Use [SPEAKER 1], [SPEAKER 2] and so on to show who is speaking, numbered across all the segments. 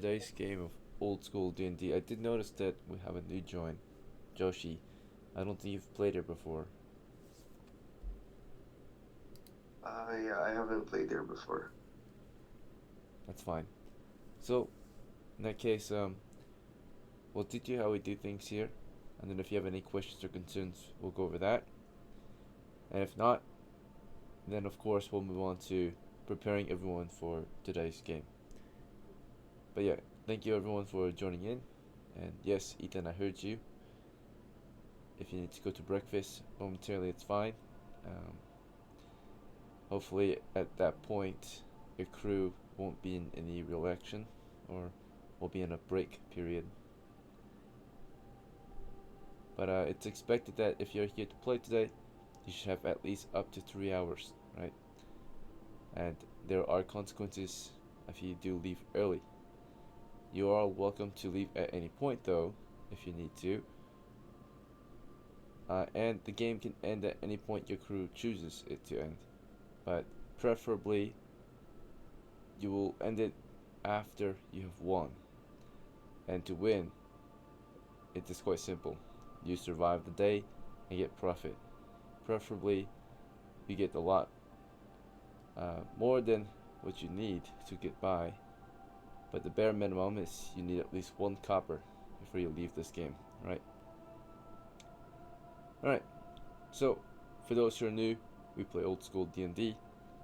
[SPEAKER 1] Today's game of old school D&D. I did notice that we have a new join, Joshi. I don't think you've played her before.
[SPEAKER 2] Yeah, I haven't played there before.
[SPEAKER 1] That's fine. So, in that case, we'll teach you how we do things here, and then if you have any questions or concerns, we'll go over that. And if not, then of course we'll move on to preparing everyone for today's game. But yeah, thank you everyone for joining in. And yes, Ethan, I heard you. If you need to go to breakfast momentarily, it's fine. Um, Hopefully, at that point, your crew won't be in any real action or will be in a break period. But it's expected that if you're here to play today, you should have at least up to 3 hours, right? And there are consequences if you do leave early. You are welcome to leave at any point, though, if you need to. And the game can end at any point your crew chooses it to end. But preferably, you will end it after you have won. And to win, it is quite simple. You survive the day and get profit. Preferably, you get a lot more than what you need to get by. But the bare minimum is you need at least 1 copper before you leave this game, right? Alright, so for those who are new, we play old school D&D.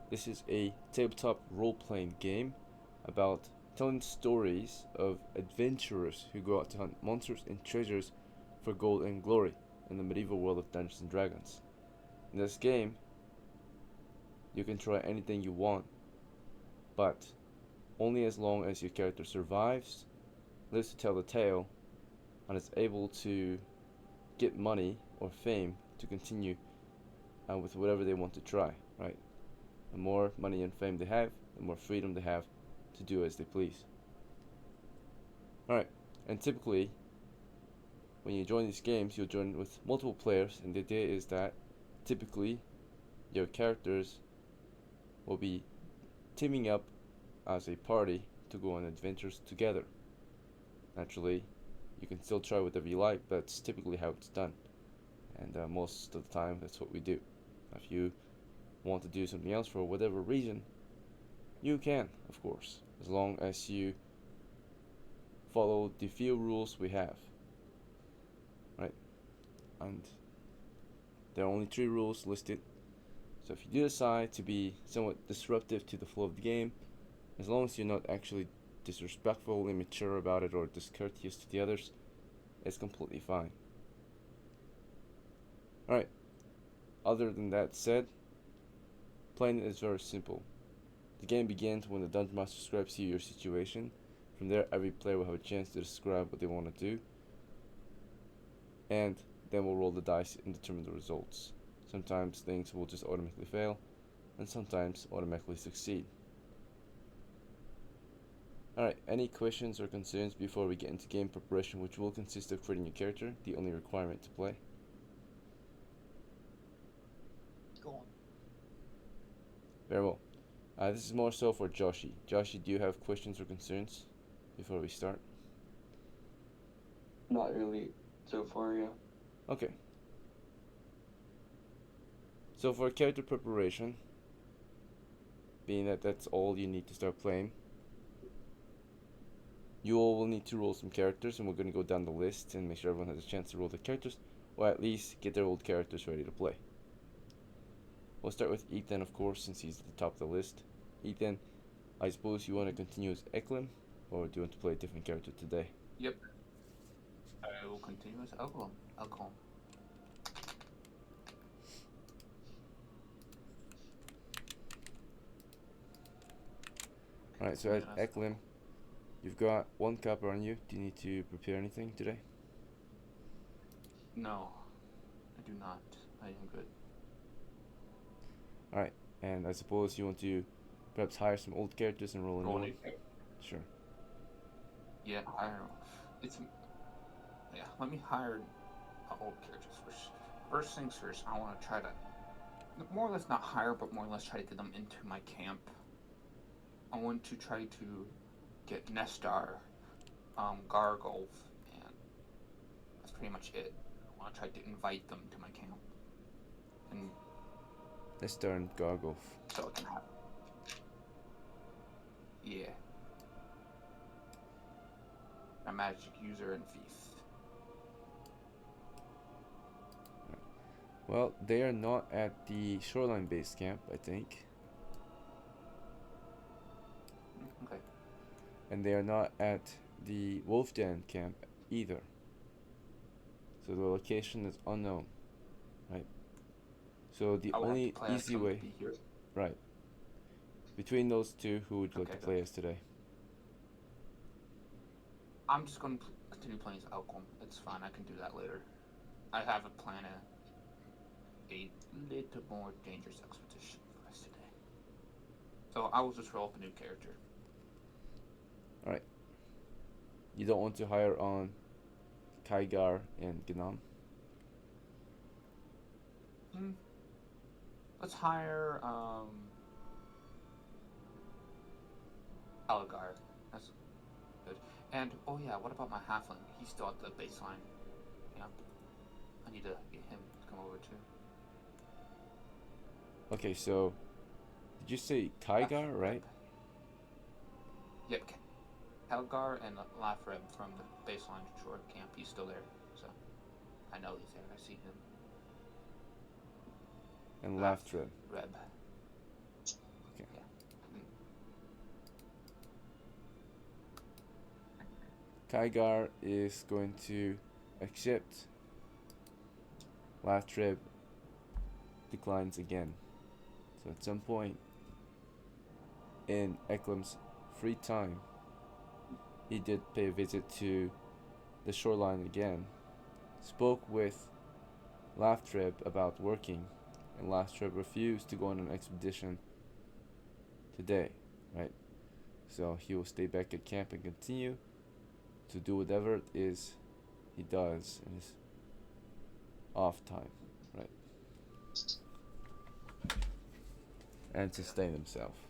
[SPEAKER 1] This is a tabletop role-playing game about telling stories of adventurers who go out to hunt monsters and treasures for gold and glory in the medieval world of Dungeons and Dragons. In this game, you can try anything you want, but only as long as your character survives, lives to tell the tale, and is able to get money or fame to continue with whatever they want to try, right? The more money and fame they have, the more freedom they have to do as they please. Alright, and typically, when you join these games, you'll join with multiple players, and the idea is that typically your characters will be teaming up as a party to go on adventures together. Naturally, you can still try whatever you like, but that's typically how it's done. And most of the time, that's what we do. If you want to do something else for whatever reason, you can, of course, as long as you follow the few rules we have, right? And there are only 3 rules listed. So if you do decide to be somewhat disruptive to the flow of the game, as long as you're not actually disrespectful, immature about it, or discourteous to the others, it's completely fine. Alright, other than that said, playing it is very simple. The game begins when the Dungeon Master describes to you your situation. From there, every player will have a chance to describe what they want to do, and then we'll roll the dice and determine the results. Sometimes things will just automatically fail, and sometimes automatically succeed. Alright, any questions or concerns before we get into game preparation, which will consist of creating your character, the only requirement to play?
[SPEAKER 3] Go on.
[SPEAKER 1] Very well. This is more so for Joshi. Joshi, do you have questions or concerns before we start?
[SPEAKER 2] Not really so far, yeah.
[SPEAKER 1] Okay. So for character preparation, being that that's all you need to start playing, you all will need to roll some characters, and we're going to go down the list and make sure everyone has a chance to roll their characters, or at least get their old characters ready to play. We'll start with Ethan, of course, since he's at the top of the list. Ethan, I suppose you want to continue as EKLEM, or do you want to play a different character today?
[SPEAKER 3] Yep. I will continue as alcohol.
[SPEAKER 1] Alright, so at EKLEM, you've got 1 copper on you. Do you need to prepare anything today?
[SPEAKER 3] No, I do not. I am good.
[SPEAKER 1] Alright, and I suppose you want to perhaps hire some old characters and roll a new one? Sure.
[SPEAKER 3] Yeah, hire. Let me hire old characters first. First things first, I want to try to more or less not hire, but more or less try to get them into my camp. I want to try to get Nestar, Gargolf, and that's pretty much it. I want to try to invite them to my camp, and
[SPEAKER 1] Let's turn Gargoff.
[SPEAKER 3] so I can have. Yeah. A magic user and thief.
[SPEAKER 1] Well, they are not at the shoreline base camp, I think.
[SPEAKER 3] Okay.
[SPEAKER 1] And they are not at the WOLFDEN camp either. So the location is unknown, right? So the
[SPEAKER 3] I would have
[SPEAKER 1] only
[SPEAKER 3] to play
[SPEAKER 1] easy
[SPEAKER 3] some
[SPEAKER 1] way,
[SPEAKER 3] to be here.
[SPEAKER 1] right? Between those two, who would you like
[SPEAKER 3] Okay,
[SPEAKER 1] to play as today?
[SPEAKER 3] I'm just going to continue playing as Elcom. It's fine. I can do that later. I have a plan a little more dangerous expedition for us today. So I will just roll up a new character.
[SPEAKER 1] Alright. You don't want to hire on KYGAR and Gnam?
[SPEAKER 3] Let's hire KYGAR. That's good. And oh yeah, what about my halfling? He's still at the baseline. Yeah. I need to get him to come over too.
[SPEAKER 1] Okay, so did you say KYGAR, right?
[SPEAKER 3] Yep. KYGAR and Lafreb from the baseline shore camp. He's still there, so I know he's there. I see him.
[SPEAKER 1] And Laftreb.
[SPEAKER 3] Reb.
[SPEAKER 1] Okay.
[SPEAKER 3] Yeah.
[SPEAKER 1] KYGAR is going to accept. Laftreb declines again. So at some point in EKLEM's free time, he did pay a visit to the shoreline again, spoke with Laftreb about working, and Laftreb refused to go on an expedition today, right? So he will stay back at camp and continue to do whatever it is he does in his off time, right? And sustain himself.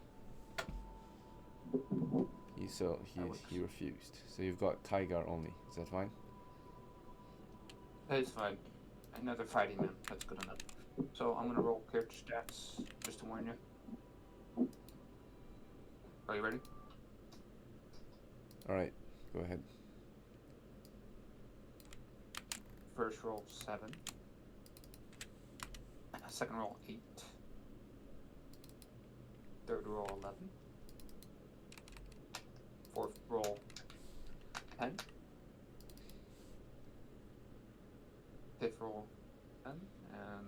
[SPEAKER 1] He refused. So you've got KYGAR only. Is that fine?
[SPEAKER 3] That is fine. Another fighting man. That's good enough. So I'm gonna roll character stats just to warn you. Are you ready?
[SPEAKER 1] Alright, go ahead.
[SPEAKER 3] First roll 7. Second roll 8. Third roll 11. Fourth roll 10. Fifth roll 10. And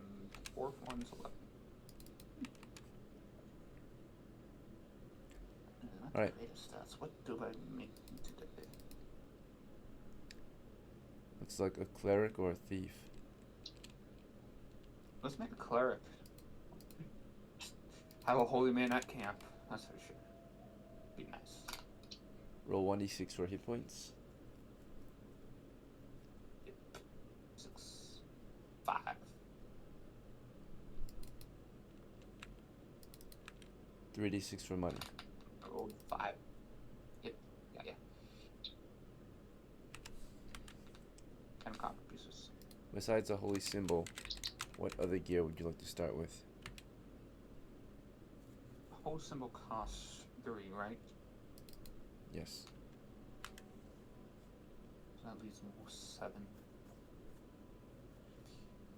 [SPEAKER 3] fourth one's 11.
[SPEAKER 1] Alright.
[SPEAKER 3] Stats. What do I make today?
[SPEAKER 1] Looks like a cleric or a thief.
[SPEAKER 3] Let's make a cleric. Have a holy man at camp. That's for sure. Be nice.
[SPEAKER 1] Roll 1d6 for hit points.
[SPEAKER 3] Yep. 6, 5.
[SPEAKER 1] 3d6 for money.
[SPEAKER 3] I rolled 5. Yep. Yeah. 10 copper pieces.
[SPEAKER 1] Besides a holy symbol, what other gear would you like to start with?
[SPEAKER 3] Whole symbol costs 3, right?
[SPEAKER 1] Yes.
[SPEAKER 3] So that leaves me with 7.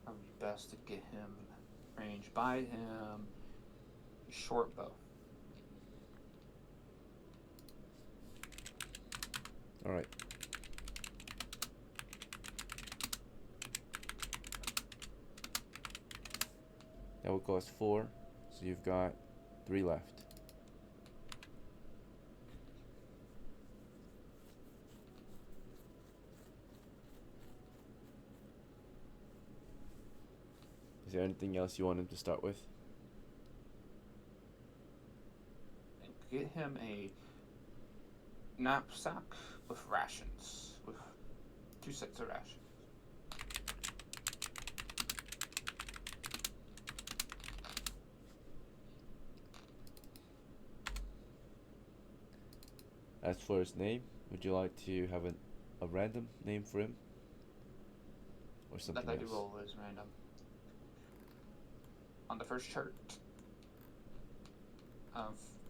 [SPEAKER 3] That would be best to get him range. Buy him a short bow.
[SPEAKER 1] Alright. That will cost 4, so you've got 3 left. Is there anything else you want him to start with?
[SPEAKER 3] Get him a knapsack with rations, with 2 sets of rations.
[SPEAKER 1] As for his name, would you like to have a random name for him? Or something
[SPEAKER 3] That I do
[SPEAKER 1] else?
[SPEAKER 3] roll is random. On the first chart,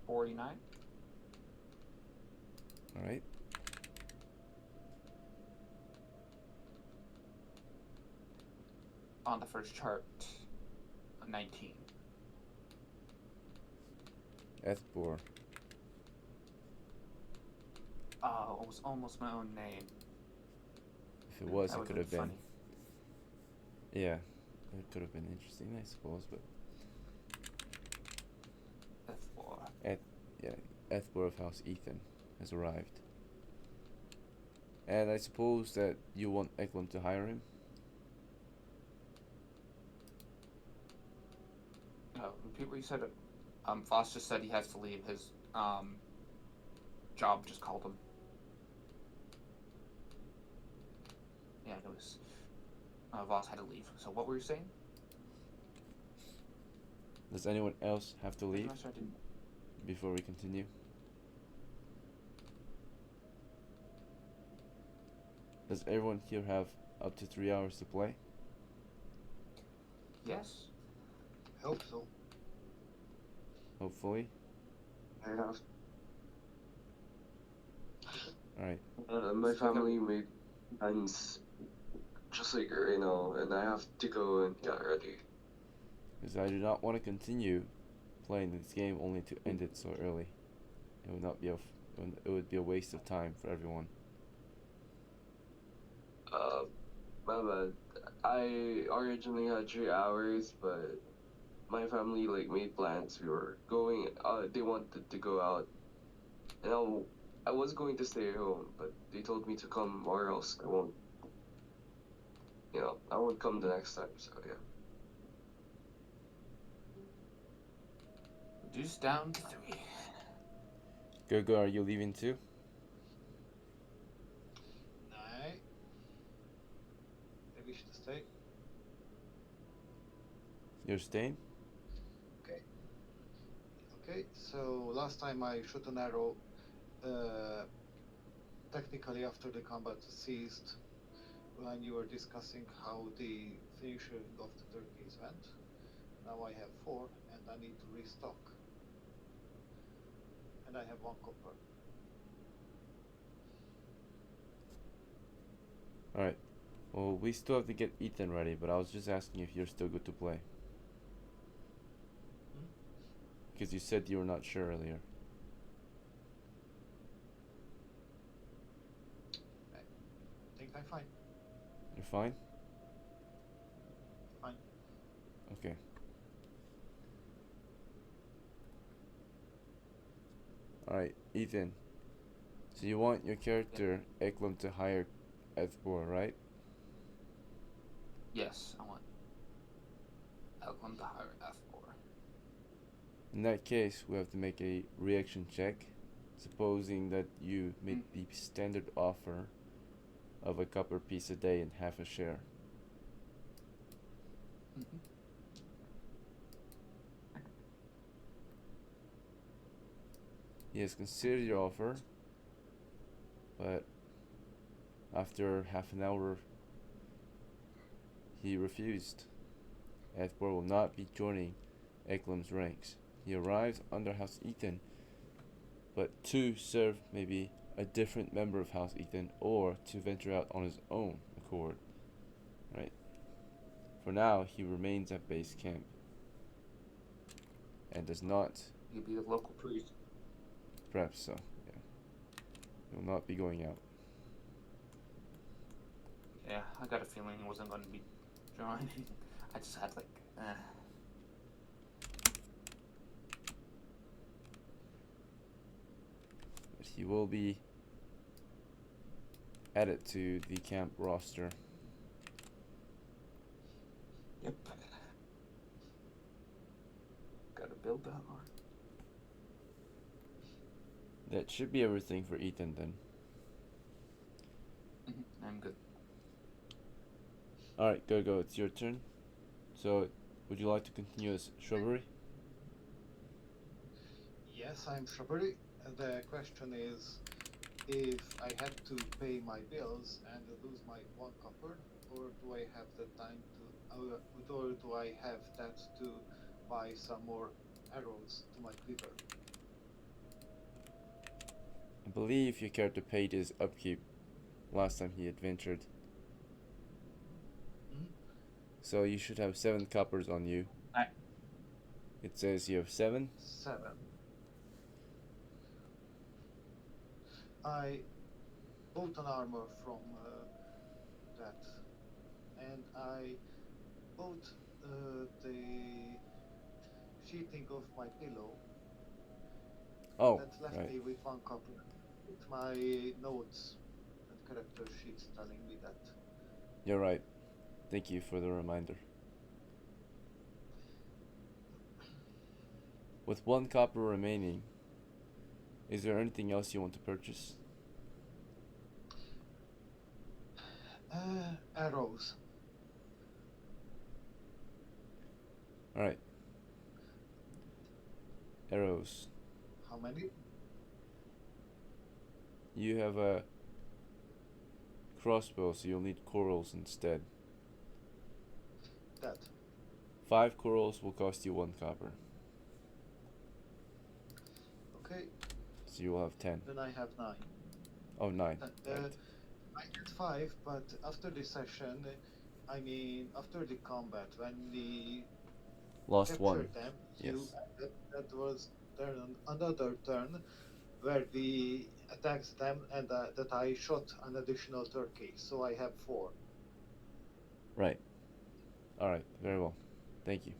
[SPEAKER 3] 49.
[SPEAKER 1] Alright.
[SPEAKER 3] On the first chart, 19.
[SPEAKER 1] Ethbor.
[SPEAKER 3] Oh, it was almost my own name.
[SPEAKER 1] If it was,
[SPEAKER 3] That
[SPEAKER 1] it
[SPEAKER 3] would've
[SPEAKER 1] could have been.
[SPEAKER 3] funny.
[SPEAKER 1] Yeah, it could have been interesting, I suppose, but.
[SPEAKER 3] F4.
[SPEAKER 1] Yeah, Ethbor of House Ethan has arrived. And I suppose that you want EKLEM to hire him?
[SPEAKER 3] Repeat what you said. Voss just said he has to leave. His job just called him. Yeah, it was. Voss had to leave. So what were you saying?
[SPEAKER 1] Does anyone else have to leave
[SPEAKER 3] I didn't.
[SPEAKER 1] before we continue? Does everyone here have up to 3 hours to play?
[SPEAKER 3] Yes.
[SPEAKER 4] I hope so.
[SPEAKER 1] Hopefully.
[SPEAKER 2] I have.
[SPEAKER 1] Alright.
[SPEAKER 2] My family made plans just like right now, and I have to go and get ready.
[SPEAKER 1] Because I do not want to continue playing this game only to end it so early. It would not be it would be a waste of time for everyone.
[SPEAKER 2] My bad. I originally had 3 hours, but my family like made plans. We were going. They wanted to go out, and I was going to stay at home, but they told me to come, or else I won't. I won't come the next time. So yeah.
[SPEAKER 3] Reduced down to 3.
[SPEAKER 1] Gogo, are you leaving too?
[SPEAKER 4] Nej. I wish to stay.
[SPEAKER 1] You're staying?
[SPEAKER 4] Okay, so last time I shot an arrow, technically after the combat ceased, when you were discussing how the finishing of the turkeys went. Now I have 4 and I need to restock. And I have 1 copper.
[SPEAKER 1] Alright. Well, we still have to get Ethan ready, but I was just asking if you're still good to play. Because you said you were not sure earlier.
[SPEAKER 4] I think I'm fine.
[SPEAKER 1] You're fine?
[SPEAKER 4] Fine.
[SPEAKER 1] Okay. Alright, Ethan. So you want your character, EKLEM, to hire Ethbor, right?
[SPEAKER 3] Yes, I want EKLEM to hire F4.
[SPEAKER 1] In that case, we have to make a reaction check. Supposing that you made the standard offer of a copper piece a day and half a share. He has considered your offer, but after half an hour, he refused. Ethbor will not be joining EKLEM's ranks. He arrives under House Ethan, but to serve maybe a different member of House Ethan or to venture out on his own accord. Right? For now, he remains at base camp and does not.
[SPEAKER 3] He'll be the local priest.
[SPEAKER 1] Perhaps so, yeah. He will not be going out.
[SPEAKER 3] Yeah, I got a feeling he wasn't going to be joining. I just had like,
[SPEAKER 1] But he will be added to the camp roster.
[SPEAKER 3] Yep. Gotta build that one.
[SPEAKER 1] That should be everything for Ethan then.
[SPEAKER 3] I'm good.
[SPEAKER 1] Alright, go. It's your turn. So, would you like to continue as Shrubbery?
[SPEAKER 4] Yes, I'm Shrubbery. The question is, if I had to pay my bills and lose my 1 copper, or do I have the time to, or do I have that to buy some more arrows to my quiver?
[SPEAKER 1] I believe your character paid his upkeep last time he adventured. So you should have 7 coppers on you. It says you have 7.
[SPEAKER 4] 7. I bought an armor from that, and I bought the sheeting of my pillow.
[SPEAKER 1] Oh,
[SPEAKER 4] That left
[SPEAKER 1] right.
[SPEAKER 4] me with 1 copper, with my notes and character sheets telling me that.
[SPEAKER 1] You're right. Thank you for the reminder. With 1 copper remaining, is there anything else you want to purchase?
[SPEAKER 4] Arrows.
[SPEAKER 1] Alright. Arrows.
[SPEAKER 4] How many?
[SPEAKER 1] You have a crossbow, so you'll need corals instead.
[SPEAKER 4] That.
[SPEAKER 1] 5 corals will cost you 1 copper.
[SPEAKER 4] Okay.
[SPEAKER 1] So you will have 10.
[SPEAKER 4] Then I have 9.
[SPEAKER 1] Oh, 9. Right.
[SPEAKER 4] I had 5, but after the session, I mean after the combat, when we
[SPEAKER 1] Lost
[SPEAKER 4] captured
[SPEAKER 1] 1.
[SPEAKER 4] them,
[SPEAKER 1] Yes.
[SPEAKER 4] that was another turn where we attacked them, and that I shot an additional turkey, so I have 4.
[SPEAKER 1] Right. Alright, very well. Thank you.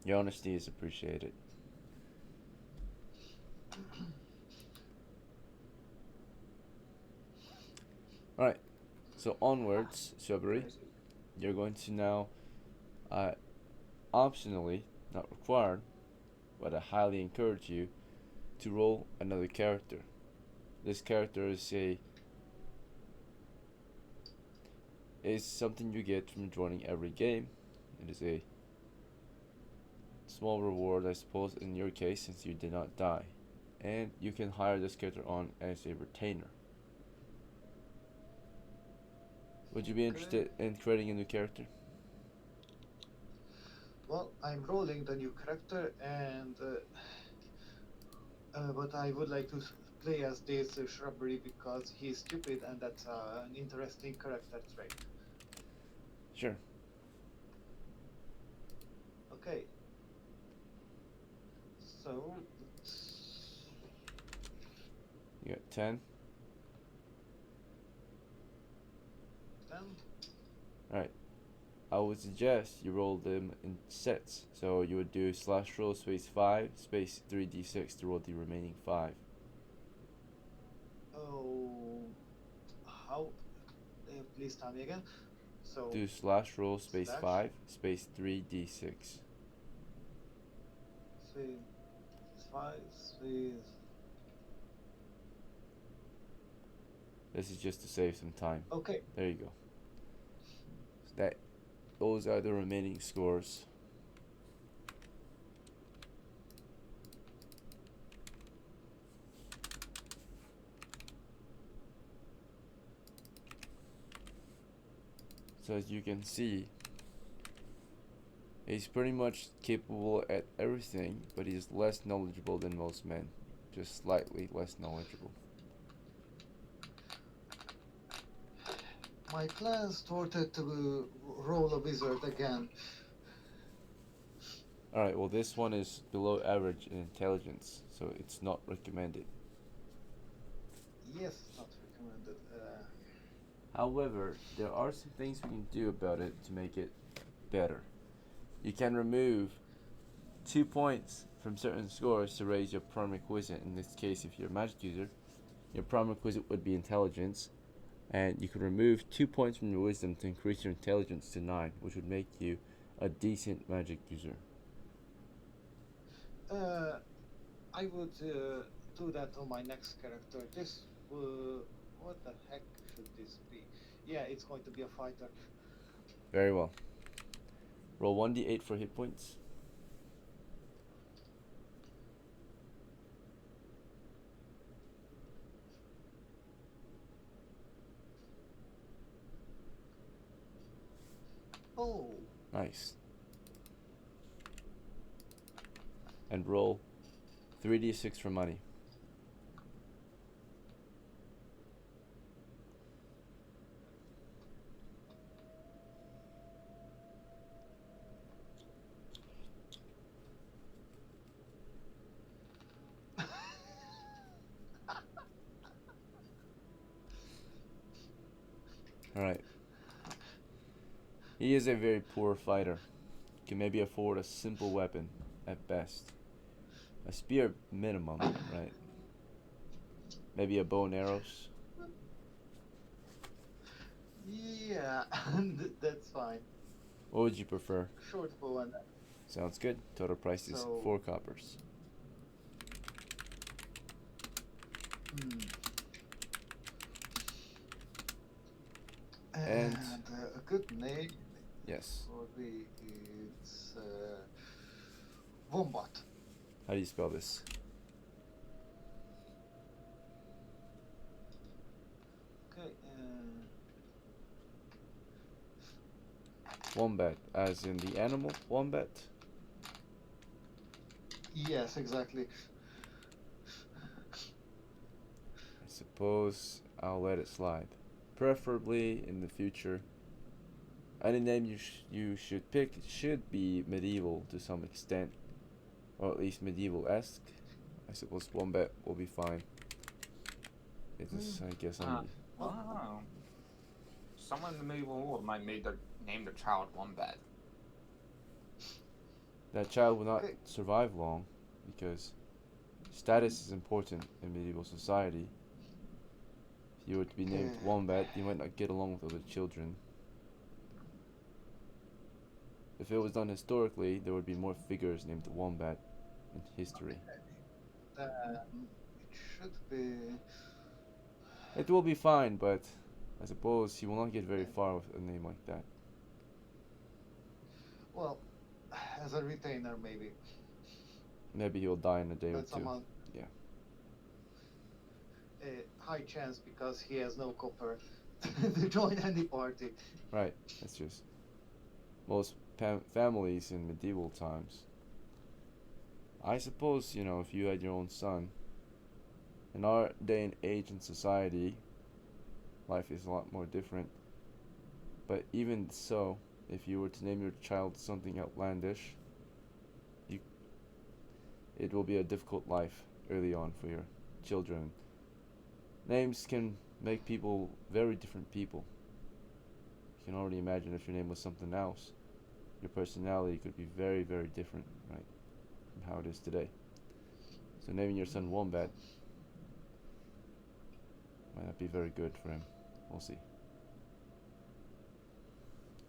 [SPEAKER 1] Your honesty is appreciated. Alright, so onwards, Shrubbery. You're going to now, optionally, not required, but I highly encourage you to roll another character. This character is something you get from joining every game. It is a small reward, I suppose, in your case, since you did not die. And you can hire this character on as a retainer. Would you be interested in creating a new character?
[SPEAKER 4] Well, I'm rolling the new character, and but I would like to play as this Shrubbery because he's stupid, and that's an interesting character trait.
[SPEAKER 1] Sure.
[SPEAKER 4] Okay. So
[SPEAKER 1] You got 10.
[SPEAKER 4] 10.
[SPEAKER 1] Alright. I would suggest you roll them in sets. So you would do /roll space 5 space 3d6 to roll the remaining 5.
[SPEAKER 4] Oh, how? Please tell me again. So
[SPEAKER 1] Do /roll space
[SPEAKER 4] slash
[SPEAKER 1] 5 space 3d6.
[SPEAKER 4] 3, 5, 3.
[SPEAKER 1] This is just to save some time.
[SPEAKER 4] Okay.
[SPEAKER 1] There you go. So those are the remaining scores. So as you can see, he's pretty much capable at everything, but he's less knowledgeable than most men. Just slightly less knowledgeable.
[SPEAKER 4] My plan started to roll a wizard again.
[SPEAKER 1] Alright, well this one is below average in intelligence, so it's not recommended.
[SPEAKER 4] Yes, not recommended.
[SPEAKER 1] However, there are some things we can do about it to make it better. You can remove 2 points from certain scores to raise your prerequisite. In this case, if you're a magic user, your prerequisite would be intelligence, and you could remove 2 points from your wisdom to increase your intelligence to 9, which would make you a decent magic user.
[SPEAKER 4] I would do that on my next character. This, what the heck should this be? Yeah, it's going to be a fighter.
[SPEAKER 1] Very well. Roll 1d8 for hit points.
[SPEAKER 4] Oh,
[SPEAKER 1] Nice. And roll 3d6 for money. Alright. He is a very poor fighter. Can maybe afford a simple weapon at best. A spear minimum, right? Maybe a bow and arrows.
[SPEAKER 4] yeah, that's fine.
[SPEAKER 1] What would you prefer?
[SPEAKER 4] Short bow and
[SPEAKER 1] Sounds good. Total price is
[SPEAKER 4] So-
[SPEAKER 1] 4 coppers.
[SPEAKER 4] hmm.
[SPEAKER 1] And-
[SPEAKER 4] a good name
[SPEAKER 1] Yes.
[SPEAKER 4] would be it's Wombat.
[SPEAKER 1] How do you spell this?
[SPEAKER 4] Okay.
[SPEAKER 1] Wombat, as in the animal wombat?
[SPEAKER 4] Yes, exactly.
[SPEAKER 1] I suppose I'll let it slide. Preferably in the future. Any name you should pick should be medieval to some extent, or at least medieval-esque. I suppose Wombat will be fine. It is, I guess,
[SPEAKER 3] Wow. Someone in the medieval world might name their child Wombat.
[SPEAKER 1] that child will not
[SPEAKER 4] Okay.
[SPEAKER 1] survive long because status is important in medieval society. If you were to be named
[SPEAKER 4] Okay.
[SPEAKER 1] Wombat, you might not get along with other children. If it was done historically, there would be more figures named Wombat in history.
[SPEAKER 4] It should be.
[SPEAKER 1] It will be fine, but I suppose he will not get very far with a name like that.
[SPEAKER 4] Well, as a retainer, maybe.
[SPEAKER 1] Maybe he'll die in a day or
[SPEAKER 4] But
[SPEAKER 1] two.
[SPEAKER 4] somehow.
[SPEAKER 1] Yeah.
[SPEAKER 4] High chance because he has no copper to join any party.
[SPEAKER 1] Right, that's just most families in medieval times. I suppose, you know, if you had your own son, in our day and age in society, life is a lot more different. But even so, if you were to name your child something outlandish, it will be a difficult life early on for your children. Names can make people very different people. You can already imagine if your name was something else, your personality could be very, very different, right, from how it is today. So naming your son Wombat might not be very good for him. We'll see.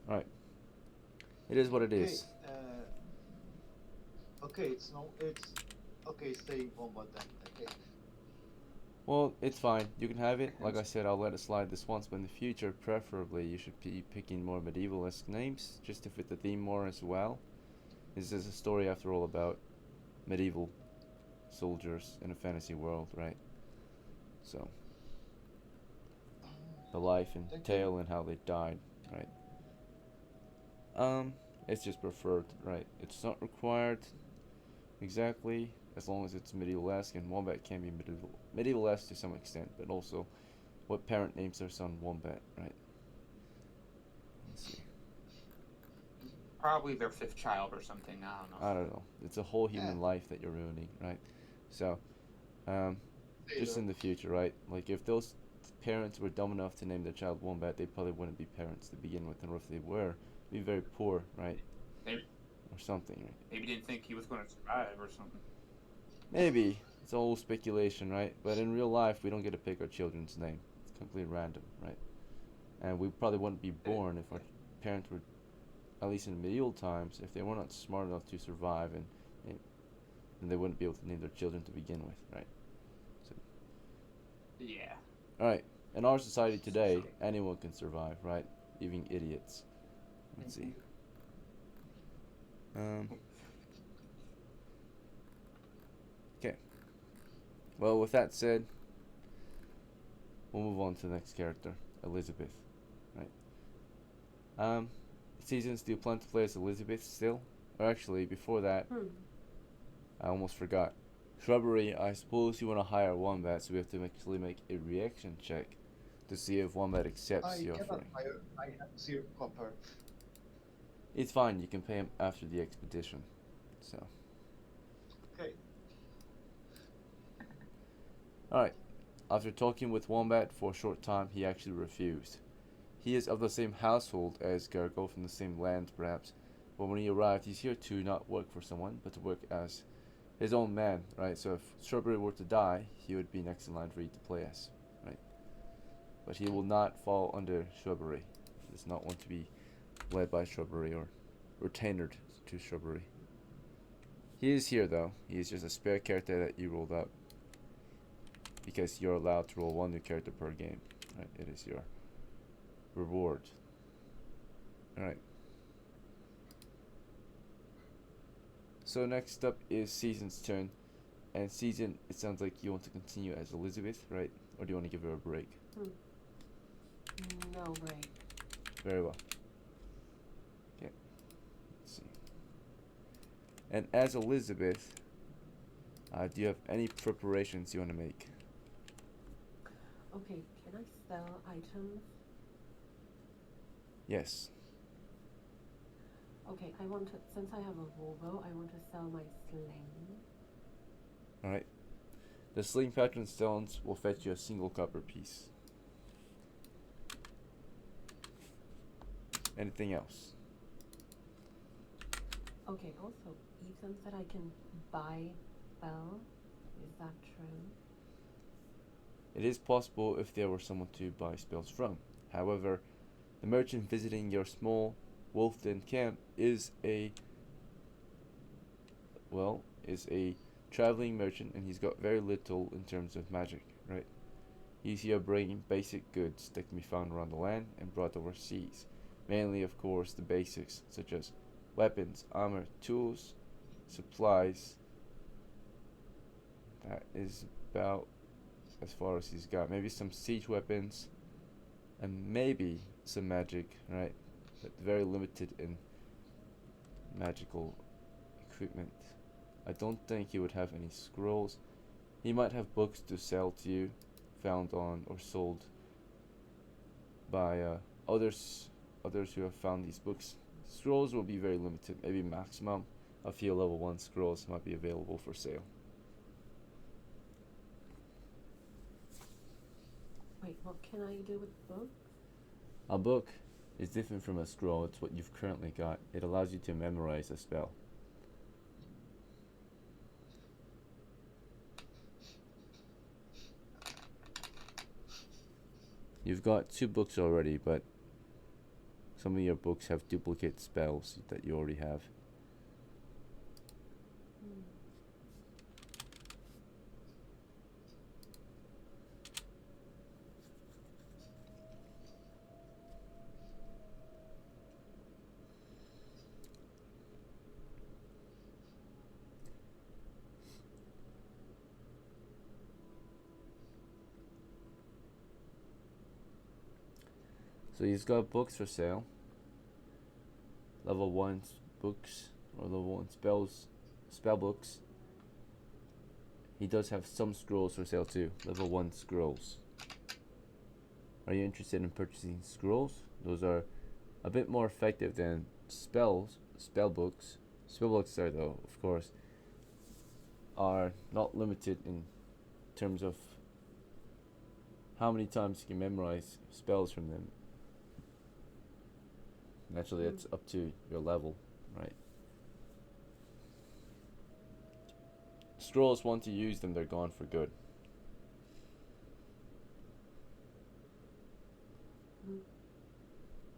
[SPEAKER 1] Alright. It is what it is.
[SPEAKER 4] Okay, it's okay. Staying Wombat then. Okay.
[SPEAKER 1] Well, it's fine. You can have it. Like I said, I'll let it slide this once, but in the future, preferably, you should be picking more medieval-esque names, just to fit the theme more as well. This is a story, after all, about medieval soldiers in a fantasy world, right? So, the life and
[SPEAKER 4] Thank
[SPEAKER 1] tale and how they died, right? It's just preferred, right? It's not required exactly, as long as it's medieval-esque, and Wombat can be medieval-esque to some extent, but also what parent names their son Wombat, right? Let's see.
[SPEAKER 3] Probably their 5th child or something. I don't know.
[SPEAKER 1] It's a whole human
[SPEAKER 4] Yeah.
[SPEAKER 1] life that you're ruining, right? So, just in
[SPEAKER 4] Taylor.
[SPEAKER 1] the future, right? Like, if those parents were dumb enough to name their child Wombat, they probably wouldn't be parents to begin with, and if they were, they'd be very poor, right?
[SPEAKER 3] Maybe,
[SPEAKER 1] Or something, right?
[SPEAKER 3] maybe didn't think he was going to survive or something.
[SPEAKER 1] Maybe. It's all speculation, right? But in real life, we don't get to pick our children's name. It's completely random, right? And we probably wouldn't be born if our parents were, at least in medieval times, if they were not smart enough to survive, and then they wouldn't be able to name their children to begin with, right? So,
[SPEAKER 3] Yeah.
[SPEAKER 1] alright. In our society today, anyone can survive, right? Even idiots. Let's see. Okay. Well, with that said, we'll move on to the next character, Elizabeth. Right. Seasons, do you plan to play as Elizabeth still? Or actually, before that, I almost forgot. Shrubbery, I suppose you want to hire Wombat, so we have to actually make a reaction check to see if Wombat accepts
[SPEAKER 4] I
[SPEAKER 1] the
[SPEAKER 4] cannot
[SPEAKER 1] offering.
[SPEAKER 4] hire. I have 0 copper.
[SPEAKER 1] It's fine, you can pay him after the expedition. So,
[SPEAKER 4] Okay.
[SPEAKER 1] alright. After talking with Wombat for a short time, he actually refused. He is of the same household as Gargoyle, from the same land perhaps, but when he arrived, he's here to not work for someone, but to work as his own man, right? So if Shrubbery were to die, he would be next in line for you to play as, right? But he will not fall under Shrubbery. He does not want to be led by Shrubbery or retained to Shrubbery. He is here though. He is just a spare character that you rolled up, because you're allowed to roll 1 new character per game, right? It is your reward. Alright. So next up is Season's turn. And Season, it sounds like you want to continue as Elizabeth, right? Or do you want to give her a break?
[SPEAKER 5] No break.
[SPEAKER 1] Very well. Okay. Let's see. And as Elizabeth, do you have any preparations you want to make?
[SPEAKER 5] Okay, can I sell items?
[SPEAKER 1] Yes.
[SPEAKER 5] Okay, I want to, since I have a Volvo, I want to sell my sling.
[SPEAKER 1] Alright. The sling pattern stones will fetch you a single copper piece. Anything else?
[SPEAKER 5] Okay, also, Ethan said I can buy spell. Is that true?
[SPEAKER 1] It is possible if there were someone to buy spells from. However, the merchant visiting your small WOLFDEN camp is a traveling merchant, and he's got very little in terms of magic, right? He's here bringing basic goods that can be found around the land and brought overseas. Mainly, of course, the basics such as weapons, armor, tools, supplies. That is about as far as he's got. Maybe some siege weapons and maybe some magic, right? But very limited in magical equipment. I don't think he would have any scrolls. He might have books to sell to you, found on or sold by others who have found these books. Scrolls will be very limited. Maybe maximum a few level 1 scrolls might be available for sale.
[SPEAKER 5] Wait, what can I do with books?
[SPEAKER 1] A book is different from a scroll. It's what you've currently got. It allows you to memorize a spell. You've got 2 books already, but some of your books have duplicate spells that you already have. So he's got books for sale. Level 1 books, or level 1 spell books. He does have some scrolls for sale too. Level 1 scrolls. Are you interested in purchasing scrolls? Those are a bit more effective than spell books. Spell books are, though, of course, are not limited in terms of how many times you can memorize spells from them. Naturally, it's up to your level, right? Scrolls, once you use them, they're gone for good.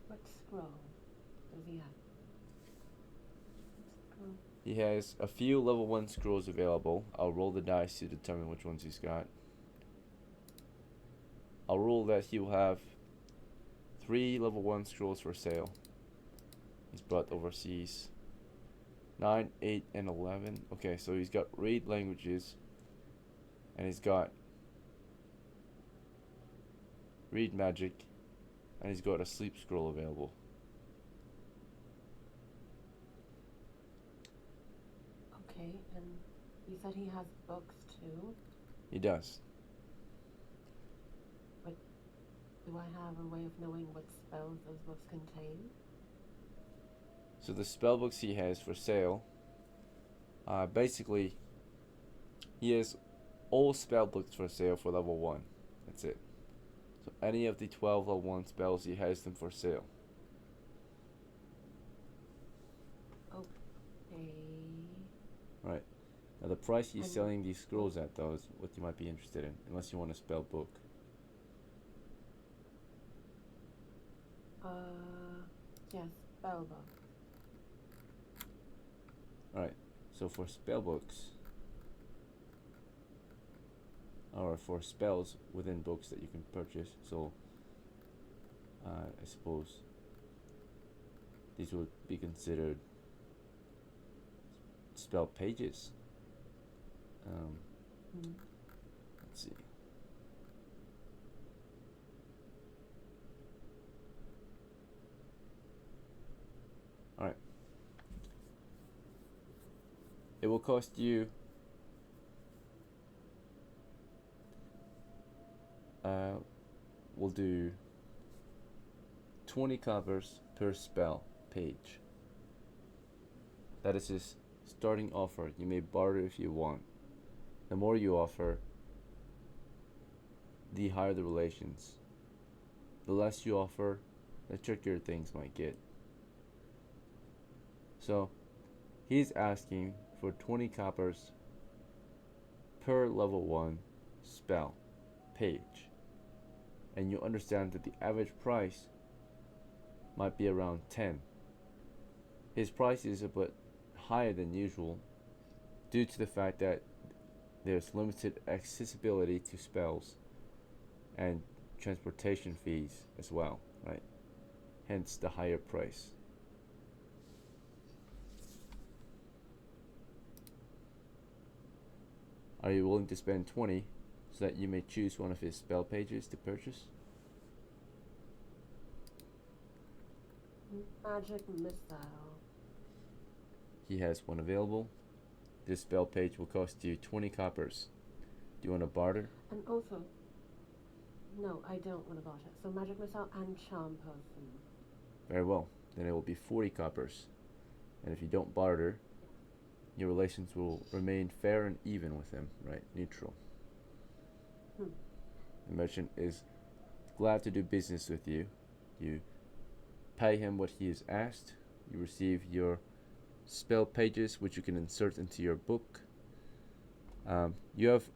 [SPEAKER 5] What scroll does he have? Scroll.
[SPEAKER 1] He has a few level 1 scrolls available. I'll roll the dice to determine which ones he's got. I'll roll that he will have 3 level 1 scrolls for sale. He's brought overseas. 9, 8, and 11. Okay, so he's got read languages, and he's got read magic, and he's got a sleep scroll available.
[SPEAKER 5] You said he has books too.
[SPEAKER 1] He does.
[SPEAKER 5] But do I have a way of knowing what spells those books contain?
[SPEAKER 1] So the spell books he has for sale, basically, he has all spell books for sale for level 1. That's it. So any of the 12 level 1 spells, he has them for sale.
[SPEAKER 5] Okay.
[SPEAKER 1] Right. Now the price he's
[SPEAKER 5] And-
[SPEAKER 1] selling these scrolls at, though, is what you might be interested in, unless you want a spell book.
[SPEAKER 5] Yes, spell book.
[SPEAKER 1] Alright, so for spell books, or for spells within books that you can purchase, so I suppose these would be considered spell pages. Let's see. Alright. It will cost you we'll do 20 coppers per spell page. That is his starting offer. You may barter if you want. The more you offer, the higher the relations. The less you offer, the trickier things might get. So, he's asking for 20 coppers per level 1 spell page. And you understand that the average price might be around 10. His price is a bit higher than usual due to the fact that there's limited accessibility to spells and transportation fees as well, right? Hence the higher price. Are you willing to spend 20 so that you may choose one of his spell pages to purchase?
[SPEAKER 5] Magic missile.
[SPEAKER 1] He has one available. This spell page will cost you 20 coppers. Do you want to barter?
[SPEAKER 5] And also, no, I don't want to barter. So magic missile and charm person.
[SPEAKER 1] Very well. Then it will be 40 coppers. And if you don't barter, your relations will remain fair and even with him, right? Neutral. The merchant is glad to do business with you. You pay him what he has asked. You receive your spell pages, which you can insert into your book. You have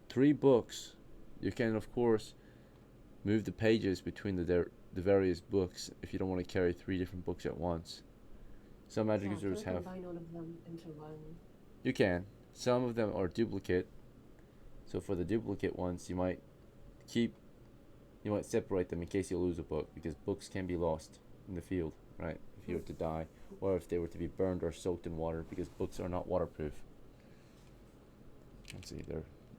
[SPEAKER 1] 3 books. You can, of course, move the pages between the various books if you don't want to carry 3 different books at once. Some magic users have.
[SPEAKER 5] Combine all of them into one.
[SPEAKER 1] You can. Some of them are duplicate. So for the duplicate ones, you might separate them in case you lose a book, because books can be lost in the field, right? If you were to die, or if they were to be burned or soaked in water, because books are not waterproof. Let's see,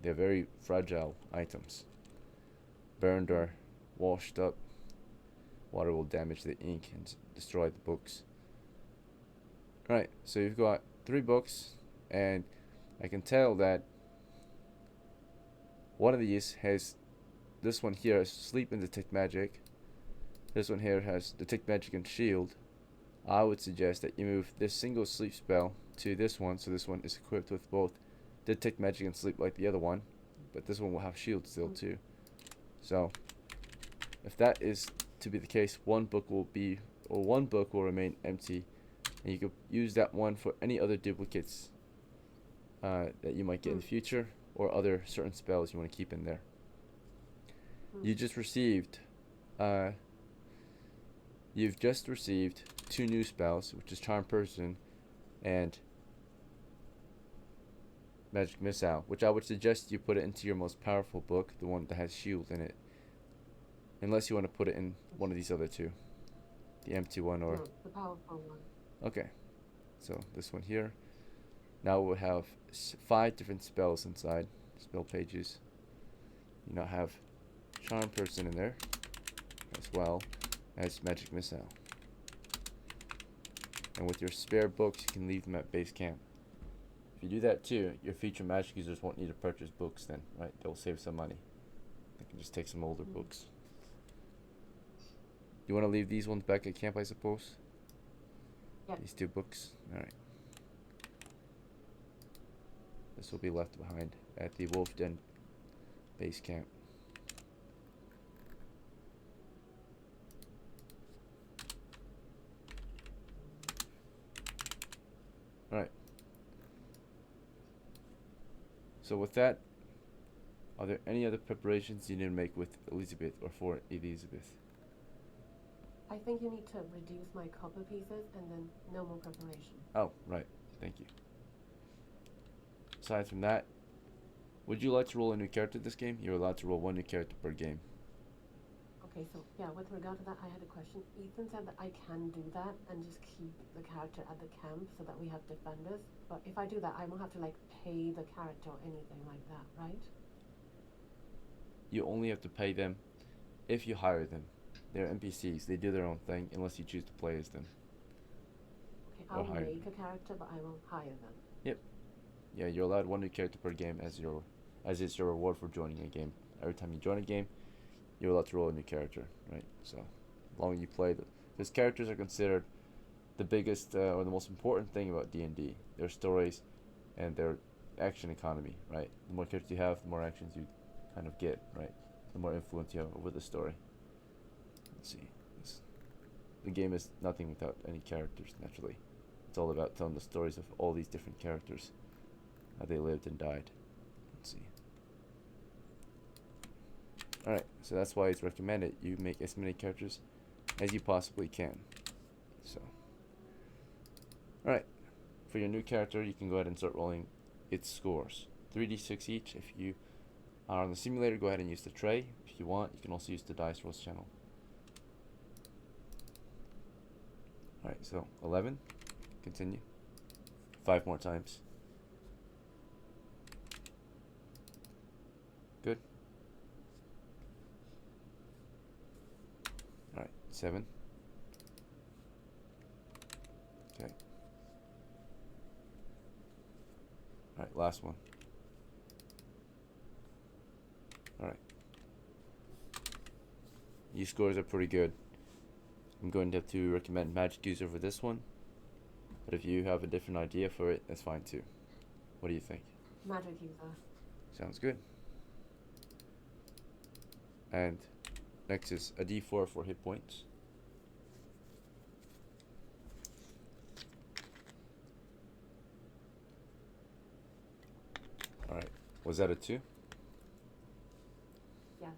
[SPEAKER 1] they're very fragile items. Burned or washed up, water will damage the ink and destroy the books. Right, so you've got 3 books, and I can tell that one of these has, this one here has Sleep and Detect Magic. This one here has Detect Magic and Shield. I would suggest that you move this single sleep spell to this one, so this one is equipped with both Detect Magic and Sleep like the other one, but this one will have Shield still too. So, if that is to be the case, one book will remain empty, and you could use that one for any other duplicates that you might get in the future, or other certain spells you want to keep in there. You've just received 2 new spells, which is Charm Person and Magic Missile, which I would suggest you put it into your most powerful book, the one that has Shield in it. Unless you want to put it in one of these other 2. The empty one or...
[SPEAKER 5] No, the powerful one.
[SPEAKER 1] Okay. So this one here. Now we'll have 5 different spells inside. Spell pages. You now have Charm Person in there, as well as Magic Missile. And with your spare books, you can leave them at base camp If you do that too, your future magic users won't need to purchase books then, right? They'll save some money. They can just take some older books. You want to leave these ones back at camp, I suppose?
[SPEAKER 5] Yep.
[SPEAKER 1] These 2 books? Alright. This will be left behind at the WOLFDEN base camp. Alright. So with that, are there any other preparations you need to make with Elizabeth or for Elizabeth?
[SPEAKER 5] I think you need to reduce my copper pieces and then no more preparation.
[SPEAKER 1] Oh, right. Thank you. Aside from that, would you like to roll a new character this game? You're allowed to roll 1 new character per game.
[SPEAKER 5] Okay, so yeah, with regard to that, I had a question. Ethan said that I can do that and just keep the character at the camp so that we have defenders. But if I do that, I won't have to like pay the character or anything like that, right?
[SPEAKER 1] You only have to pay them if you hire them. They're NPCs. They do their own thing unless you choose to play as them.
[SPEAKER 5] Okay,
[SPEAKER 1] Or
[SPEAKER 5] I'll
[SPEAKER 1] hire
[SPEAKER 5] make a character, but I won't hire them.
[SPEAKER 1] Yep. Yeah, you're allowed 1 new character per game as it's your reward for joining a game. Every time you join a game, you're allowed to roll a new character, right? So, as long as you play, because characters are considered the biggest or the most important thing about D&D. Their stories and their action economy, right? The more characters you have, the more actions you kind of get, right? The more influence you have over the story. Let's see. The game is nothing without any characters, naturally. It's all about telling the stories of all these different characters, how they lived and died. Let's see. Alright, so that's why it's recommended you make as many characters as you possibly can. So, alright, for your new character, you can go ahead and start rolling its scores. 3d6 each. If you are on the simulator, go ahead and use the tray. If you want, you can also use the dice rolls channel. Alright, so 11. Continue. 5 more times. Good. Alright, 7. Okay. Alright, last one. Alright. Your scores are pretty good. I'm going to have to recommend Magic User for this one. But if you have a different idea for it, that's fine too. What do you think?
[SPEAKER 5] Magic user.
[SPEAKER 1] Sounds good. And next is a d4 for hit points. Alright, was that a 2?
[SPEAKER 5] Yeah.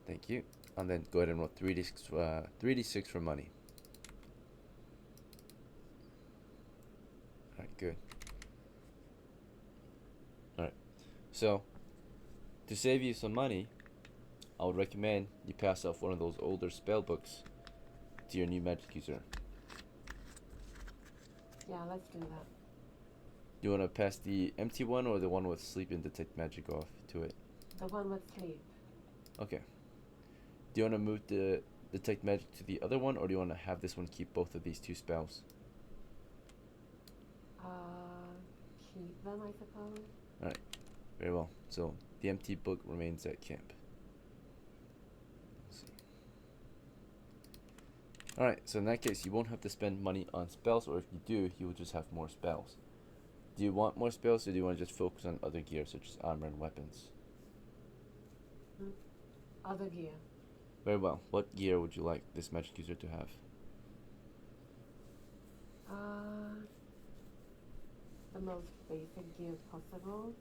[SPEAKER 1] Thank you. And then go ahead and roll 3d6 for money. Alright, good. Alright, so to save you some money, I would recommend you pass off one of those older spell books to your new magic user.
[SPEAKER 5] Yeah, let's do that.
[SPEAKER 1] Do you want to pass the empty one or the one with sleep and detect magic off to it?
[SPEAKER 5] The one with sleep.
[SPEAKER 1] Okay. Do you want to move the detect magic to the other one, or do you want to have this one keep both of these 2 spells?
[SPEAKER 5] Keep them, I suppose.
[SPEAKER 1] Alright, very well. So the empty book remains at camp. Let's see. Alright, so in that case, you won't have to spend money on spells, or if you do, you will just have more spells. Do you want more spells, or do you want to just focus on other gear, such as armor and weapons?
[SPEAKER 5] Other gear.
[SPEAKER 1] Very well. What gear would you like this magic user to have?
[SPEAKER 5] The most basic gear possible.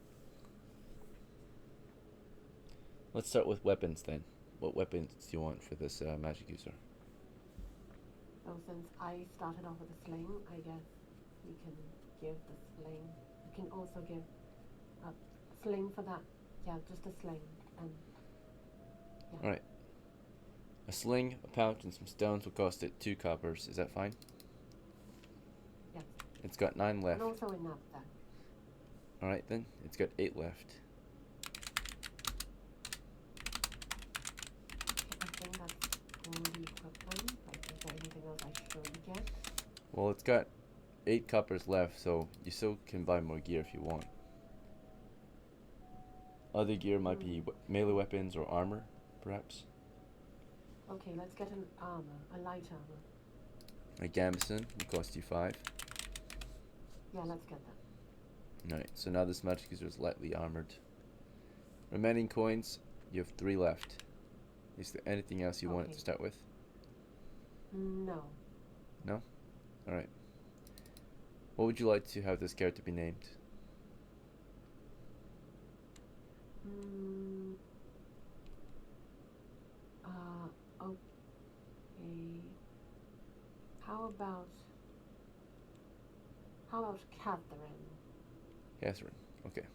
[SPEAKER 1] Let's start with weapons then. What weapons do you want for this magic user?
[SPEAKER 5] So since I started off with a sling, I guess we can give the sling. We can also give a sling for that. Yeah, just a sling. And yeah.
[SPEAKER 1] Alright. A sling, a pouch, and some stones will cost it 2 coppers. Is that fine?
[SPEAKER 5] Yeah.
[SPEAKER 1] It's got 9 left.
[SPEAKER 5] And also a knapsack.
[SPEAKER 1] Alright then, it's got 8 left.
[SPEAKER 5] I think that's all the equipment. Like, is there anything else I should get?
[SPEAKER 1] Well, it's got 8 coppers left, so you still can buy more gear if you want. Other gear might be melee weapons or armor, perhaps.
[SPEAKER 5] Okay, let's get an armor, a light armor.
[SPEAKER 1] A gambeson will cost you 5.
[SPEAKER 5] Yeah, let's get that.
[SPEAKER 1] Alright, so now this magic user is lightly armored. Remaining coins, you have 3 left. Is there anything else you wanted to start with?
[SPEAKER 5] No.
[SPEAKER 1] No? Alright. What would you like to have this character be named?
[SPEAKER 5] Okay. How about Catherine?
[SPEAKER 1] Catherine. Okay.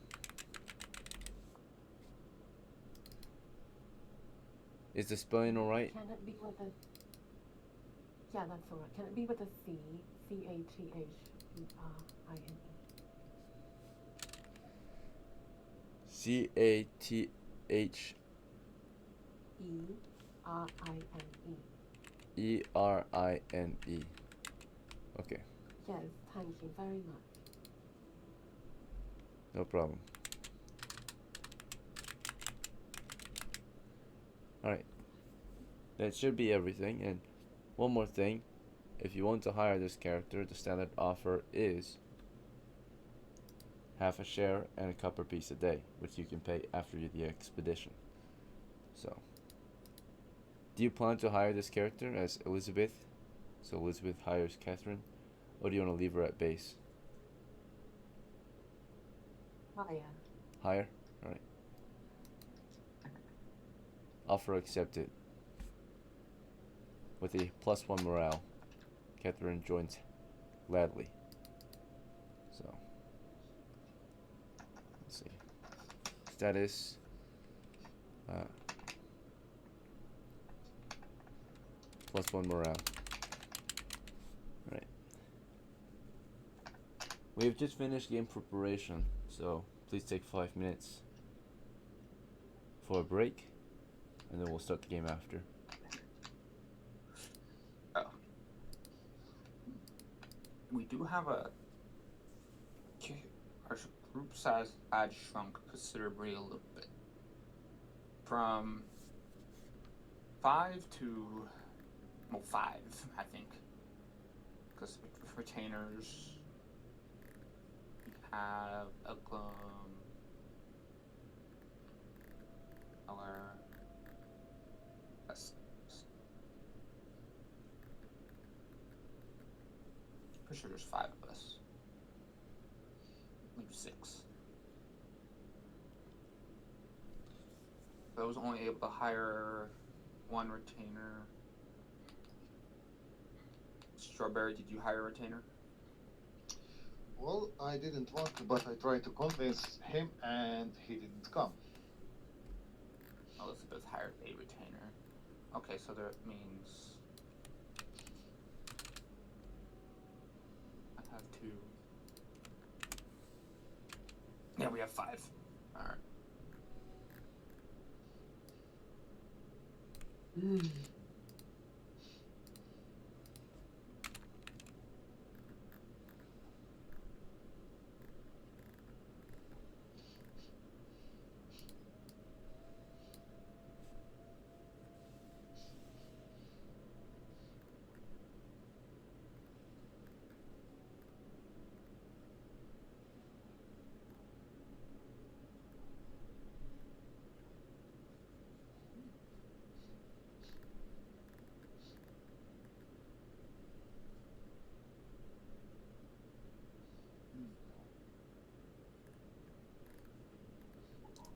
[SPEAKER 1] Is the spelling alright?
[SPEAKER 5] Can it be with a... Yeah, that's alright. Can it be with a C? C-A-T-H-E-R-I-N-E.
[SPEAKER 1] C-A-T-H
[SPEAKER 5] E-R-I-N-E.
[SPEAKER 1] E-R-I-N-E. Okay,
[SPEAKER 5] Yes, thank you very much.
[SPEAKER 1] no problem. Alright. That should be everything, and one more thing. If you want to hire this character, the standard offer is half a share and a copper piece a day, which you can pay after the expedition. So, do you plan to hire this character as Elizabeth? So Elizabeth hires Catherine, or do you want to leave her at base?
[SPEAKER 5] Higher.
[SPEAKER 1] Hire? Alright. Offer accepted. With a +1 morale, Catherine joins gladly. So, let's see. Status. +1 morale. Alright. We have just finished game preparation, so please take 5 minutes for a break, and then we'll start the game after.
[SPEAKER 3] We do have our group size had shrunk considerably a little bit. From 5 to, well, 5, I think. Because with retainers, we have EKLEM, our pretty sure there's 5 of us. Maybe 6. I was only able to hire 1 retainer. Strawberry, did you hire a retainer?
[SPEAKER 4] Well, I didn't want to, but I tried to convince him and he didn't come.
[SPEAKER 3] Elizabeth hired a retainer. Okay, so that means I have 2. Yeah, we have 5. Alright.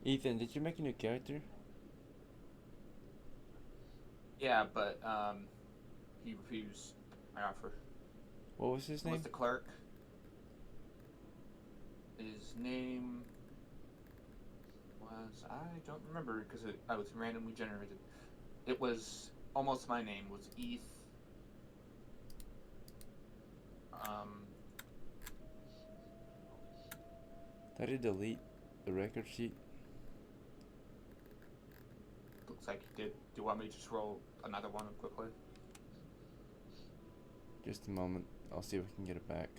[SPEAKER 1] Ethan, did you make a new character?
[SPEAKER 3] Yeah, but he refused my offer.
[SPEAKER 1] What was his name?
[SPEAKER 3] Was the clerk. His name was, I don't remember because I was randomly generated. It was almost my name, was Eth.
[SPEAKER 1] Did I delete the record sheet?
[SPEAKER 3] Looks like he did. Do you want me to just roll another one quickly?
[SPEAKER 1] Just a moment. I'll see if I can get it back.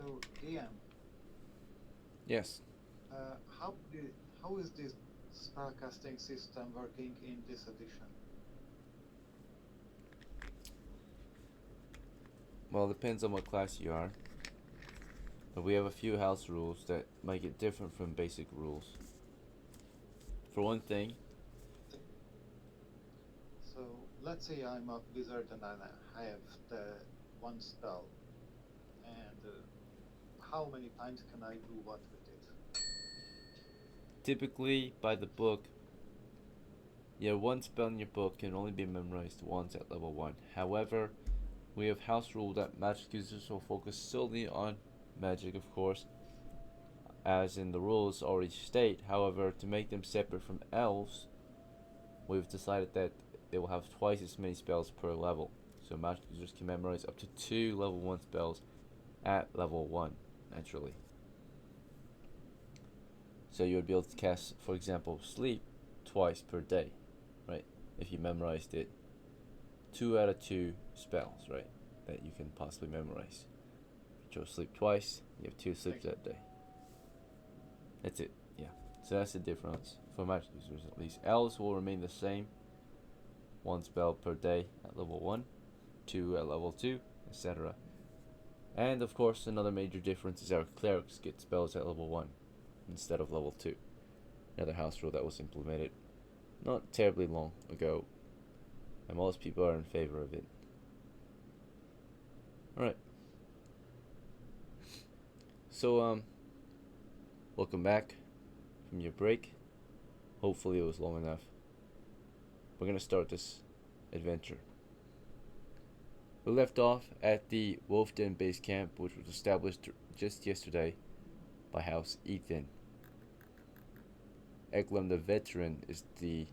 [SPEAKER 4] So, DM,
[SPEAKER 1] Yes.
[SPEAKER 4] uh, how the, how is this spellcasting system working in this edition?
[SPEAKER 1] Well, it depends on what class you are. But we have a few house rules that make it different from basic rules. For one thing,
[SPEAKER 4] So, let's say I'm a wizard and I have the one spell, and how many times can I do what with it?
[SPEAKER 1] typically by the book, your one spell in your book can only be memorized once at level 1. However, we have house rule that magic users will focus solely on magic, of course, as in the rules already state. However, to make them separate from elves, we've decided that they will have twice as many spells per level. So magic users can memorize up to 2 level 1 spells at level 1, naturally. So you would be able to cast, for example, sleep twice per day, right? If you memorized it, 2 out of 2 spells, right, that you can possibly memorize. If you chose sleep twice, you have 2 sleeps that day. That's it, yeah. So that's the difference for magic users, at least. Elves will remain the same, 1 spell per day at level 1, 2 at level 2, etc. And of course, another major difference is our clerics get spells at level 1 instead of level 2. Another house rule that was implemented not terribly long ago, and most people are in favor of it. Alright. So, welcome back from your break. Hopefully it was long enough. We're gonna start this adventure. We left off at the WOLFDEN base camp, which was established just yesterday by House Ethan. EKLEM the Veteran is the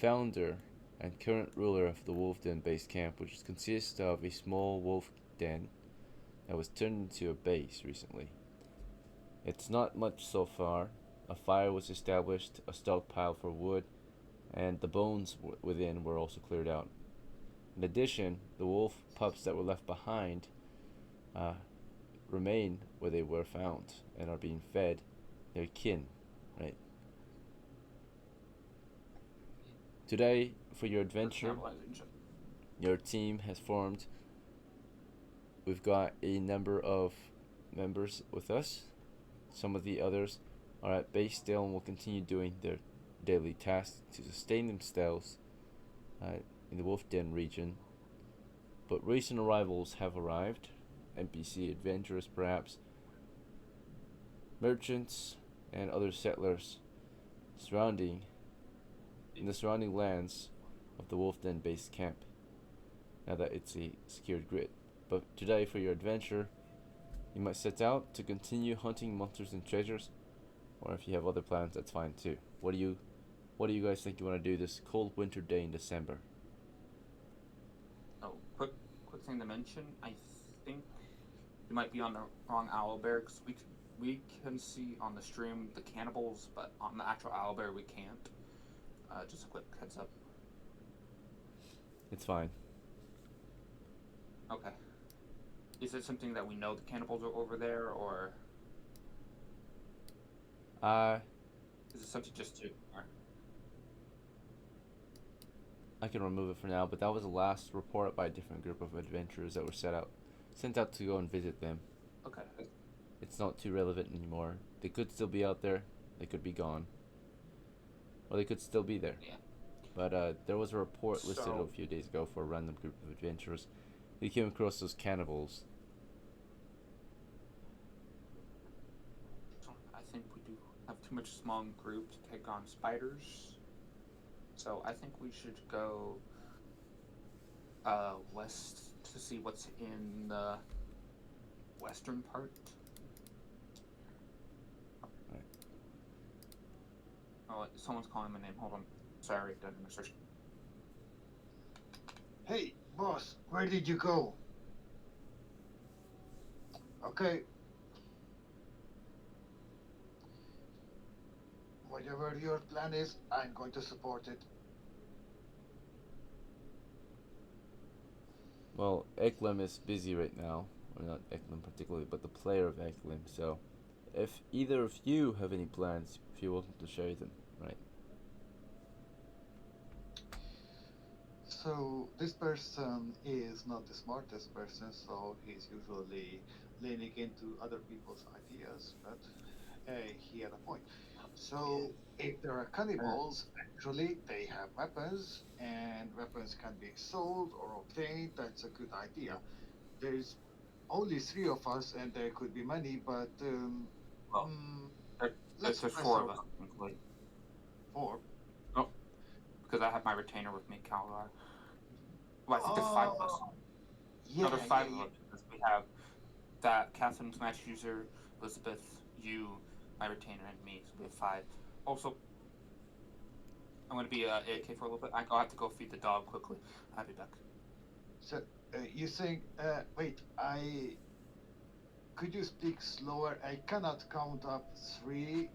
[SPEAKER 1] founder and current ruler of the WOLFDEN base camp, which consists of a small wolf den that was turned into a base recently. It's not much so far. A fire was established, a stockpile for wood, and the bones within were also cleared out. In addition, the wolf pups that were left behind remain where they were found and are being fed their kin, right? Today, for your adventure, your team has formed. We've got a number of members with us. Some of the others are at base still and will continue doing their daily tasks to sustain themselves in the WOLFDEN region. But recent arrivals have arrived, NPC adventurers perhaps, merchants and other settlers in the surrounding lands of the WOLFDEN base camp, now that it's a secured grid. But today for your adventure, you might set out to continue hunting monsters and treasures, or if you have other plans, that's fine too. What do you guys think you want to do this cold winter day in December?
[SPEAKER 3] Oh, quick thing to mention. I think you might be on the wrong owlbear, because we can see on the stream the cannibals, but on the actual owlbear we can't. Just a quick heads up.
[SPEAKER 1] It's fine.
[SPEAKER 3] Okay. Is it something that we know the cannibals are over there, or is it something just to?
[SPEAKER 1] I can remove it for now, but that was the last report by a different group of adventurers that were sent out to go and visit them.
[SPEAKER 3] Okay.
[SPEAKER 1] It's not too relevant anymore. They could still be out there. They could be gone. Or they could still be there.
[SPEAKER 3] Yeah.
[SPEAKER 1] But there was a report listed a few days ago for a random group of adventurers. They came across those cannibals.
[SPEAKER 3] I think we do have too much small group to take on spiders. So I think we should go west to see what's in the western part.
[SPEAKER 1] Right.
[SPEAKER 3] Oh, someone's calling my name. Hold on. Sorry, didn't search.
[SPEAKER 4] Hey, boss, where did you go? Okay. Whatever your plan is, I'm going to support it.
[SPEAKER 1] Well, EKLEM is busy right now. or not EKLEM particularly, but the player of EKLEM. So, if either of you have any plans, feel welcome to share them. Right?
[SPEAKER 4] So this person is not the smartest person, so he's usually leaning into other people's ideas, but he had a point. So if there are cannibals, actually they have weapons, and weapons can be sold or obtained. That's a good idea. There's only three of us, and there could be many, but
[SPEAKER 3] Well,
[SPEAKER 4] let's
[SPEAKER 3] there's
[SPEAKER 4] press
[SPEAKER 3] four
[SPEAKER 4] our
[SPEAKER 3] of us,
[SPEAKER 4] luck.
[SPEAKER 3] technically.
[SPEAKER 4] Four.
[SPEAKER 3] Oh, because I have my retainer with me, KYGAR. Well, I think there's five of us.
[SPEAKER 4] Yeah,
[SPEAKER 3] No, there's five
[SPEAKER 4] yeah,
[SPEAKER 3] of us because we have that Catherine's match user, Elizabeth, you, my retainer, and me. So we have five. Also, I'm going to be AFK for a little bit. I'll have to go feed the dog quickly. I'll be back.
[SPEAKER 4] So you think? Wait, could you speak slower? I cannot count up 3,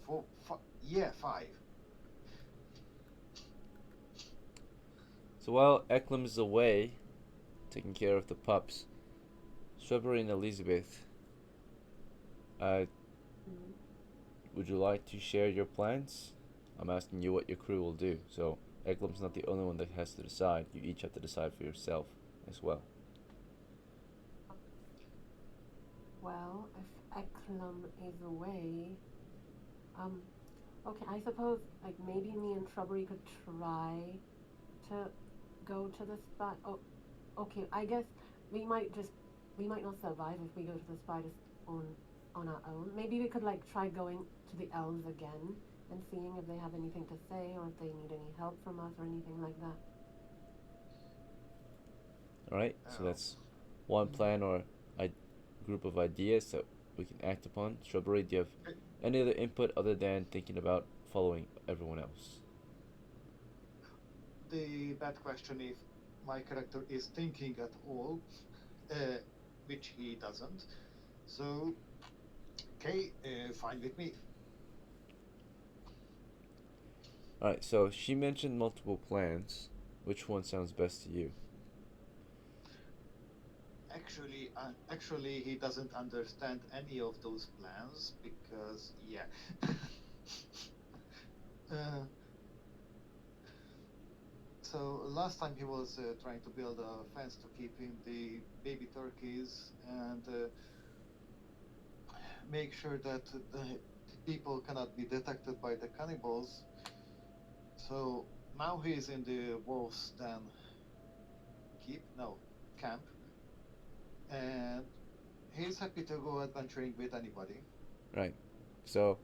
[SPEAKER 4] 4, 5. Yeah, 5.
[SPEAKER 1] So while EKLEM is away, taking care of the pups, Shrubbery and Elizabeth, would you like to share your plans? I'm asking you what your crew will do. So EKLEM's not the only one that has to decide. You each have to decide for yourself as well.
[SPEAKER 5] Well, if EKLEM is away, okay, I suppose like maybe me and Shrubbery could try to go to the spot. Oh, okay. I guess we might not survive if we go to the spiders on our own. Maybe we could like try going to the elves again and seeing if they have anything to say or if they need any help from us or anything like that.
[SPEAKER 1] Alright, so that's one plan or a group of ideas that we can act upon. Shrubbery, do you have any other input other than thinking about following everyone else?
[SPEAKER 4] The bad question if my character is thinking at all, which he doesn't. So, okay, fine with me.
[SPEAKER 1] Alright, so she mentioned multiple plans. Which one sounds best to you?
[SPEAKER 4] Actually, he doesn't understand any of those plans because, yeah. So last time he was trying to build a fence to keep in the baby turkeys and make sure that the people cannot be detected by the cannibals. So now he's in the WOLFDEN camp, and he's happy to go adventuring with anybody.
[SPEAKER 1] Right. So,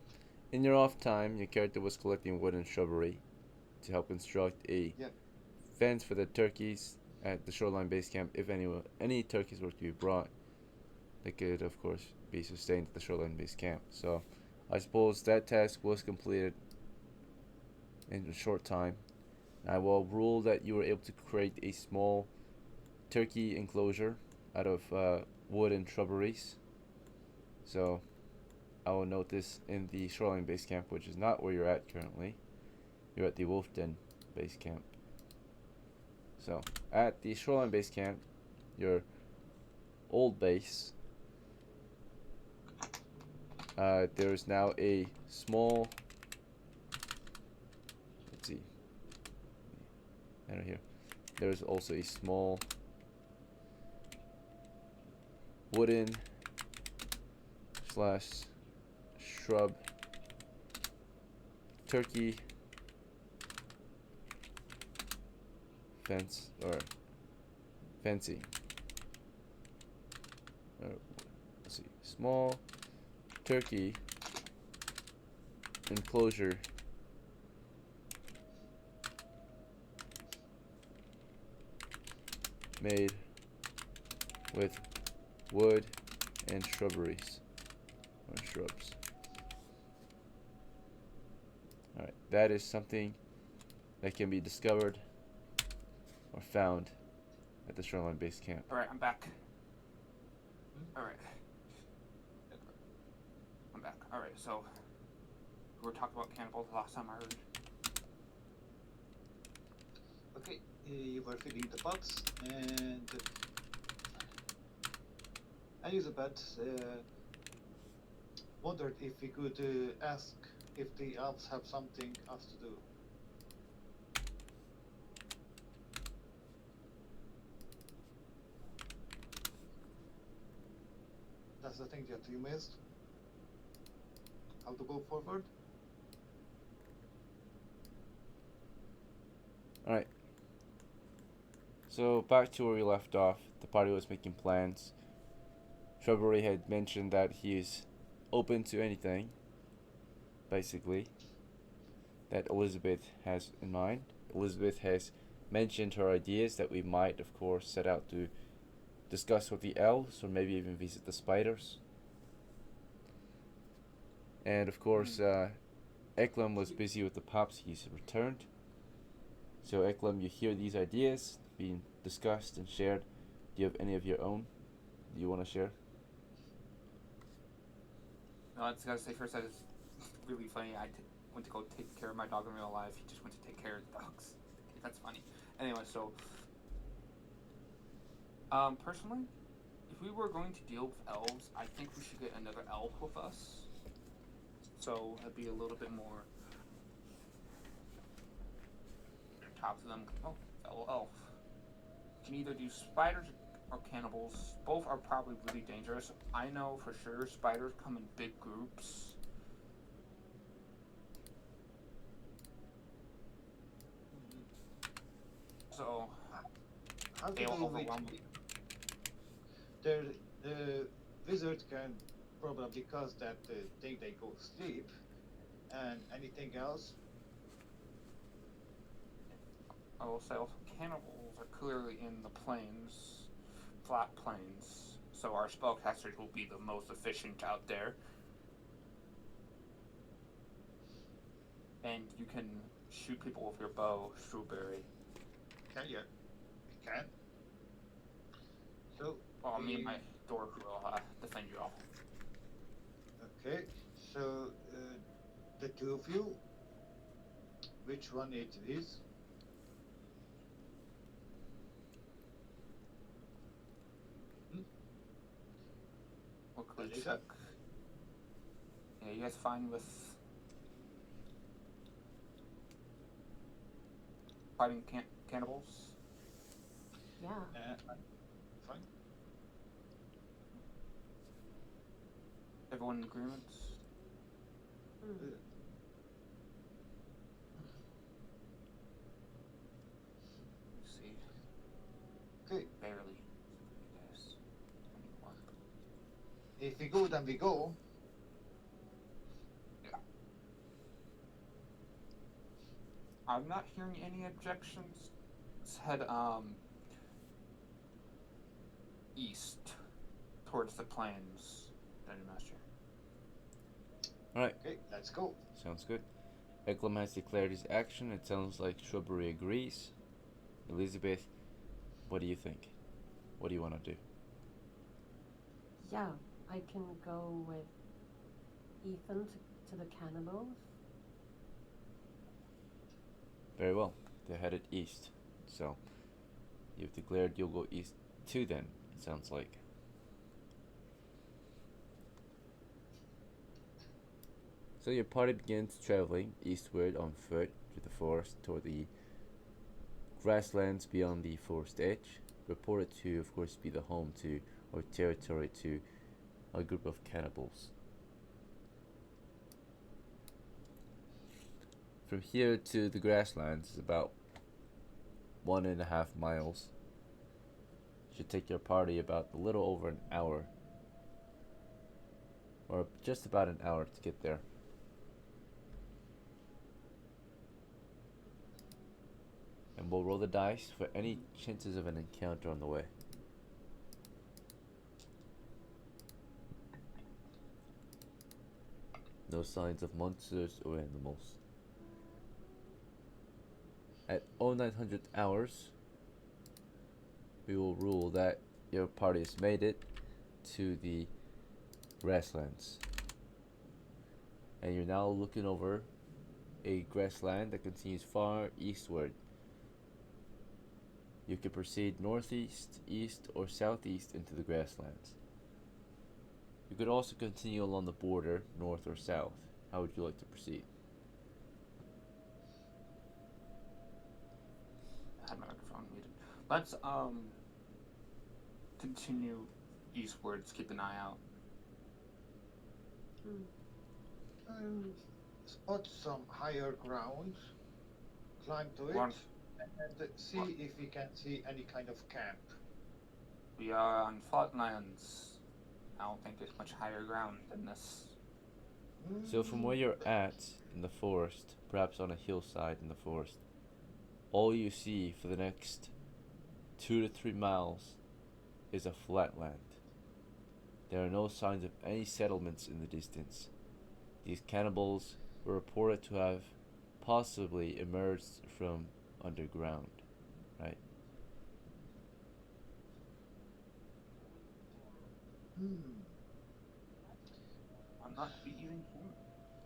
[SPEAKER 1] in your off time, your character was collecting wood and shrubbery to help construct a fence for the turkeys at the shoreline base camp. If any turkeys were to be brought, they could, of course, be sustained at the shoreline base camp. So, I suppose that task was completed in a short time. I will rule that you were able to create a small turkey enclosure out of wood and shrubberies. So, I will note this in the shoreline base camp, which is not where you're at currently. You're at the WOLFDEN base camp. So, at the shoreline base camp, your old base, there is now a small, let's see, right here. There is also a small wooden / shrub turkey fence or fencing. Let's see, small turkey enclosure made with wood and shrubberies or shrubs. Alright, that is something that can be discovered or found at the shoreline base camp.
[SPEAKER 3] Alright, I'm back. Alright. I'm back. Alright, so we were talking about cannibals the last time I heard.
[SPEAKER 4] Okay, you were feeding the pups, and Elizabeth wondered if we could ask if the elves have something else to do. That's the thing that you missed. How to go forward?
[SPEAKER 1] Alright. So back to where we left off. The party was making plans. Shrubbery had mentioned that he is open to anything, basically, that Elizabeth has in mind. Elizabeth has mentioned her ideas that we might, of course, set out to discuss with the elves, or maybe even visit the spiders. And of course, EKLEM was busy with the pups. He's returned. So EKLEM, you hear these ideas being discussed and shared. Do you have any of your own that you want to share?
[SPEAKER 3] No, I just gotta say first that is really funny. Went to go take care of my dog in real life. He just went to take care of the dogs. That's funny. Anyway, so personally, if we were going to deal with elves, I think we should get another elf with us. So it'd be a little bit more top to them. Oh, fellow elf. You can either do spiders or cannibals. Both are probably really dangerous. I know for sure spiders come in big groups. So
[SPEAKER 4] How
[SPEAKER 3] they
[SPEAKER 4] to
[SPEAKER 3] will
[SPEAKER 4] deal with
[SPEAKER 3] overwhelm.
[SPEAKER 4] the wizard can probably cause that thing they go sleep, and anything else.
[SPEAKER 3] I will say also cannibals are clearly in the plains, flat plains. So our spellcasters will be the most efficient out there. And you can shoot people with your bow, SHRUBBERY.
[SPEAKER 4] Can you? Can. So.
[SPEAKER 3] Well, me and my dwarf will defend you all.
[SPEAKER 4] Okay. So the two of you. Which one it is?
[SPEAKER 3] What could we
[SPEAKER 4] Is
[SPEAKER 3] check?
[SPEAKER 4] that-
[SPEAKER 3] Yeah, you guys fine with fighting cannibals?
[SPEAKER 5] Yeah.
[SPEAKER 4] Fine.
[SPEAKER 3] Everyone in agreement?
[SPEAKER 5] Mm.
[SPEAKER 3] Let's see.
[SPEAKER 4] Okay.
[SPEAKER 3] Barely. Yes. Anymore.
[SPEAKER 4] If we go, then we go.
[SPEAKER 3] Yeah. I'm not hearing any objections. Let's head east towards the plains, Dungeon Master.
[SPEAKER 1] Alright,
[SPEAKER 4] Okay, let's go.
[SPEAKER 1] sounds good. EKLEM has declared his action. It sounds like Shrubbery agrees. Elizabeth, what do you think? What do you want to do?
[SPEAKER 5] Yeah, I can go with Ethan to the cannibals.
[SPEAKER 1] Very well. They're headed east. So, you've declared you'll go east too then, it sounds like. So your party begins traveling eastward on foot through the forest toward the grasslands beyond the forest edge, reported to, of course, be the home to, or territory to, a group of cannibals. From here to the grasslands is about 1.5 miles. Should take your party about a little over an hour, or just about an hour to get there. And we'll roll the dice for any chances of an encounter on the way. No signs of monsters or animals. At 0900 hours, we will rule that your party has made it to the grasslands. And you're now looking over a grassland that continues far eastward. You can proceed northeast, east, or southeast into the grasslands. You could also continue along the border, north or south. How would you like to proceed?
[SPEAKER 3] I had my microphone muted. Let's continue eastwards. Keep an eye out.
[SPEAKER 4] Spot some higher ground, climb to it,
[SPEAKER 3] One.
[SPEAKER 4] and see if we can see any kind of camp.
[SPEAKER 3] We are on Flatlands. I don't think there's much higher ground than this.
[SPEAKER 1] So from where you're at in the forest, perhaps on a hillside in the forest, all you see for the next 2 to 3 miles is a flatland. There are no signs of any settlements in the distance. These cannibals were reported to have possibly emerged from underground, right?
[SPEAKER 3] I'm not even here.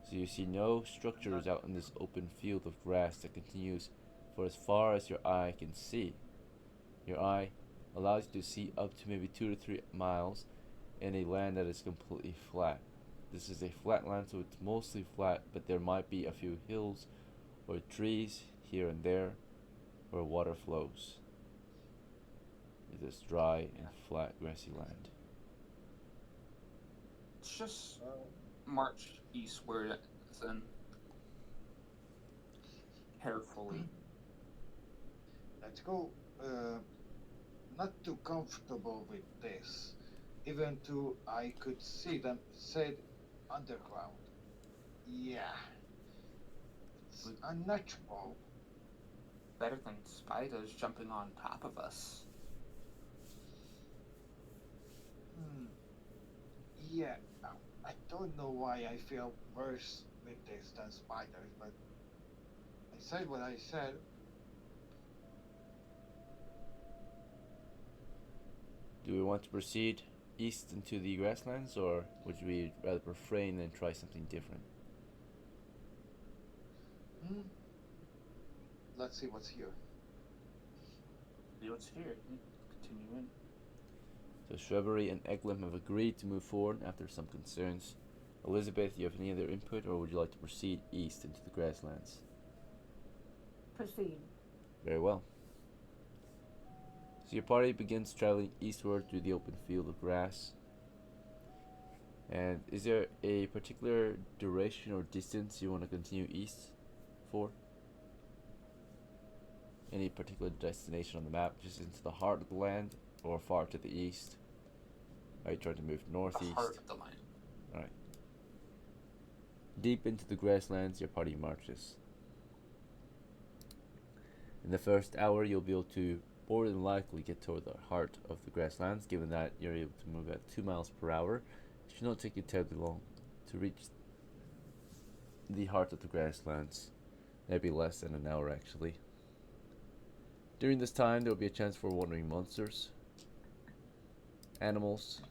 [SPEAKER 1] So you see no structures out in this open field of grass that continues for as far as your eye can see. Your eye allows you to see up to maybe 2 to 3 miles in a land that is completely flat. This is a flat land, so it's mostly flat, but there might be a few hills or trees here and there where water flows. It is dry and flat grassy land.
[SPEAKER 3] Let's just march eastward then. Carefully.
[SPEAKER 4] Let's go. Not too comfortable with this. Even though I could see them said underground. Yeah. It's unnatural.
[SPEAKER 3] Better than spiders jumping on top of us.
[SPEAKER 4] Yeah, I don't know why I feel worse with this than spiders, but I said what I said.
[SPEAKER 1] Do we want to proceed east into the grasslands, or would we rather refrain and try something different?
[SPEAKER 4] Let's see what's here.
[SPEAKER 3] See what's here. Continue in.
[SPEAKER 1] So Shrubbery and EKLEM have agreed to move forward after some concerns. Elizabeth, do you have any other input, or would you like to proceed east into the grasslands?
[SPEAKER 5] Proceed.
[SPEAKER 1] Very well. So your party begins traveling eastward through the open field of grass. And is there a particular duration or distance you want to continue east for? Any particular destination on the map, just into the heart of the land, or far to the east? Are you trying to move northeast?
[SPEAKER 3] The heart of the land.
[SPEAKER 1] Alright. Deep into the grasslands, your party marches. In the first hour, you'll be able to more than likely get toward the heart of the grasslands, given that you're able to move at 2 miles per hour. It should not take you terribly long to reach the heart of the grasslands. Maybe less than an hour, actually. During this time, there will be a chance for wandering monsters, animals,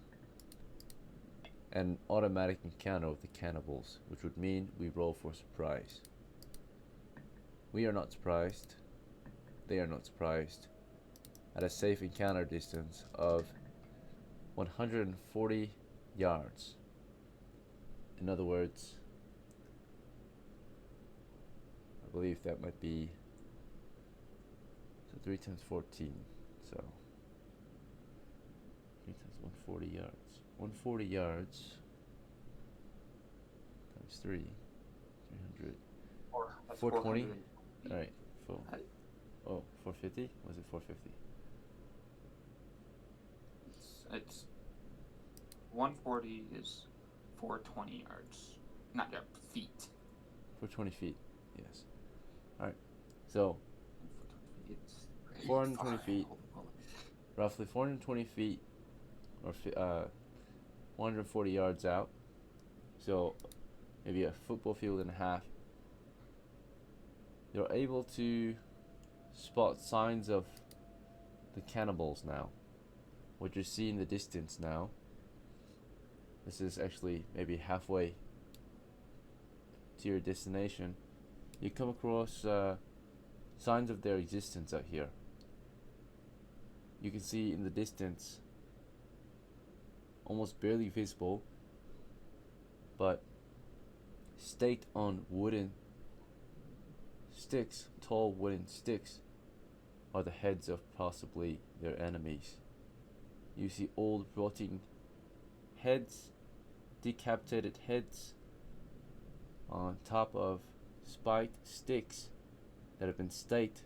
[SPEAKER 1] and an automatic encounter with the cannibals, which would mean we roll for surprise. We are not surprised. They are not surprised. At a safe encounter distance of 140 yards. In other words, I believe that might be 3 times 14, so 3 times 140 yards. 140 yards times 3, 300. 420? Alright, oh, 450? Was it 450?
[SPEAKER 3] It's 140 is 420 yards. Not yards, feet.
[SPEAKER 1] 420 feet, yes. Alright, so
[SPEAKER 3] It's
[SPEAKER 1] 420 feet, roughly 420 feet, or 140 yards out. So maybe a football field and a half. You're able to spot signs of the cannibals now. What you see in the distance now, this is actually maybe halfway to your destination. You come across signs of their existence out here. You can see in the distance, almost barely visible, but staked on wooden sticks, tall wooden sticks, are the heads of possibly their enemies. You see old rotting heads, decapitated heads, on top of spiked sticks that have been staked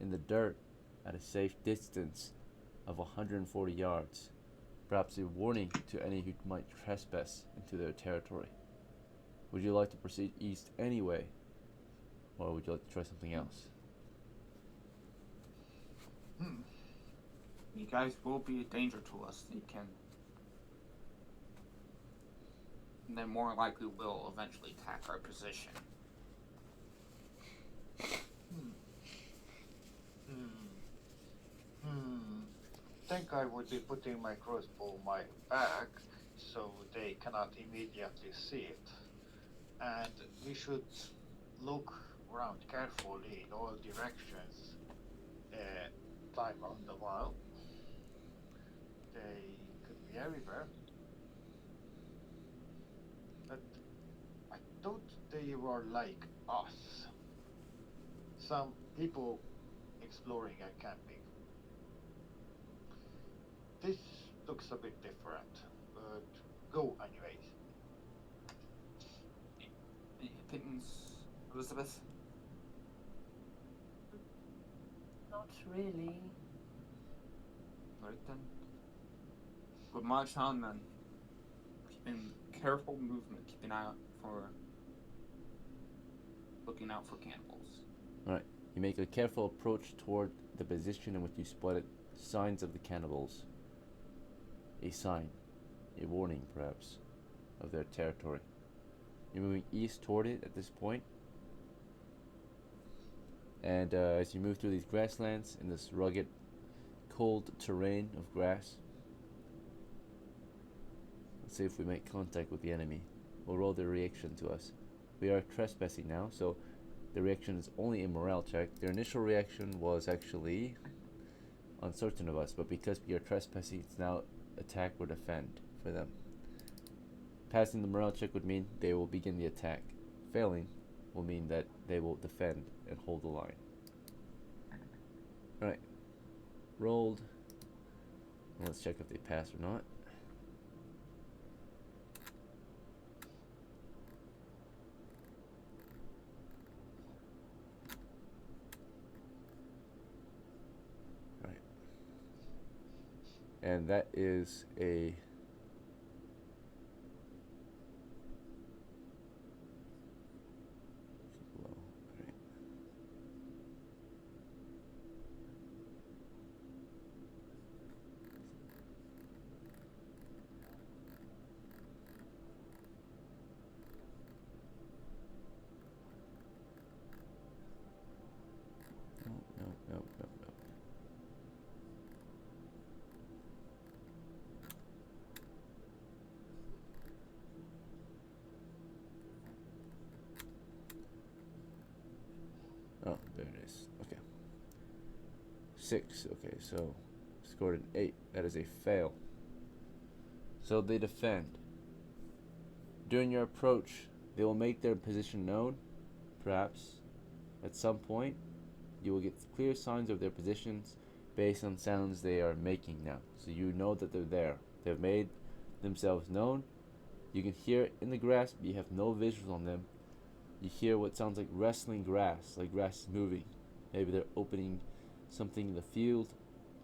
[SPEAKER 1] in the dirt at a safe distance of 140 yards, perhaps a warning to any who might trespass into their territory. Would you like to proceed east anyway, or would you like to try something else?
[SPEAKER 3] You guys will be a danger to us. You can. They more likely will eventually attack our position.
[SPEAKER 4] Think I would be putting my crossbow on my back so they cannot immediately see it. And we should look around carefully in all directions time on the while. They could be everywhere. But I thought they were like us. Some people exploring and camping. This looks a bit different, but go anyways.
[SPEAKER 3] Any opinions, Elizabeth?
[SPEAKER 5] Not really.
[SPEAKER 3] Right then. With march on then. Keeping careful movement, keep an eye out for looking out for cannibals.
[SPEAKER 1] Alright, you make a careful approach toward the position in which you spotted signs of the cannibals. A sign, a warning perhaps, of their territory. You're moving east toward it at this point. And as you move through these grasslands in this rugged, cold terrain of grass, let's see if we make contact with the enemy. We'll roll their reaction to us. We are trespassing now, so the reaction is only a morale check. Their initial reaction was actually uncertain of us, but because we are trespassing, it's now attack or defend for them. Passing the morale check would mean they will begin the attack. Failing will mean that they will defend and hold the line. Alright. Rolled. Let's check if they pass or not. Right. And that is a no. Oh, there it is. Okay. 6. Okay, so scored an 8. That is a fail. So they defend. During your approach, they will make their position known. Perhaps at some point, you will get clear signs of their positions based on sounds they are making now. So you know that they're there. They've made themselves known. You can hear it in the grass, but you have no visuals on them. You hear what sounds like rustling grass, like grass is moving. Maybe they're opening something in the field,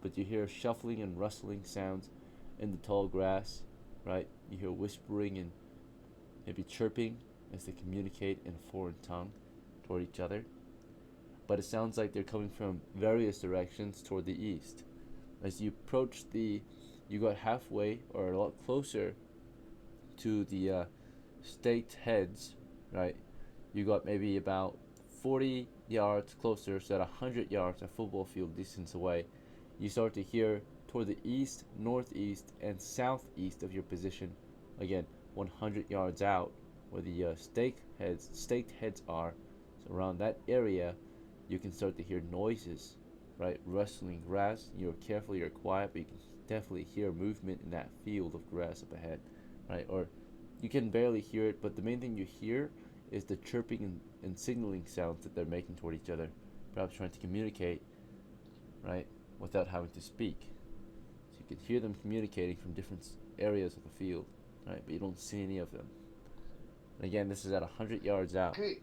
[SPEAKER 1] but you hear shuffling and rustling sounds in the tall grass, right? You hear whispering and maybe chirping as they communicate in a foreign tongue toward each other. But it sounds like they're coming from various directions toward the east. As you approach you got halfway or a lot closer to the staked heads, right? You got maybe about 40 yards closer, so at 100 yards, a football field distance away, you start to hear toward the east, northeast, and southeast of your position, again, 100 yards out, where the staked heads are. So around that area, you can start to hear noises, right? Rustling grass. You're careful, you're quiet, but you can definitely hear movement in that field of grass up ahead, right? Or You can barely hear it, but the main thing you hear is the chirping and signaling sounds that they're making toward each other, perhaps trying to communicate, right, without having to speak. So you can hear them communicating from different areas of the field, right, but you don't see any of them. And again, this is at 100 yards out.
[SPEAKER 4] Okay.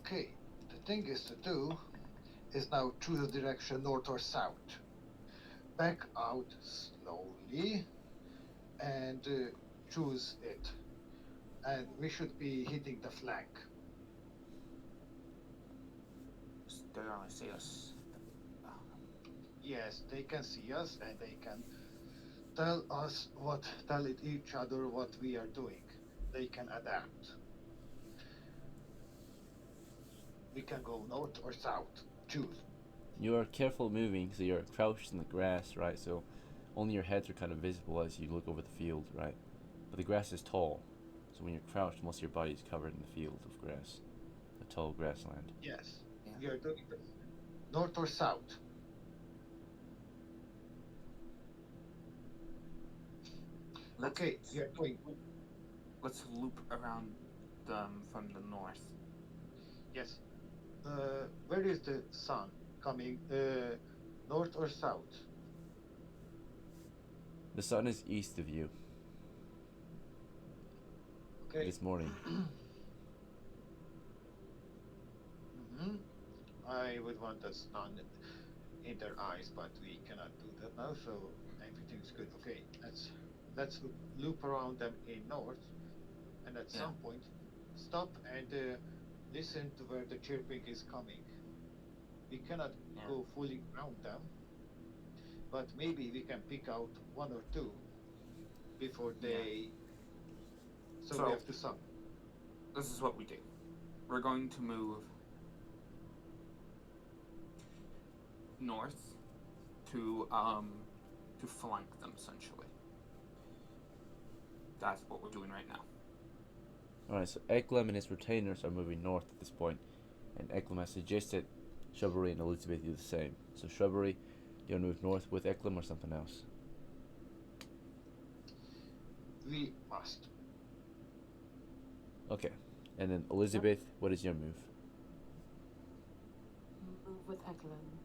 [SPEAKER 4] Okay. The thing is to do is now choose a direction, north or south. Back out slowly and choose it. And we should be hitting the flank.
[SPEAKER 3] They only see us.
[SPEAKER 4] Yes, they can see us and they can tell each other what we are doing. They can adapt. We can go north or south. Choose.
[SPEAKER 1] You are careful moving, so you're crouched in the grass, right? So only your heads are kind of visible as you look over the field, right? But the grass is tall, so when you're crouched, most of your body is covered in the field of grass, a tall grassland.
[SPEAKER 4] Yes.
[SPEAKER 3] Yeah.
[SPEAKER 4] We are doing this. North or south. Okay, we are going.
[SPEAKER 3] Let's loop around them from the north.
[SPEAKER 4] Yes. Where is the sun coming? North or south?
[SPEAKER 1] The sun is east of you
[SPEAKER 4] Okay.
[SPEAKER 1] this morning.
[SPEAKER 4] Mhm. I would want the sun in their eyes, but we cannot do that now, so everything's good. Okay, let's loop around them in north, and at some point stop and listen to where the chirping is coming. We cannot go fully around them, but maybe we can pick out one or two before they. So we have to stop.
[SPEAKER 3] This is what we do. We're going to move north to flank them, essentially. That's what we're doing right now.
[SPEAKER 1] Alright, so EKLEM and his retainers are moving north at this point, and EKLEM has suggested Shrubbery and Elizabeth do the same. So Shrubbery, do you want to move north with EKLEM or something else?
[SPEAKER 4] We must.
[SPEAKER 1] Okay, and then Elizabeth, what is your move?
[SPEAKER 5] Move with Eklund.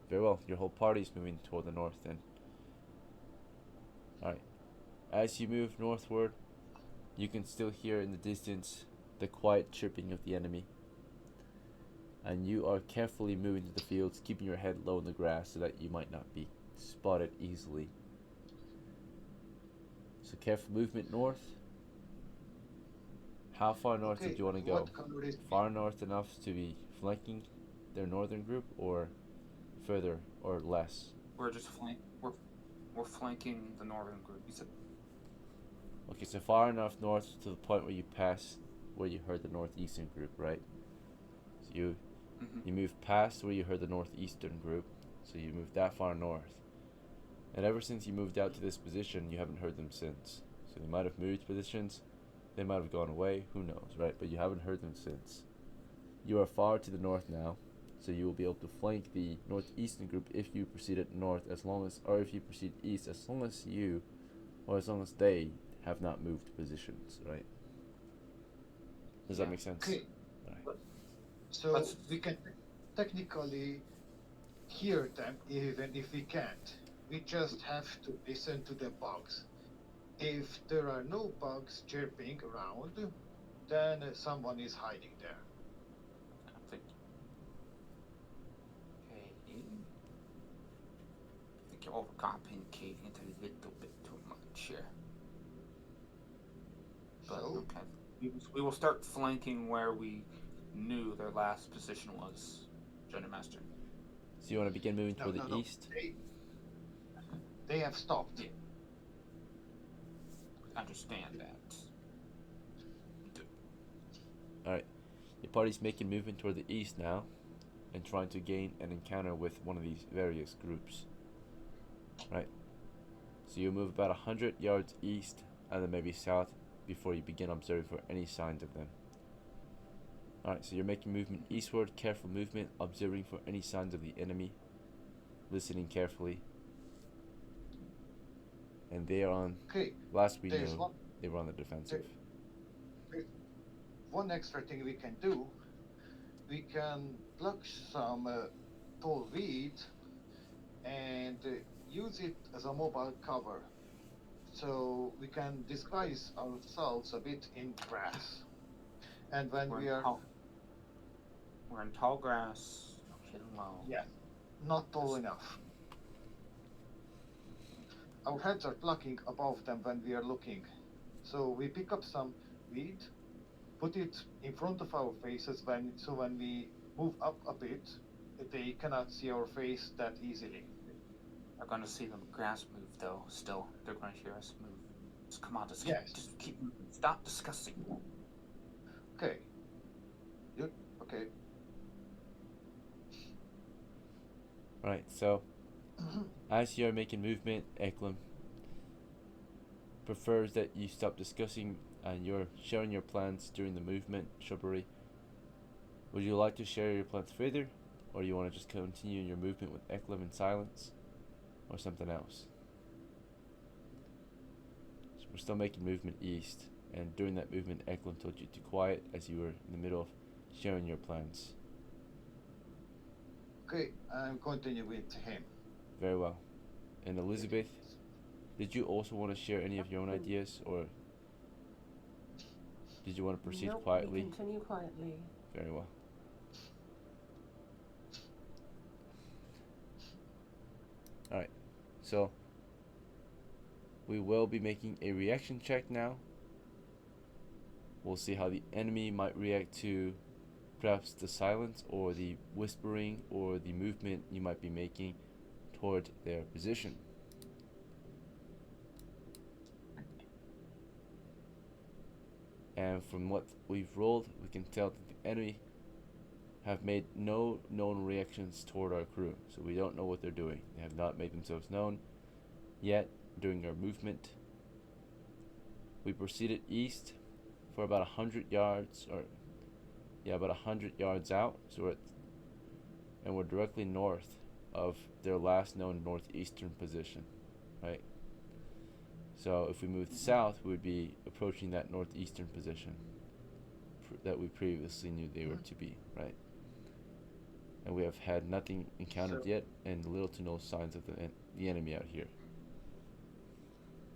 [SPEAKER 1] Very well, your whole party's moving toward the north then. Alright, as you move northward, you can still hear in the distance the quiet chirping of the enemy. And you are carefully moving through the fields, keeping your head low in the grass so that you might not be spotted easily. So careful movement north. How far north
[SPEAKER 4] Okay,
[SPEAKER 1] did you want to go?
[SPEAKER 4] what color is
[SPEAKER 1] Far north enough to be flanking their northern group, or further or less?
[SPEAKER 3] We're just we're flanking the northern group. You said.
[SPEAKER 1] Okay, so far enough north to the point where you pass where you heard the northeastern group, right? So you move past where you heard the northeastern group, so you moved that far north. And ever since you moved out to this position, you haven't heard them since. So they might have moved positions, they might have gone away, who knows, right? But you haven't heard them since. You are far to the north now, so you will be able to flank the northeastern group if you proceeded north, or if you proceed east, as long as you, or as long as they have not moved positions, right? Does that make sense?
[SPEAKER 4] Okay.
[SPEAKER 1] Right.
[SPEAKER 4] So we can technically hear them even if we can't. We just have to listen to the bugs. If there are no bugs chirping around, then someone is hiding there.
[SPEAKER 3] I think. Okay. I think you're overcomplicating it a little bit too much here. But
[SPEAKER 4] So?
[SPEAKER 3] okay. We will start flanking where we knew their last position was, General Master.
[SPEAKER 1] So you want to begin moving toward the
[SPEAKER 4] No.
[SPEAKER 1] east?
[SPEAKER 4] They have stopped.
[SPEAKER 3] Yeah. Understand that.
[SPEAKER 1] Alright. Your party's making movement toward the east now, and trying to gain an encounter with one of these various groups. Right? So you move about 100 yards east, and then maybe south, before you begin observing for any signs of them. Alright, so you're making movement eastward, careful movement, observing for any signs of the enemy, listening carefully. and they are on.
[SPEAKER 4] Okay,
[SPEAKER 1] Last we
[SPEAKER 4] there's
[SPEAKER 1] knew,
[SPEAKER 4] one.
[SPEAKER 1] they were on the defensive.
[SPEAKER 4] There's one extra thing we can do. We can pluck some tall weed and use it as a mobile cover. So we can disguise ourselves a bit in grass. And when
[SPEAKER 3] We're
[SPEAKER 4] we
[SPEAKER 3] in
[SPEAKER 4] are,
[SPEAKER 3] we're in tall grass, hidden low.
[SPEAKER 4] yeah, not tall enough. Our heads are plucking above them when we are looking. So we pick up some weed, put it in front of our faces when we move up a bit, they cannot see our face that easily.
[SPEAKER 3] They're gonna see the grass move though. Still, they're gonna hear us move. Just come on, just
[SPEAKER 4] Yes.
[SPEAKER 3] keep moving. Stop discussing.
[SPEAKER 4] Okay. Okay.
[SPEAKER 1] Right. So, as you are making movement, EKLEM prefers that you stop discussing and you're sharing your plans during the movement. Shrubbery. Would you like to share your plans further, or you want to just continue your movement with EKLEM in silence, or something else? So we're still making movement east, and during that movement, EKLEM told you to quiet as you were in the middle of sharing your plans.
[SPEAKER 4] Okay, I'm continuing with him.
[SPEAKER 1] Very well. And Elizabeth, did you also want to share any of your own ideas, or did you want to proceed
[SPEAKER 5] Nope,
[SPEAKER 1] quietly?
[SPEAKER 5] we continue quietly.
[SPEAKER 1] Very well. Alright, so we will be making a reaction check now. We'll see how the enemy might react to perhaps the silence or the whispering or the movement you might be making toward their position. And from what we've rolled, we can tell that the enemy have made no known reactions toward our crew, so we don't know what they're doing. They have not made themselves known yet during our movement. We proceeded east for about 100 yards, about 100 yards out, so we're directly north of their last known northeastern position, right? So if we moved south, we would be approaching that northeastern position that we previously knew they were to be, right? And we have had nothing encountered yet, and little to no signs of the enemy out here.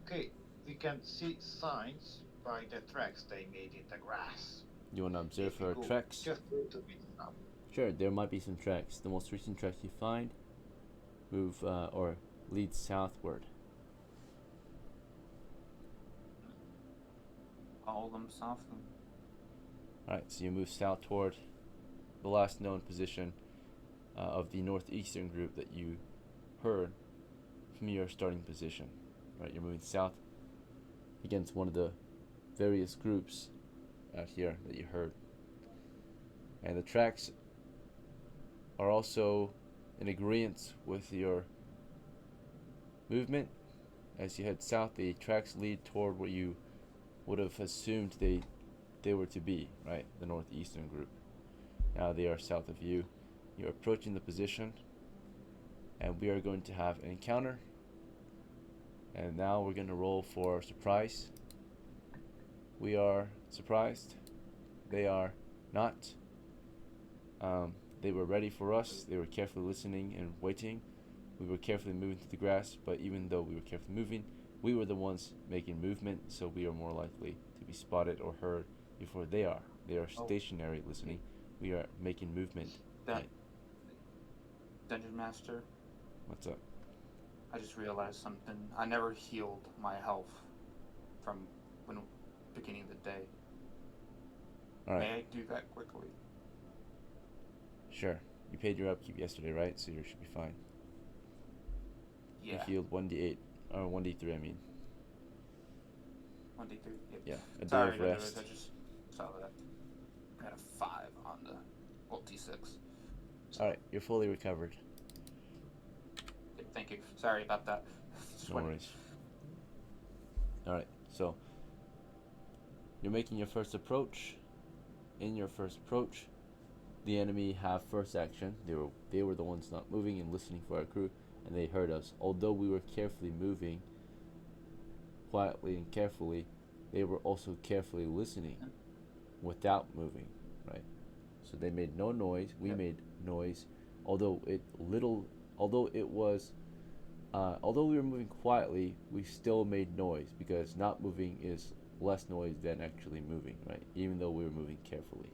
[SPEAKER 4] Okay, we can see signs by the tracks they made in the grass.
[SPEAKER 1] You want to observe
[SPEAKER 4] If we
[SPEAKER 1] our
[SPEAKER 4] go
[SPEAKER 1] tracks?
[SPEAKER 4] just a little bit now.
[SPEAKER 1] Sure, there might be some tracks. The most recent tracks you find move or lead southward.
[SPEAKER 3] Follow them softly.
[SPEAKER 1] Alright, so you move south toward the last known position of the northeastern group that you heard from your starting position. Right, you're moving south against one of the various groups out here that you heard. And the tracks are also in agreement with your movement. As you head south, the tracks lead toward where you would have assumed they were to be, right? The northeastern group. Now they are south of you. You're approaching the position, and we are going to have an encounter. And now we're going to roll for surprise. We are surprised. They are not. They were ready for us. They were carefully listening and waiting. We were carefully moving through the grass, but even though we were carefully moving, we were the ones making movement, so we are more likely to be spotted or heard before they are. They are stationary listening. We are making movement. Right.
[SPEAKER 3] Dungeon Master,
[SPEAKER 1] What's up?
[SPEAKER 3] I just realized something. I never healed my health from when beginning of the day.
[SPEAKER 1] Alright.
[SPEAKER 3] May I do that quickly?
[SPEAKER 1] Sure. You paid your upkeep yesterday, right? So you should be fine.
[SPEAKER 3] Yeah.
[SPEAKER 1] You healed 1d8, or 1d3, I mean.
[SPEAKER 3] 1d3? Yep.
[SPEAKER 1] Yeah, a day
[SPEAKER 3] Sorry,
[SPEAKER 1] of rest.
[SPEAKER 3] I just saw that. I got a 5 on the D6.
[SPEAKER 1] Alright, you're fully recovered.
[SPEAKER 3] Yep, thank you. Sorry about that.
[SPEAKER 1] No worries. Alright, so you're making your first approach. In your first approach, the enemy have first action. They were the ones not moving and listening for our crew, and they heard us. Although we were carefully moving, quietly and carefully, they were also carefully listening without moving, right? So they made no noise. We
[SPEAKER 3] Yep.
[SPEAKER 1] made noise, although although we were moving quietly, we still made noise because not moving is less noise than actually moving, right? Even though we were moving carefully.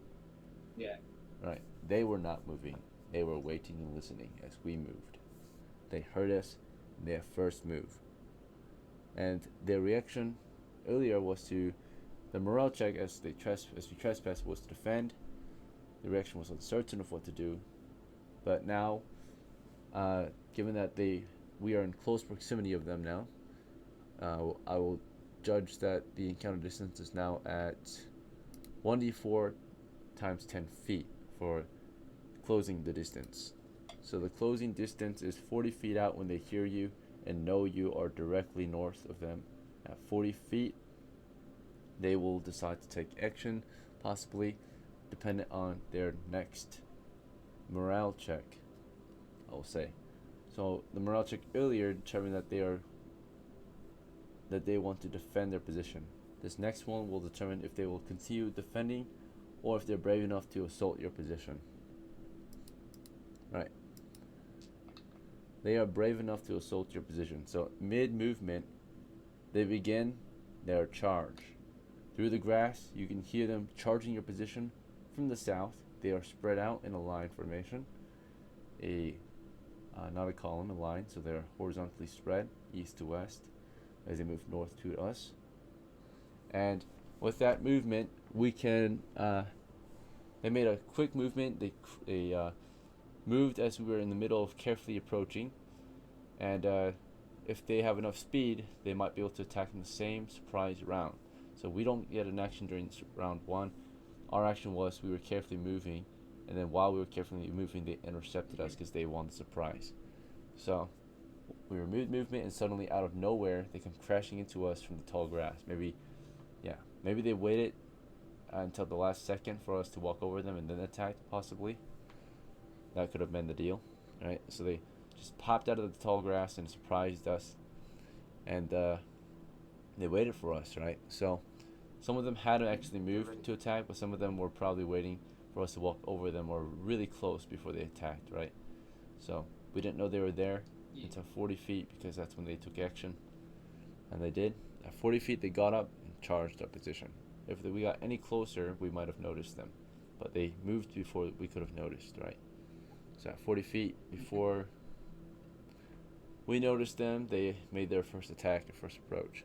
[SPEAKER 3] Yeah.
[SPEAKER 1] Right. They were not moving. They were waiting and listening as we moved. They heard us in their first move. And their reaction earlier was to the morale check as we trespassed was to defend. The reaction was uncertain of what to do. But now, given that we are in close proximity of them now, I will judge that the encounter distance is now at 1d4 times 10 feet for closing the distance. So the closing distance is 40 feet out when they hear you and know you are directly north of them. At 40 feet, they will decide to take action, possibly dependent on their next morale check, I will say. So the morale check earlier determined that they want to defend their position. This next one will determine if they will continue defending or if they're brave enough to assault your position. Right. They are brave enough to assault your position. So mid-movement, they begin their charge. Through the grass, you can hear them charging your position from the south. They are spread out in a line formation. Not a column, a line, so they're horizontally spread, east to west, as they move north to us. And with that movement, we can, they made a quick movement. They moved as we were in the middle of carefully approaching. And if they have enough speed, they might be able to attack in the same surprise round. So we don't get an action during round one. Our action was we were carefully moving, and then while we were carefully moving, they intercepted us because they won the surprise. So we were movement, and suddenly out of nowhere, they come crashing into us from the tall grass. Maybe they waited until the last second for us to walk over them and then attacked, possibly. That could have been the deal, right? So they just popped out of the tall grass and surprised us, and they waited for us, right? So some of them had to actually move to attack, but some of them were probably waiting for us to walk over them or really close before they attacked, right? So we didn't know they were there until 40 feet because that's when they took action, and they did. At 40 feet, they got up and charged our position. If we got any closer, we might have noticed them, but they moved before we could have noticed, right? So at 40 feet, before we noticed them, they made their first attack, their first approach.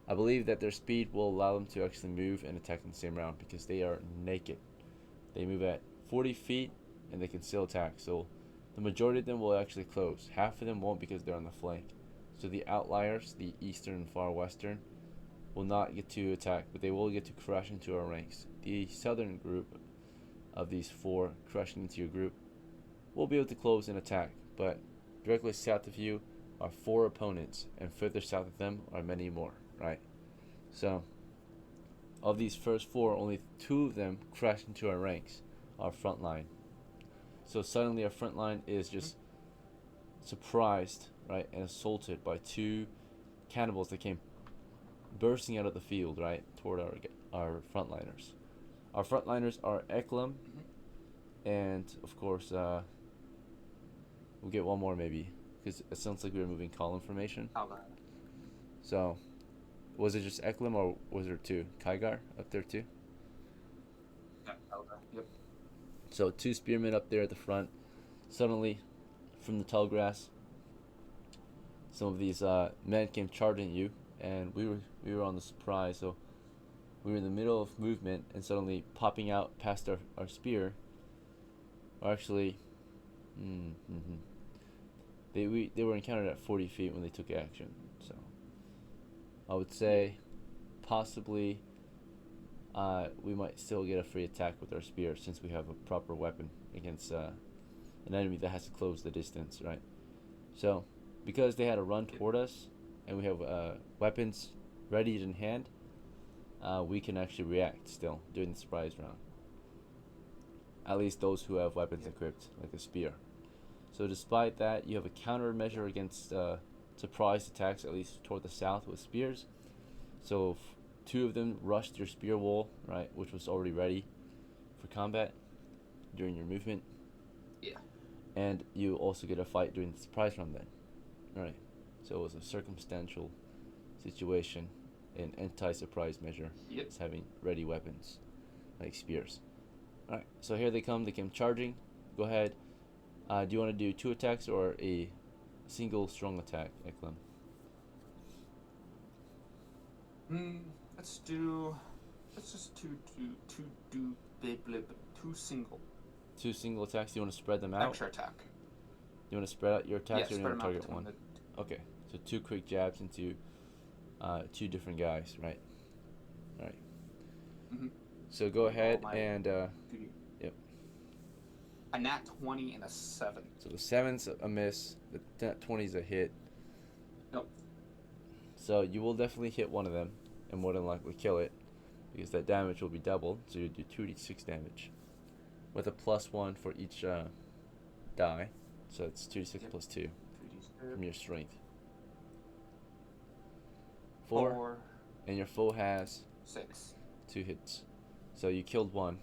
[SPEAKER 1] I believe that their speed will allow them to actually move and attack in the same round because they are naked. They move at 40 feet and they can still attack. So the majority of them will actually close. Half of them won't because they're on the flank. So the outliers, the eastern and far western, will not get to attack, but they will get to crash into our ranks. The southern group of these four crashing into your group will be able to close and attack, but directly south of you are four opponents, and further south of them are many more, right? So of these first four, only two of them crashed into our ranks, our front line. So suddenly our front line is just surprised, right, and assaulted by two cannibals that came bursting out of the field, right, toward our frontliners. Our frontliners are EKLEM, and of course, we'll get one more maybe, because it sounds like we were moving column formation. So, was it just EKLEM or was there two? KYGAR up there too?
[SPEAKER 3] Yeah, yep.
[SPEAKER 1] So two spearmen up there at the front. Suddenly, from the tall grass, some of these men came charging you, and we were on the surprise. So we were in the middle of movement, and suddenly popping out past our spear, or actually, they were encountered at 40 feet when they took action. So I would say possibly we might still get a free attack with our spear since we have a proper weapon against an enemy that has to close the distance, right? So because they had to run toward us and we have weapons ready in hand, we can actually react still during the surprise round. At least those who have weapons equipped, like a spear. So despite that, you have a countermeasure against surprise attacks, at least toward the south with spears. So two of them rushed your spear wall, right, which was already ready for combat during your movement.
[SPEAKER 3] Yeah.
[SPEAKER 1] And you also get a fight during the surprise round then. Right. So it was a circumstantial situation, an anti-surprise measure.
[SPEAKER 3] Yep.
[SPEAKER 1] It's having ready weapons, like spears. Alright, so here they come. They came charging. Go ahead. Do you want to do 2 attacks or a single strong attack, EKLEM?
[SPEAKER 3] Let's just do two single.
[SPEAKER 1] 2 single attacks. Do you want to spread them out?
[SPEAKER 3] Extra attack.
[SPEAKER 1] You want to spread out your attacks,
[SPEAKER 3] Yeah,
[SPEAKER 1] or do you
[SPEAKER 3] spread
[SPEAKER 1] want
[SPEAKER 3] them
[SPEAKER 1] to
[SPEAKER 3] out
[SPEAKER 1] target
[SPEAKER 3] between
[SPEAKER 1] one? Okay, so 2 quick jabs into 2 different guys, right? Alright.
[SPEAKER 3] Mhm.
[SPEAKER 1] So go ahead
[SPEAKER 3] my-
[SPEAKER 1] and yep.
[SPEAKER 3] A nat 20 and a 7.
[SPEAKER 1] So the 7's a miss, the nat 20's a hit.
[SPEAKER 3] Nope.
[SPEAKER 1] So you will definitely hit one of them and more than likely kill it, because that damage will be doubled. So you do 2d6 damage with a +1 for each die. So it's 2d6
[SPEAKER 3] Yep.
[SPEAKER 1] plus 2
[SPEAKER 3] 3d6.
[SPEAKER 1] from your strength. 4, and your foe has
[SPEAKER 3] 6.
[SPEAKER 1] 2 hits. So you killed one.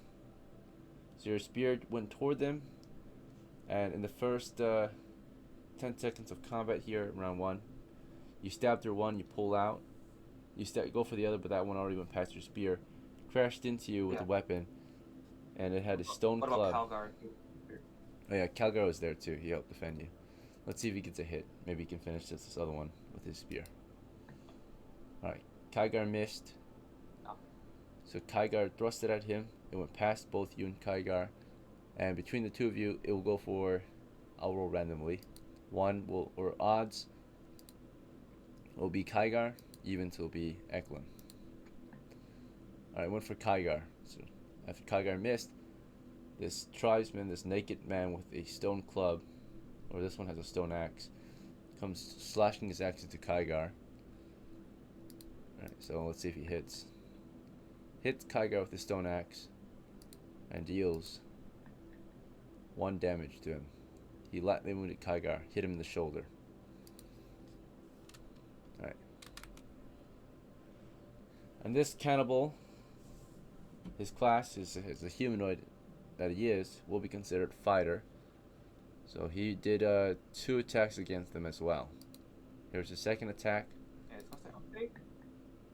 [SPEAKER 1] So your spear went toward them, and in the first 10 seconds of combat here, round 1, you stab through one, you pull out, you go for the other, but that one already went past your spear, crashed into you with
[SPEAKER 3] Yeah.
[SPEAKER 1] a weapon, and it had a stone
[SPEAKER 3] What
[SPEAKER 1] club.
[SPEAKER 3] about KYGAR?
[SPEAKER 1] Oh yeah, KYGAR was there too. He helped defend you. Let's see if he gets a hit. Maybe he can finish this other one with his spear. Alright, KYGAR missed.
[SPEAKER 3] No.
[SPEAKER 1] So KYGAR thrusted at him. It went past both you and KYGAR. And between the two of you, it will go for, I'll roll randomly. Or odds will be KYGAR, evens will be EKLEM. Alright, went for KYGAR. So after KYGAR missed, this tribesman, this naked man with a stone club, or this one has a stone axe, comes slashing his axe into KYGAR. Alright, so let's see if he hits. Hits KYGAR with his stone axe and deals 1 damage to him. He lightly wounded KYGAR, hit him in the shoulder. Alright. And this cannibal, his class is a humanoid that he is, will be considered fighter. So he did 2 attacks against them as well. Here's his second attack.
[SPEAKER 3] Yeah, it's gonna say, okay.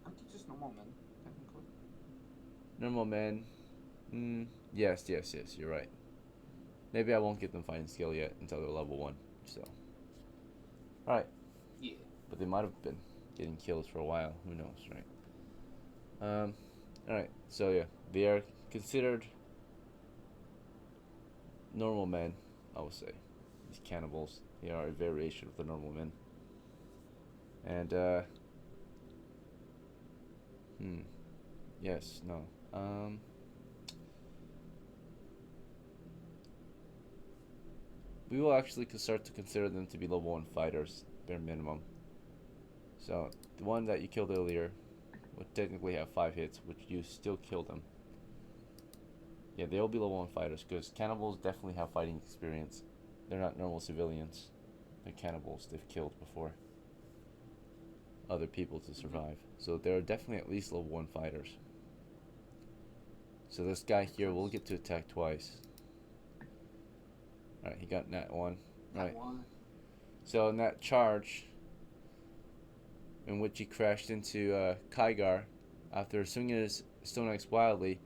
[SPEAKER 3] Aren't you just normal men, technically?
[SPEAKER 1] Normal men. Yes, you're right. Maybe I won't give them fighting skill yet until they're level 1. So. Alright.
[SPEAKER 3] Yeah.
[SPEAKER 1] But they might have been getting kills for a while. Who knows, right? Alright. So yeah, they are considered normal men, I would say. These cannibals. They are a variation of the normal men. And yes, no. We will actually start to consider them to be level 1 fighters, bare minimum. So, the one that you killed earlier would technically have 5 hits, which you still killed them. Yeah, they'll be level 1 fighters, because cannibals definitely have fighting experience. They're not normal civilians. They're cannibals. They've killed before other people to survive. So they're definitely at least level 1 fighters. So this guy here will get to attack twice. Alright, he got nat 1. Right. So in that charge, in which he crashed into KYGAR, after swinging his stone axe wildly,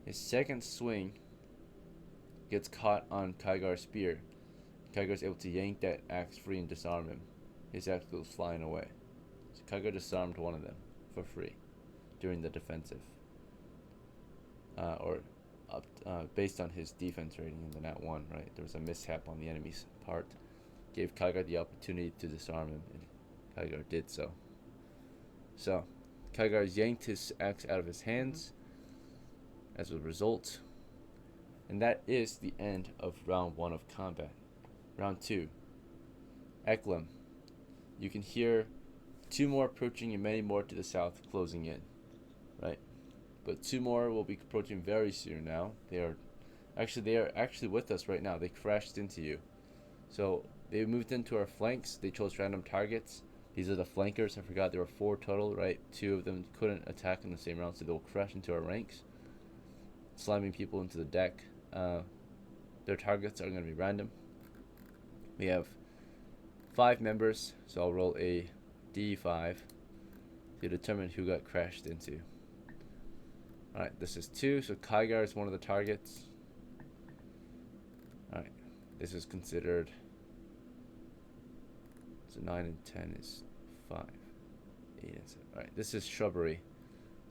[SPEAKER 1] his second swing gets caught on KYGAR's spear. KYGAR's able to yank that axe free and disarm him. His axe goes flying away. So KYGAR disarmed one of them for free during the defensive. Based on his defense rating in the nat 1, right? There was a mishap on the enemy's part. Gave KYGAR the opportunity to disarm him, and KYGAR did so. So, KYGAR yanked his axe out of his hands as a result. And that is the end of round 1 of combat. Round 2. EKLEM. You can hear 2 more approaching and many more to the south closing in. Right? But 2 more will be approaching very soon now. They are actually with us right now. They crashed into you. So they moved into our flanks. They chose random targets. These are the flankers. I forgot there were 4 total, right? 2 of them couldn't attack in the same round, so they'll crash into our ranks, slamming people into the deck. Their targets are going to be random. We have 5 members, so I'll roll a d5 to determine who got crashed into. Alright, this is 2, so KYGAR is one of the targets. Alright, this is considered. So 9 and 10 is 5. 8 and 7. Alright, this is Shrubbery.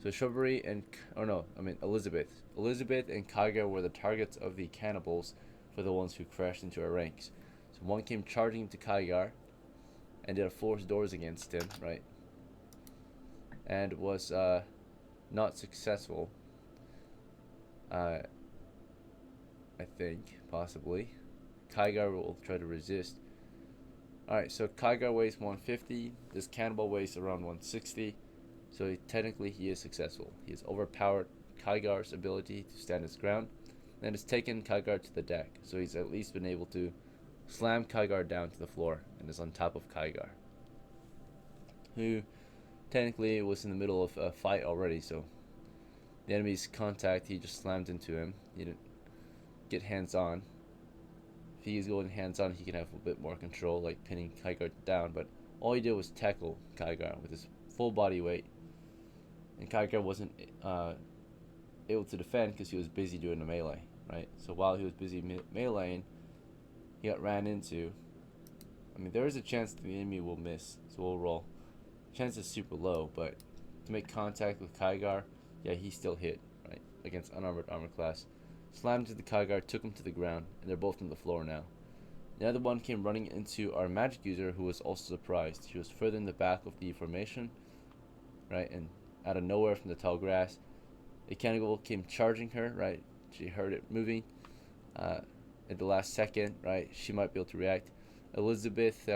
[SPEAKER 1] So Shrubbery and, Elizabeth. Elizabeth and KYGAR were the targets of the cannibals for the ones who crashed into our ranks. So one came charging to KYGAR and did a force doors against him, right? And was not successful. I think, possibly. KYGAR will try to resist. Alright, so KYGAR weighs 150. This cannibal weighs around 160. So technically he is successful. He has overpowered KYGAR's ability to stand his ground, and has taken KYGAR to the deck. So he's at least been able to slam KYGAR down to the floor and is on top of KYGAR, who technically was in the middle of a fight already. So the enemy's contact, he just slammed into him. He didn't get hands on. If he's going hands on, he can have a bit more control, like pinning KYGAR down. But all he did was tackle KYGAR with his full body weight, and KYGAR wasn't able to defend because he was busy doing the melee, right? So while he was busy meleeing, he got ran into. I mean, there is a chance the enemy will miss, so we'll roll. Chance is super low, but to make contact with KYGAR, yeah, he still hit, right? Against unarmored armor class. Slammed into the KYGAR, took him to the ground, and they're both on the floor now. The other one came running into our magic user, who was also surprised. She was further in the back of the formation, right? And out of nowhere from the tall grass, a cannibal came charging her, right? She heard it moving. At the last second, right? She might be able to react. Elizabeth,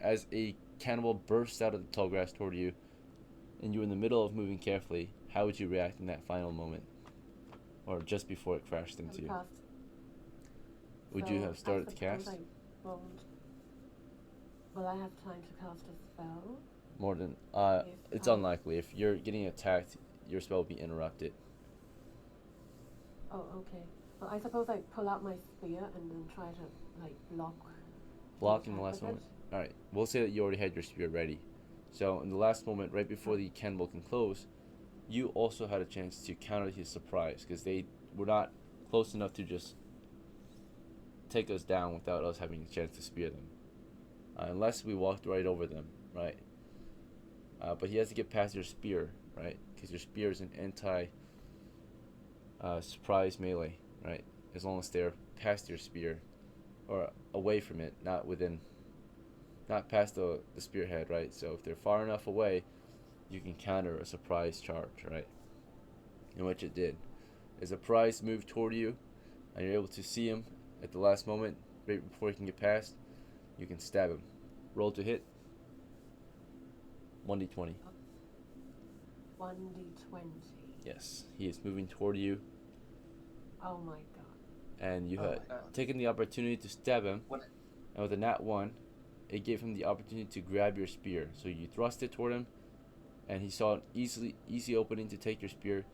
[SPEAKER 1] as a cannibal bursts out of the tall grass toward you, and you're in the middle of moving carefully, how would you react in that final moment? Or just before it crashed into you? Would you have started to cast?
[SPEAKER 5] Will I have time to cast a spell?
[SPEAKER 1] More than it's unlikely. If you're getting attacked, your spell will be interrupted.
[SPEAKER 5] Oh, okay. Well, I suppose I pull out my spear and then try to block.
[SPEAKER 1] Block in the last moment. All right. We'll say that you already had your spear ready. So in the last moment, right before the cannibal can close, you also had a chance to counter his surprise, because they were not close enough to just take us down without us having a chance to spear them, unless we walked right over them, right? But he has to get past your spear, right? Because your spear is an surprise melee, right? As long as they're past your spear, or away from it, not past the spearhead, right? So if they're far enough away, you can counter a surprise charge, right? In which it did. A surprise moved toward you, and you're able to see him at the last moment, right before he can get past. You can stab him. Roll to hit. 1d20.
[SPEAKER 5] 1d20.
[SPEAKER 1] Yes, he is moving toward you.
[SPEAKER 5] Oh my god.
[SPEAKER 1] And you had taken the opportunity to stab him, and with a nat 1, it gave him the opportunity to grab your spear. So you thrust it toward him, and he saw an easy opening to take your spear.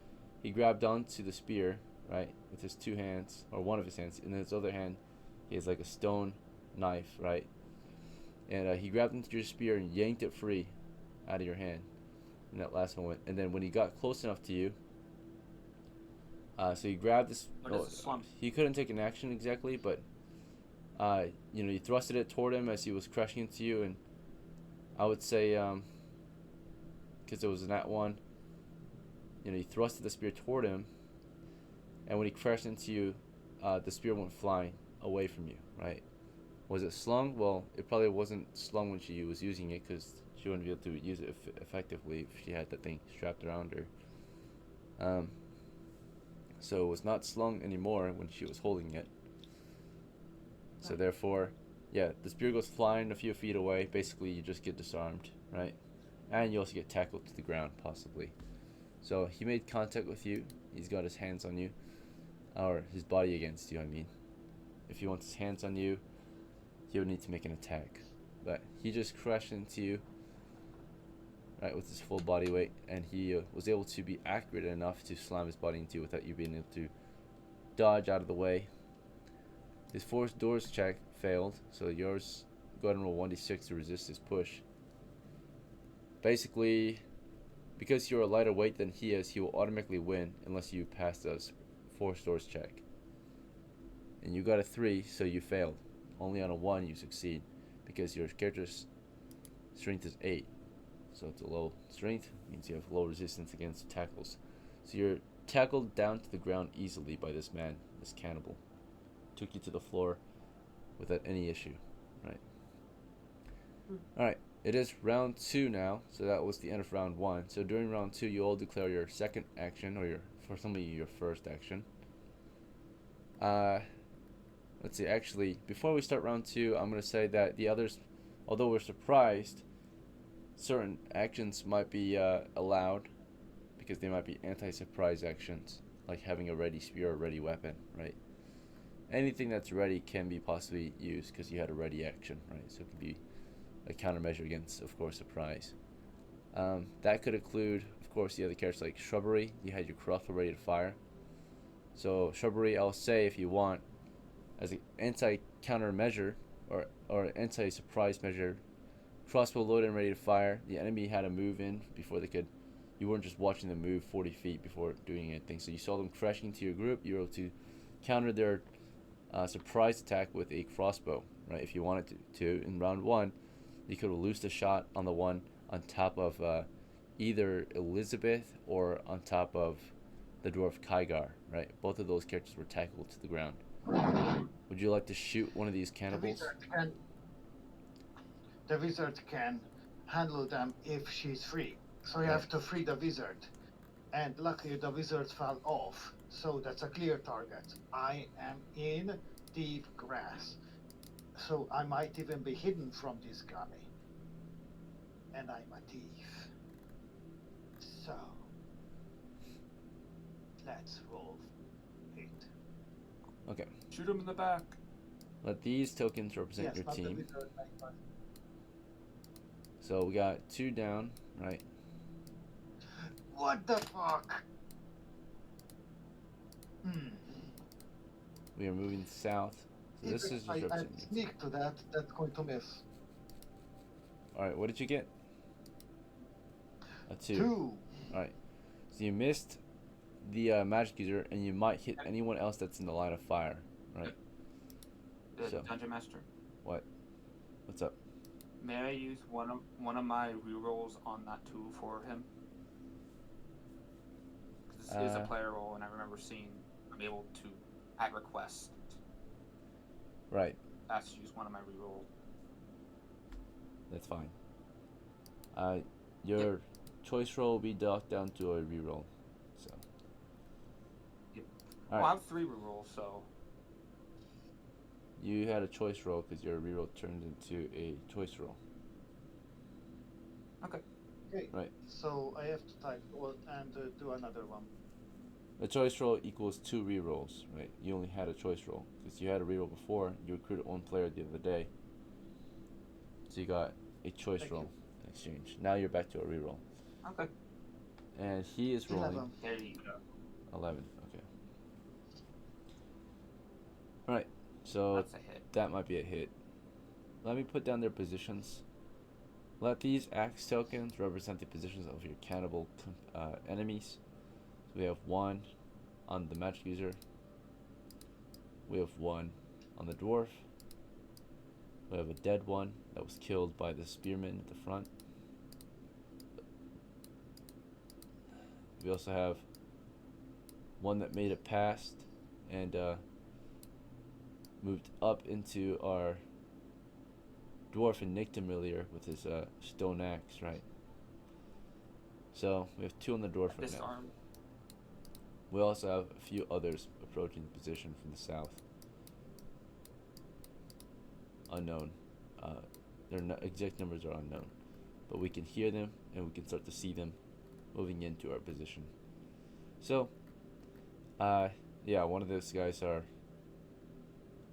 [SPEAKER 1] He grabbed onto the spear, right, with his 2 hands, or one of his hands. In his other hand, he has like a stone knife, right? And he grabbed into your spear and yanked it free out of your hand in that last moment. And then when he got close enough to you, so he grabbed this. He couldn't take an action exactly, but you thrusted it toward him as he was crushing into you, and I would say, because it was a nat 1, you thrusted the spear toward him, and when he crashed into you, the spear went flying away from you, right? Was it slung? Well, it probably wasn't slung when she was using it, because she wouldn't be able to use it effectively if she had that thing strapped around her. So it was not slung anymore when she was holding it. So therefore, yeah, the spear goes flying a few feet away. Basically, you just get disarmed, right? And you also get tackled to the ground, possibly. So he made contact with you. He's got his hands on you. Or his body against you, I mean. If he wants his hands on you, he would need to make an attack. But he just crashed into you. right, with his full body weight, and he was able to be accurate enough to slam his body into you without you being able to dodge out of the way. His forced doors check failed, so yours, go ahead and roll 1d6 to resist his push. Basically, because you're a lighter weight than he is, he will automatically win unless you pass the forced doors check. And you got a 3, so you failed. Only on a 1 you succeed, because your character's strength is 8. So it's a low strength, means you have low resistance against tackles. So you're tackled down to the ground easily by this man, this cannibal. Took you to the floor without any issue, right? Alright, it is round 2 now, so that was the end of round 1. So during round 2, you all declare your second action, or for some of you, your first action. Let's see, actually, before we start round 2, I'm going to say that the others, although we're surprised, certain actions might be allowed, because they might be anti-surprise actions, like having a ready spear or ready weapon, right? Anything that's ready can be possibly used because you had a ready action, right? So it can be a countermeasure against, of course, surprise. That could include, of course, the other characters like Shrubbery. You had your crossbow ready to fire. So Shrubbery, I'll say if you want, as an anti-countermeasure or anti-surprise measure, crossbow loaded and ready to fire. The enemy had to move in before they could. You weren't just watching them move 40 feet before doing anything. So you saw them crashing into your group. You were able to counter their surprise attack with a crossbow, right? If you wanted to. In round 1, you could have loosed a shot on the one on top of either Elizabeth or on top of the dwarf KYGAR, right? Both of those characters were tackled to the ground. Would you like to shoot one of these cannibals?
[SPEAKER 4] The wizard can handle them if she's free. So you have to free the wizard. And luckily the wizard fell off. So that's a clear target. I am in deep grass. So I might even be hidden from this guy. And I'm a thief. So let's roll it.
[SPEAKER 1] Okay.
[SPEAKER 3] Shoot him in the back.
[SPEAKER 1] Let these tokens represent your
[SPEAKER 4] not the
[SPEAKER 1] team.
[SPEAKER 4] wizard, but
[SPEAKER 1] So we got 2 down, right?
[SPEAKER 4] what the fuck?
[SPEAKER 1] We are moving south. So this is just
[SPEAKER 4] I
[SPEAKER 1] representing your team.
[SPEAKER 4] sneak to that, that's going to miss.
[SPEAKER 1] Alright, what did you get? A 2.
[SPEAKER 4] 2.
[SPEAKER 1] Alright. So you missed the magic user, and you might hit anyone else that's in the line of fire, right? So.
[SPEAKER 3] Dungeon Master.
[SPEAKER 1] What? What's up?
[SPEAKER 3] May I use one of my rerolls on that 2 for him? Because this is a player roll, and I remember seeing I'm able to at request.
[SPEAKER 1] Right.
[SPEAKER 3] Ask to use one of my reroll.
[SPEAKER 1] That's fine. Your choice roll will be docked down to a reroll. So.
[SPEAKER 3] Yep.
[SPEAKER 1] All
[SPEAKER 3] Well, I
[SPEAKER 1] right.
[SPEAKER 3] have 3 rerolls, so.
[SPEAKER 1] You had a choice roll because your reroll turned into a choice roll.
[SPEAKER 3] Okay.
[SPEAKER 4] Okay.
[SPEAKER 1] Right.
[SPEAKER 4] So I have to type alt and do another one.
[SPEAKER 1] A choice roll equals 2 rerolls, right? You only had a choice roll because you had a reroll before. You recruited 1 player the other day, so you got a choice
[SPEAKER 4] Thank
[SPEAKER 1] roll
[SPEAKER 4] you.
[SPEAKER 1] in exchange. Now you're back to a reroll,
[SPEAKER 3] Okay.
[SPEAKER 1] and he is rolling
[SPEAKER 4] 11.
[SPEAKER 3] There you go.
[SPEAKER 1] 11. Okay. All right. So
[SPEAKER 3] That's a hit.
[SPEAKER 1] that might be a hit. Let me put down their positions. Let these axe tokens represent the positions of your cannibal enemies. So we have 1 on the magic user. We have 1 on the dwarf. We have a dead one that was killed by the spearman at the front. We also have 1 that made it past and moved up into our dwarf and nicked him earlier with his stone axe, right? So we have 2 on the dwarf right now.
[SPEAKER 3] Disarm.
[SPEAKER 1] We also have a few others approaching the position from the south. Unknown. Their exact numbers are unknown, but we can hear them and we can start to see them moving into our position. So, yeah, one of those guys are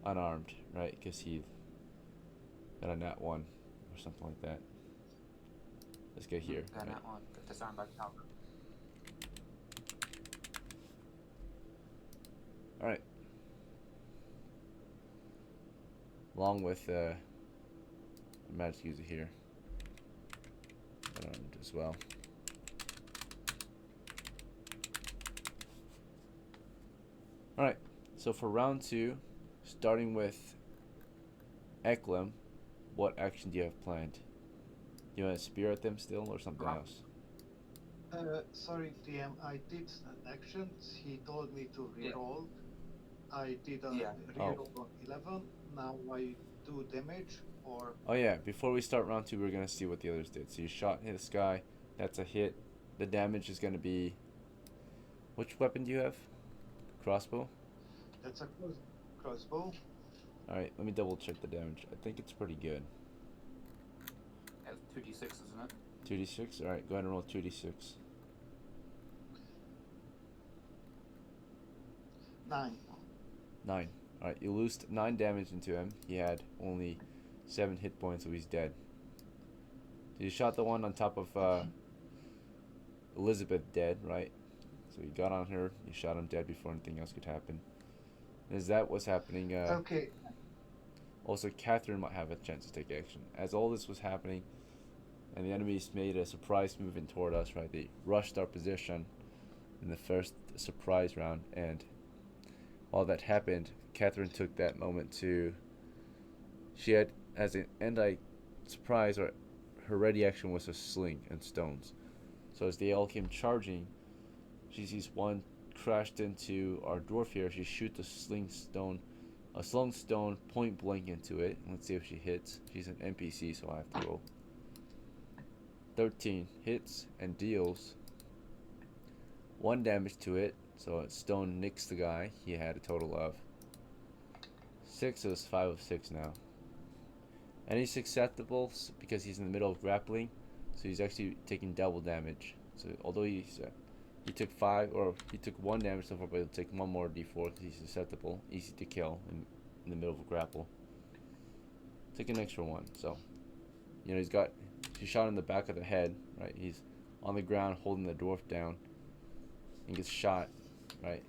[SPEAKER 1] unarmed, right? Because he got a nat 1 or something like that. Let's get here.
[SPEAKER 3] Got
[SPEAKER 1] Right?
[SPEAKER 3] that one. Get disarmed by power.
[SPEAKER 1] All right. Along with magic user here as well. All right. So for round 2, starting with EKLEM, what action do you have planned? Do you want to spear at them still, or something else?
[SPEAKER 4] Sorry, TM, I did an action. He told me to reroll. I did a reroll on 11. Now I do damage, or...
[SPEAKER 1] Oh yeah, before we start round 2, we're going to see what the others did. So you shot this guy. That's a hit. The damage is going to be... Which weapon do you have? Crossbow?
[SPEAKER 4] That's a crossbow.
[SPEAKER 1] Alright, let me double check the damage. I think it's pretty good.
[SPEAKER 3] That's 2d6, isn't it?
[SPEAKER 1] 2d6? Alright, go ahead and roll 2d6.
[SPEAKER 4] 9.
[SPEAKER 1] 9. Alright, you loosed 9 damage into him. He had only 7 hit points, so he's dead. So you shot the one on top of Elizabeth dead, right? So you got on her, you shot him dead before anything else could happen. As that was happening,
[SPEAKER 4] Okay.
[SPEAKER 1] also Catherine might have a chance to take action. As all this was happening, and the enemies made a surprise movement toward us, right? They rushed our position in the first surprise round, and while that happened, Catherine took that moment to... She had, as an anti-surprise, or her ready action was a sling and stones. So as they all came charging, she sees one crashed into our dwarf here. She shoots a slung stone point blank into it. Let's see if she hits. She's an NPC, so I have to roll. 13 hits and deals 1 damage to it. So a stone nicks the guy. He had a total of 6, so it's 5 of 6 now. And he's susceptible because he's in the middle of grappling, so he's actually taking double damage. So although he took 1 damage so far, but he'll take 1 more d4 because he's susceptible, easy to kill in the middle of a grapple. Take an extra 1. So she shot in the back of the head, right? He's on the ground holding the dwarf down and gets shot, right?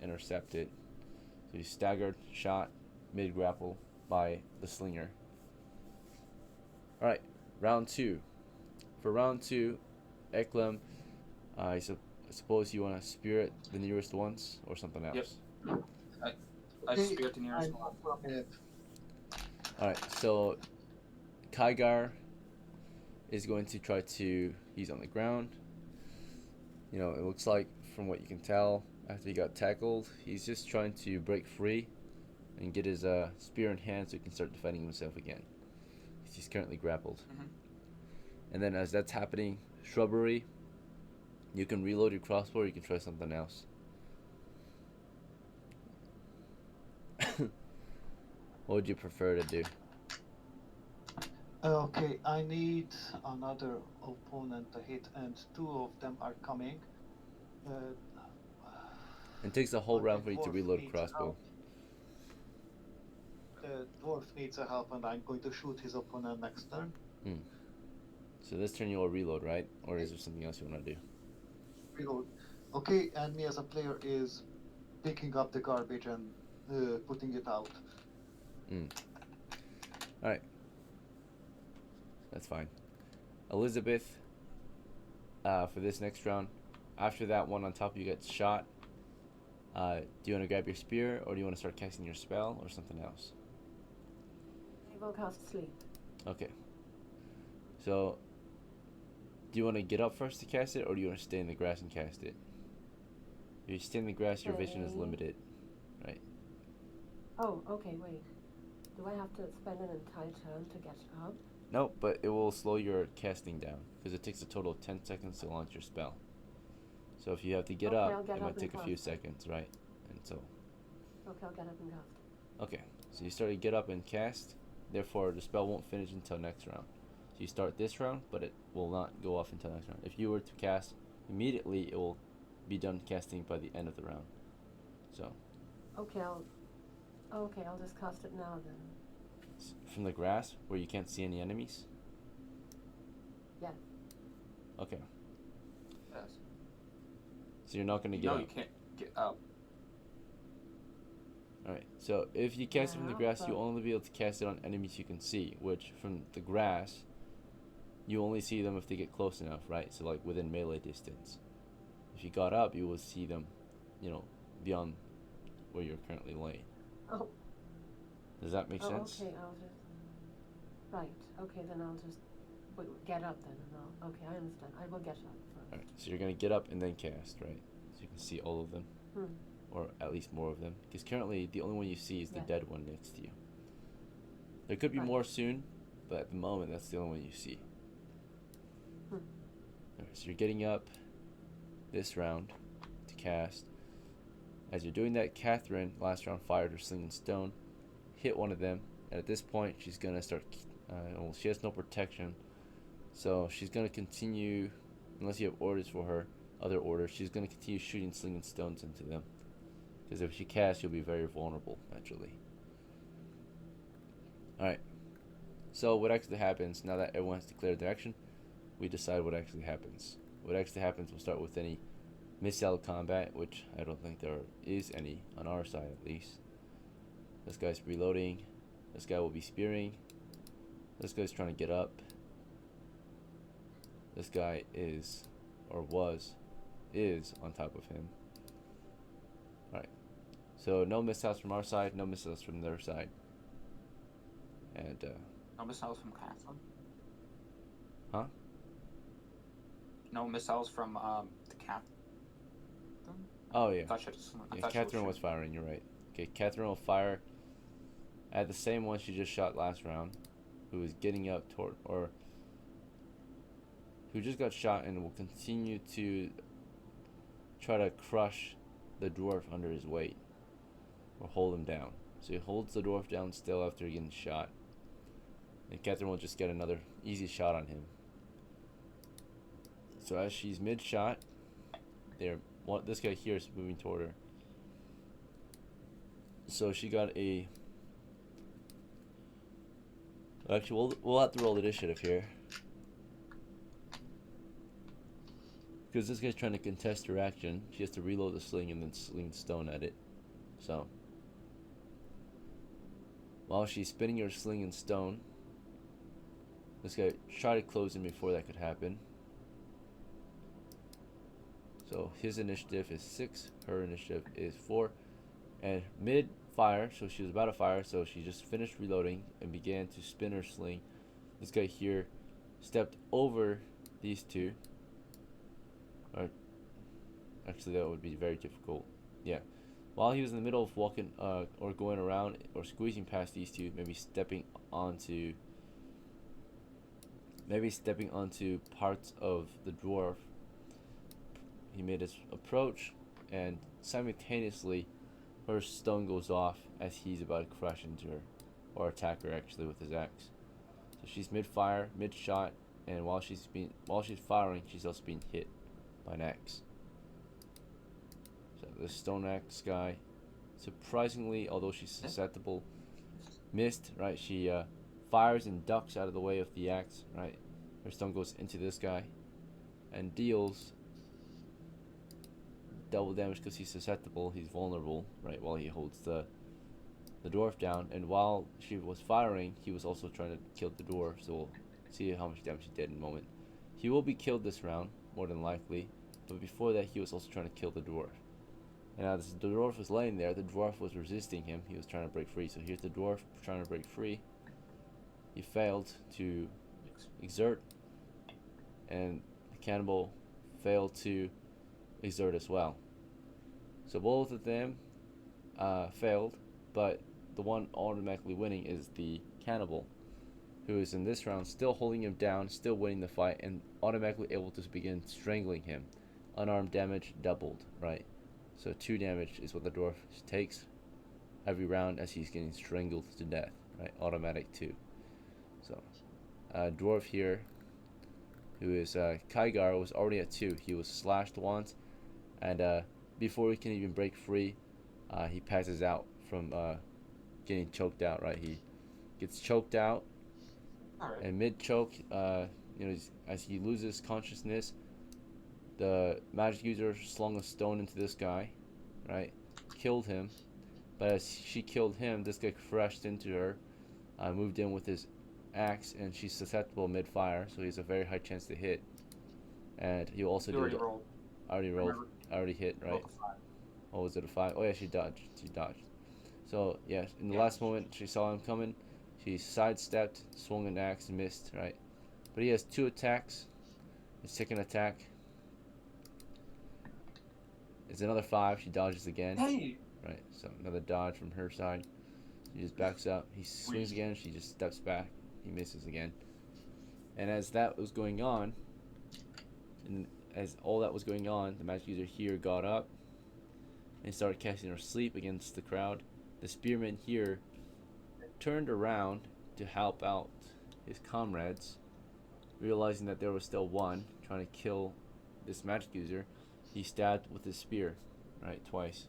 [SPEAKER 1] Intercepted. So he's staggered, shot mid grapple by the slinger. Alright, round 2. For round 2, EKLEM, I suppose you want to spirit the nearest ones or something else?
[SPEAKER 3] Yep. I spirit the nearest one.
[SPEAKER 1] Alright, so KYGAR is going to try to... He's on the ground. You know, it looks like, from what you can tell, after he got tackled, he's just trying to break free and get his spear in hand so he can start defending himself again. He's currently grappled. And then as that's happening, Shrubbery, you can reload your crossbow or you can try something else. What would you prefer to do?
[SPEAKER 4] Okay, I need another opponent to hit, and 2 of them are coming.
[SPEAKER 1] It takes a whole
[SPEAKER 4] but
[SPEAKER 1] round
[SPEAKER 4] the
[SPEAKER 1] for you to
[SPEAKER 4] dwarf
[SPEAKER 1] reload a
[SPEAKER 4] needs
[SPEAKER 1] crossbow.
[SPEAKER 4] help. The dwarf needs a help, and I'm going to shoot his opponent next turn.
[SPEAKER 1] So this turn you'll reload, right? Or is there something else you want to do?
[SPEAKER 4] Reload. Okay, and me as a player is picking up the garbage and putting it out.
[SPEAKER 1] Alright. That's fine. Elizabeth, for this next round, after that one on top you get shot, do you want to grab your spear, or do you want to start casting your spell, or something else?
[SPEAKER 5] I will cast sleep.
[SPEAKER 1] Okay. So, do you want to get up first to cast it, or do you want to stay in the grass and cast it? If you stay in the grass, your vision is limited, right?
[SPEAKER 5] Oh, okay, wait. Do I have to spend an entire turn to get up?
[SPEAKER 1] No, but it will slow your casting down, because it takes a total of 10 seconds to launch your spell. So if you have to get up, it might take a few seconds, right? And so...
[SPEAKER 5] Okay, I'll get up and cast.
[SPEAKER 1] Okay, so you start to get up and cast, therefore the spell won't finish until next round. So you start this round, but it will not go off until next round. If you were to cast immediately, it will be done casting by the end of the round. So...
[SPEAKER 5] Okay, I'll just cast it now then.
[SPEAKER 1] From the grass, where you can't see any enemies?
[SPEAKER 5] Yes.
[SPEAKER 1] Okay.
[SPEAKER 3] Yes.
[SPEAKER 1] So you're not gonna
[SPEAKER 3] You
[SPEAKER 1] get
[SPEAKER 3] know
[SPEAKER 1] up.
[SPEAKER 3] you can't get up.
[SPEAKER 1] Alright, so if you cast it from the
[SPEAKER 5] Yeah,
[SPEAKER 1] grass, you'll
[SPEAKER 5] but-
[SPEAKER 1] only be able to cast it on enemies you can see, which from the grass, you only see them if they get close enough, right? So like within melee distance. If you got up, you will see them, you know, beyond where you're currently laying.
[SPEAKER 5] Oh.
[SPEAKER 1] Does that make
[SPEAKER 5] Oh,
[SPEAKER 1] sense?
[SPEAKER 5] okay. I'll just. Right. Okay, then I'll just get up then, and I'll. Okay, I understand. I will get up first.
[SPEAKER 1] Alright, so you're gonna get up and then cast, right? So you can see all of them,
[SPEAKER 5] Hmm.
[SPEAKER 1] or at least more of them. Because currently, the only one you see is the
[SPEAKER 5] Yes.
[SPEAKER 1] dead one next to you. There could be
[SPEAKER 5] Right.
[SPEAKER 1] more soon, but at the moment, that's the only one you see.
[SPEAKER 5] Hmm.
[SPEAKER 1] Alright, so you're getting up this round to cast. As you're doing that, Catherine last round fired her sling and stone, hit one of them, and at this point she's gonna start. Well, she has no protection, so she's gonna continue, unless you have orders for her, other orders. She's gonna continue shooting sling and stones into them, because if she casts, you'll be very vulnerable naturally. All right. So what actually happens now that everyone has declared their action? We decide what actually happens. What actually happens, we'll start with any missile combat, which I don't think there is any on our side at least. This guy's reloading. This guy will be spearing. This guy's trying to get up. This guy is, or is on top of him. Alright. So no missiles from our side, no missiles from their side. And,
[SPEAKER 3] No missiles from Catherine.
[SPEAKER 1] huh?
[SPEAKER 3] No missiles from the Catherine.
[SPEAKER 1] Oh yeah.
[SPEAKER 3] I thought she had I
[SPEAKER 1] Yeah,
[SPEAKER 3] thought she
[SPEAKER 1] Catherine was
[SPEAKER 3] shooting.
[SPEAKER 1] firing, you're right. Okay, Catherine will fire at the same one she just shot last round, who is getting up toward, or who just got shot and will continue to try to crush the dwarf under his weight, or hold him down. So he holds the dwarf down still after getting shot, and Catherine will just get another easy shot on him. So as she's mid-shot, this guy here is moving toward her. So she got a. Actually, we'll have to roll initiative here, because this guy's trying to contest her action. She has to reload the sling and then sling stone at it. So while she's spinning her sling and stone, this guy tried to close in before that could happen. So his initiative is 6, her initiative is 4, and mid-fire, so she was about to fire, so she just finished reloading and began to spin her sling. This guy here stepped over these two. Or actually, that would be very difficult. Yeah. While he was in the middle of walking, or going around, or squeezing past these two, maybe stepping onto parts of the dwarf, he made his approach, and simultaneously her stone goes off as he's about to crash into her, or attack her actually with his axe. So she's mid-fire, mid-shot, and while she's firing, she's also being hit by an axe. So this stone axe guy, surprisingly, although she's susceptible, missed. Right, she fires and ducks out of the way of the axe. Right, her stone goes into this guy, and deals double damage because he's susceptible. He's vulnerable. Right, while he holds the dwarf down, and while she was firing, he was also trying to kill the dwarf. So we'll see how much damage he did in a moment. He will be killed this round, more than likely, but before that he was also trying to kill the dwarf. And as the dwarf was laying there, the dwarf was resisting him. He was trying to break free. So here's the dwarf trying to break free. He failed to exert, and the cannibal failed to exert as well. So both of them failed, but the one automatically winning is the cannibal, who is in this round still holding him down, still winning the fight, and automatically able to begin strangling him. Unarmed damage doubled, right? So 2 damage is what the dwarf takes every round as he's getting strangled to death, right? Automatic 2. So dwarf here, who is KYGAR, was already at 2. He was slashed once, and before he can even break free, he passes out from getting choked out, right? He gets choked out,
[SPEAKER 3] Alright.
[SPEAKER 1] and mid-choke, as he loses consciousness, the magic user slung a stone into this guy, right? Killed him. But as she killed him, this guy crashed into her, moved in with his axe, and she's susceptible mid-fire, so he has a very high chance to hit. And he also
[SPEAKER 3] You
[SPEAKER 1] did.
[SPEAKER 3] rolled.
[SPEAKER 1] I already rolled.
[SPEAKER 3] Remember?
[SPEAKER 1] I already hit, right? Oh, was it a 5? Oh yeah, she dodged. So yeah, in the last moment, she saw him coming. She sidestepped, swung an axe, and missed, right? But he has 2 attacks. His second attack is another 5. She dodges again.
[SPEAKER 3] Hey!
[SPEAKER 1] Right, so another dodge from her side. She just backs up. He swings again. She just steps back. He misses again. And as that was going on, and as all that was going on, the magic user here got up and started casting her sleep against the crowd. The spearman here turned around to help out his comrades, realizing that there was still one trying to kill this magic user. He stabbed with his spear, right, twice.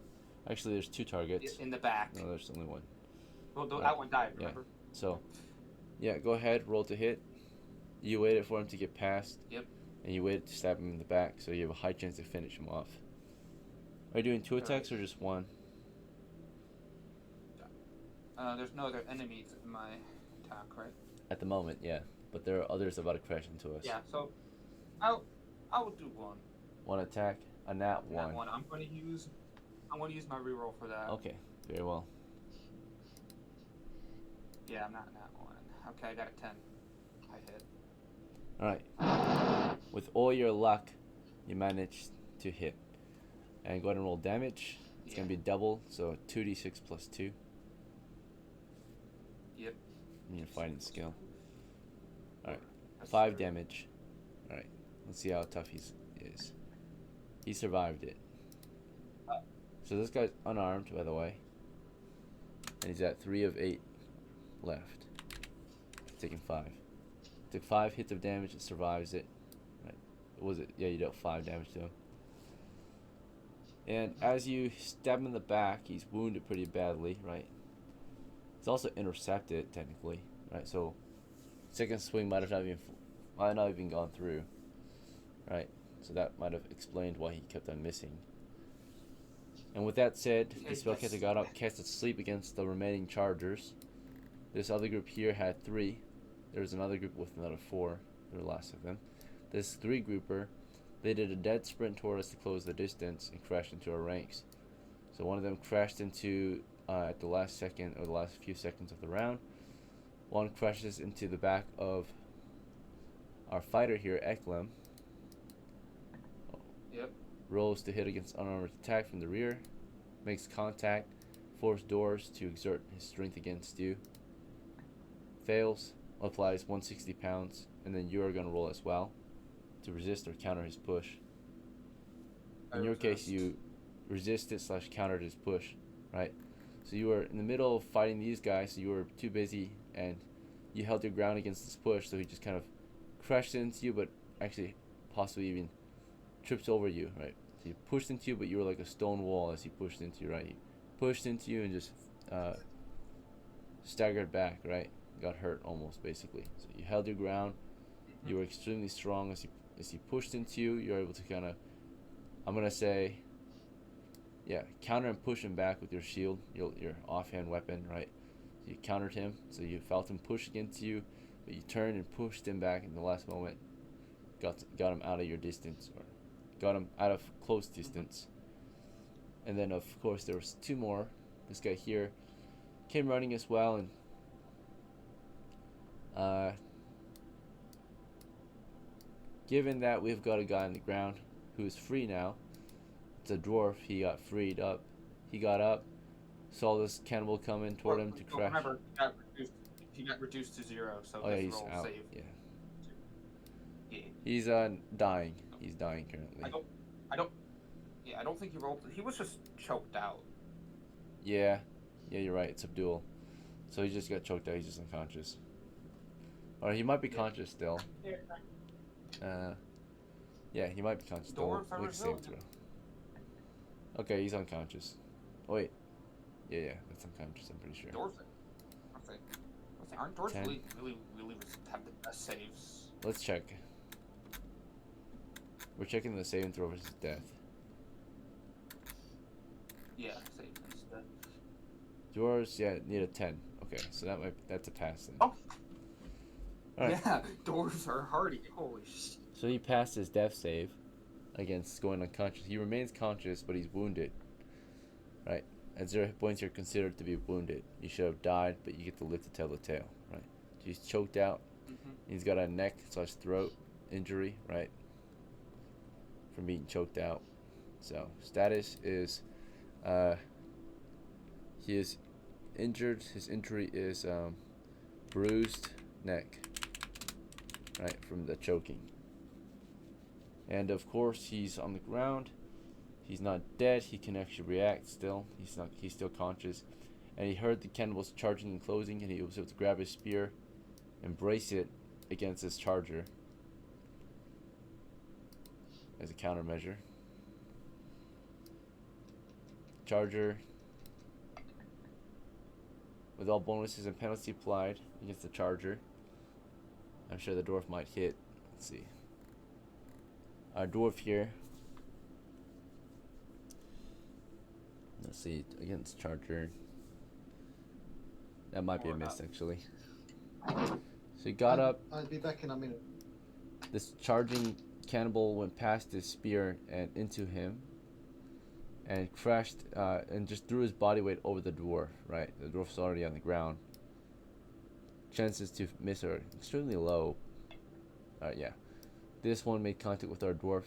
[SPEAKER 1] Actually, there's 2 targets.
[SPEAKER 3] In the back.
[SPEAKER 1] No, there's only 1.
[SPEAKER 3] Well, that one died,
[SPEAKER 1] Yeah.
[SPEAKER 3] remember?
[SPEAKER 1] So, yeah, go ahead, roll to hit. You waited for him to get past.
[SPEAKER 3] Yep.
[SPEAKER 1] And you waited to stab him in the back, so you have a high chance to finish him off. Are you doing 2 attacks or just 1?
[SPEAKER 3] There's no other enemies in my attack, right?
[SPEAKER 1] At the moment, yeah. But there are others about to crash into us.
[SPEAKER 3] Yeah, so I will do 1.
[SPEAKER 1] 1 attack, a nat 1.
[SPEAKER 3] That one. I'm gonna use my reroll for that.
[SPEAKER 1] Okay, very well.
[SPEAKER 3] Yeah, I'm not in that one. Okay, I got a 10. I hit.
[SPEAKER 1] Alright. With all your luck, you managed to hit. And go ahead and roll damage. It's going to be double, so 2d6 plus 2.
[SPEAKER 3] Yep.
[SPEAKER 1] And your fighting skill. Alright. 5 damage. Alright. Let's see how tough he is. He survived it. So this guy's unarmed, by the way. And he's at 3 of 8 left. Taking 5. Took 5 hits of damage, it survives it. Right. Was it? Yeah, you dealt 5 damage to him. And as you stab him in the back, he's wounded pretty badly, right? He's also intercepted, technically, right? So, second swing might not even gone through, right? So that might have explained why he kept on missing. And with that said, the spellcaster got up, casted sleep against the remaining chargers. This other group here had 3. There's another group with another 4. They're the last of them. This 3-grouper, they did a dead sprint toward us to close the distance and crashed into our ranks. So one of them crashed into at the last second or the last few seconds of the round. One crashes into the back of our fighter here, EKLEM.
[SPEAKER 3] Yep.
[SPEAKER 1] Rolls to hit against unarmed attack from the rear. Makes contact. Force doors to exert his strength against you. Fails. Applies 160 pounds. And then you are going to roll as well to resist or counter his push. In your case, you resisted / countered his push, right? So you were in the middle of fighting these guys, so you were too busy, and you held your ground against this push, so he just kind of crashed into you, but actually possibly even trips over you, right? So he pushed into you, but you were like a stone wall as he pushed into you, right? He pushed into you and just staggered back, right? Got hurt almost, basically. So you held your ground. You were extremely strong as he pushed into you. You're able to kind of, I'm gonna say, yeah, counter and push him back with your shield, your offhand weapon, right? So you countered him, so you felt him push against you, but you turned and pushed him back in the last moment. Got him out of your distance, or got him out of close distance. And then of course there was 2 more. This guy here came running as well, and given that we've got a guy on the ground who is free now, it's a dwarf. He got freed up. He got up, saw this cannibal coming toward him to crash.
[SPEAKER 3] Remember, he got reduced to 0, so
[SPEAKER 1] Oh yeah,
[SPEAKER 3] his
[SPEAKER 1] he's
[SPEAKER 3] roll
[SPEAKER 1] out.
[SPEAKER 3] saved.
[SPEAKER 1] Yeah.
[SPEAKER 3] Yeah.
[SPEAKER 1] He's dying. He's dying currently.
[SPEAKER 3] I don't think he rolled. He was just choked out.
[SPEAKER 1] Yeah, you're right. It's Abdul. So he just got choked out. He's just unconscious. Or he might be conscious still. Yeah, he might be conscious still. We'll save throw. Okay, he's unconscious. Oh, wait. Yeah, that's unconscious. I'm pretty sure.
[SPEAKER 3] Doors. Aren't doors really have the best saves?
[SPEAKER 1] let's check. We're checking the saving throw versus death.
[SPEAKER 3] Yeah, save instead.
[SPEAKER 1] Yours, yeah, need a 10. Okay, so that's a pass then.
[SPEAKER 3] Oh.
[SPEAKER 1] Alright.
[SPEAKER 3] Yeah, dwarves are hardy. Holy shit.
[SPEAKER 1] So he passed his death save against going unconscious. He remains conscious, but he's wounded. Right? At 0 hit points, you're considered to be wounded. You should have died, but you get to live to tell the tale. Right? He's choked out. He's got a neck/throat injury, right? From being choked out. So status is, he is injured. His injury is bruised neck, right, from the choking. And of course, he's on the ground. He's not dead. He can actually react still. He's still conscious. And he heard the cannibals charging and closing, and he was able to grab his spear and brace it against his charger as a countermeasure. Charger, with all bonuses and penalties applied against the charger. I'm sure the dwarf might hit. Let's see. Our dwarf here. Let's see, against charger. That might be a miss, actually. So he got up.
[SPEAKER 4] I'll be back in a minute.
[SPEAKER 1] This charging cannibal went past his spear and into him, and crashed and just threw his body weight over the dwarf. Right, the dwarf's already on the ground. Chances to miss are extremely low. Yeah, this one made contact with our dwarf.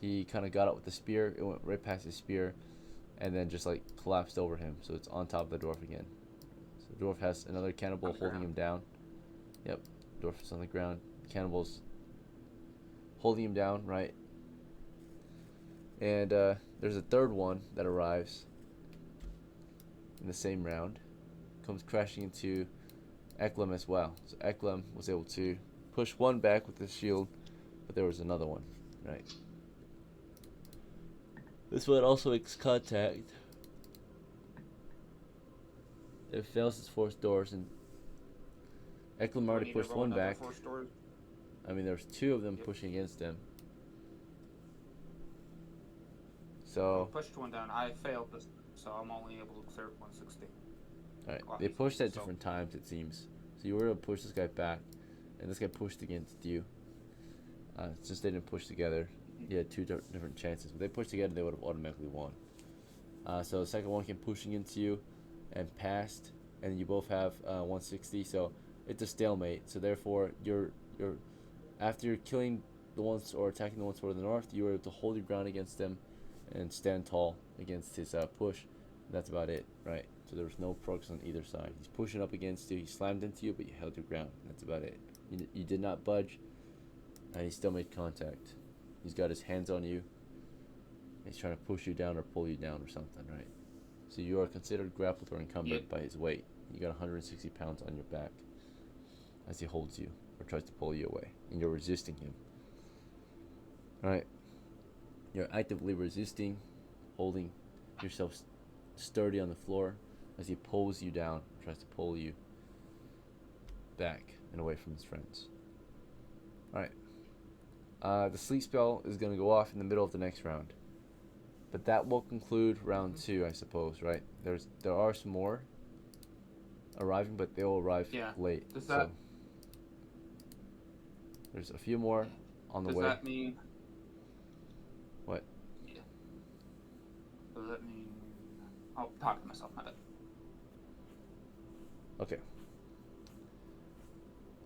[SPEAKER 1] He kind of got up with the spear. It went right past his spear, and then just like collapsed over him. So it's on top of the dwarf again. So the dwarf has another cannibal holding him down. Yep, dwarf is on the ground. Cannibals holding him down, right? And there's a third one that arrives in the same round. Comes crashing into EKLEM as well. So EKLEM was able to push one back with his shield, but there was another one, right? This one also makes contact. It fails its force doors, and EKLEM already pushed one back. I mean, there's two of them pushing against him. So
[SPEAKER 3] I pushed one down. I failed this, so I'm only able to clear 160.
[SPEAKER 1] alright, they pushed at different times, it seems. So you were able to push this guy back, and this guy pushed against you. It's just they didn't push together. You had two different chances. If they pushed together, they would have automatically won. So the second one came pushing into you and passed, and you both have 160. So it's a stalemate. So therefore, you're after you're killing the ones or attacking the ones toward the north, you were able to hold your ground against them and stand tall against his push. That's about it, right? So there was no procs on either side. He's pushing up against you. He slammed into you, but you held your ground. That's about it. You did not budge, and he still made contact. He's got his hands on you. He's trying to push you down or pull you down or something, right? So you are considered grappled or encumbered by his weight. You got 160 pounds on your back as he holds you or tries to pull you away, and you're resisting him. Alright. You're actively resisting, holding yourself sturdy on the floor as he pulls you down, tries to pull you back and away from his friends. Alright. The sleep spell is going to go off in the middle of the next round. But that will conclude round 2, I suppose, right? There are some more arriving, but they will arrive late. So there's a few more on the way.
[SPEAKER 3] Does that mean...
[SPEAKER 1] What?
[SPEAKER 3] Yeah. Does that mean... I'll talk to myself, my bad.
[SPEAKER 1] Okay.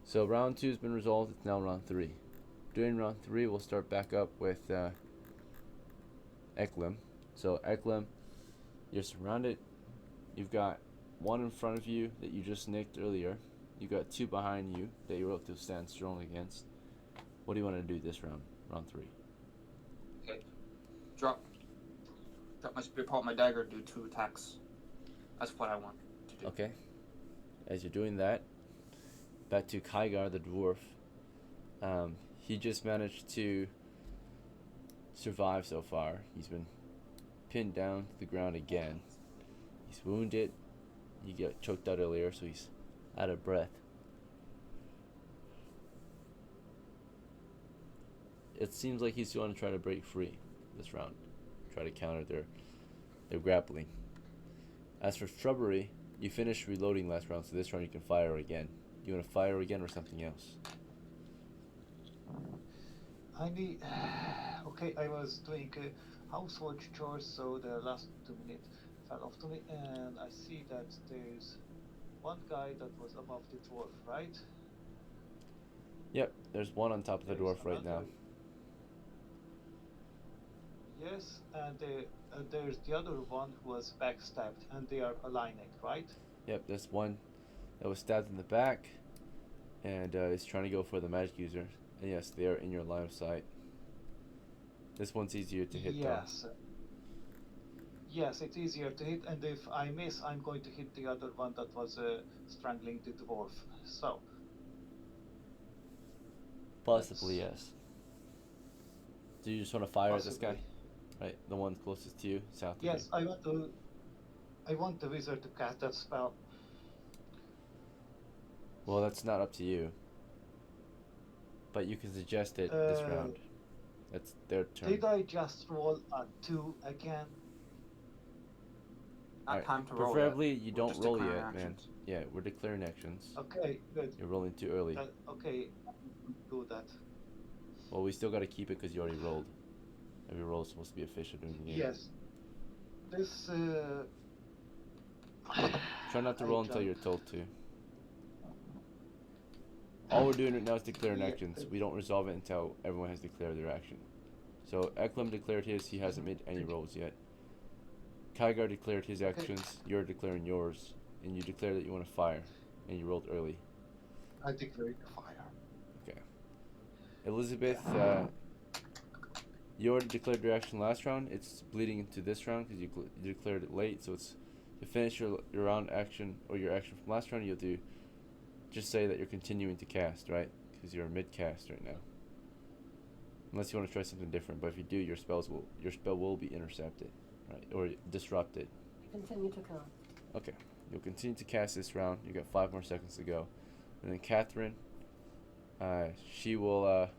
[SPEAKER 1] So round 2 has been resolved. It's now round 3. During round 3, we'll start back up with EKLEM. So EKLEM, you're surrounded. You've got one in front of you that you just nicked earlier. You've got two behind you that you were able to stand strong against. What do you want to do this round? Round 3.
[SPEAKER 3] Okay. Drop my spear, pull out my dagger, do 2 attacks. That's what I want to do.
[SPEAKER 1] Okay. As you're doing that, back to KYGAR, the dwarf. He just managed to survive so far. He's been pinned down to the ground again. He's wounded. He got choked out earlier, so he's out of breath. it seems like he's going to try to break free this round, try to counter their grappling. As for Shrubbery, you finished reloading last round, so this round you can fire again. You want to fire again or something else?
[SPEAKER 4] I need. Okay, I was doing household chores, so the last 2 minutes fell off to me, and I see that there's one guy that was above the dwarf, right?
[SPEAKER 1] Yep, there's one on top of the
[SPEAKER 4] There's
[SPEAKER 1] dwarf right now.
[SPEAKER 4] another- Yes, and there's the other one who was backstabbed, and they are aligning, right?
[SPEAKER 1] Yep, there's one that was stabbed in the back and is trying to go for the magic user. And yes, they are in your line of sight. This one's easier to hit
[SPEAKER 4] Yes. Yes, it's easier to hit, and if I miss, I'm going to hit the other one that was strangling the dwarf. So,
[SPEAKER 1] though. Possibly, yes. Do you just want to fire at this guy?
[SPEAKER 4] possibly.
[SPEAKER 1] Right, the one closest to you, south of you.
[SPEAKER 4] Yes, I want the wizard to cast that spell.
[SPEAKER 1] Well, that's not up to you. But you can suggest it this round. That's their turn.
[SPEAKER 4] Did I just roll a 2 again?
[SPEAKER 3] Not
[SPEAKER 1] Alright,
[SPEAKER 3] time to roll.
[SPEAKER 1] preferably
[SPEAKER 3] yet.
[SPEAKER 1] you
[SPEAKER 3] We're
[SPEAKER 1] don't
[SPEAKER 3] just
[SPEAKER 1] roll
[SPEAKER 3] declaring
[SPEAKER 1] yet, man.
[SPEAKER 3] actions.
[SPEAKER 1] Yeah, we're declaring actions.
[SPEAKER 4] Okay, good.
[SPEAKER 1] You're rolling too early.
[SPEAKER 4] Okay, do that.
[SPEAKER 1] Well, we still got to keep it because you already rolled. Every roll is supposed to be official during the game.
[SPEAKER 4] Yes. This.
[SPEAKER 1] Try not to
[SPEAKER 4] I
[SPEAKER 1] roll until
[SPEAKER 4] jumped.
[SPEAKER 1] you're told to. All we're doing right now is declaring
[SPEAKER 4] Yeah,
[SPEAKER 1] actions. We don't resolve it until everyone has declared their action. So EKLEM declared his. He hasn't made any rolls yet. KYGAR declared his actions. You're declaring yours, and you declare that you want to fire, and you rolled early.
[SPEAKER 4] I declare fire.
[SPEAKER 1] Okay. Elizabeth, you already declared your action last round. It's bleeding into this round because you declared it late. So it's to finish your round action or your action from last round. You'll do just say that you're continuing to cast, right? Because you're mid cast right now. Unless you want to try something different, but if you do, your spell will be intercepted, right, or disrupted.
[SPEAKER 5] Continue to cast.
[SPEAKER 1] Okay, you'll continue to cast this round. You got 5 more seconds to go, and then Catherine, she will.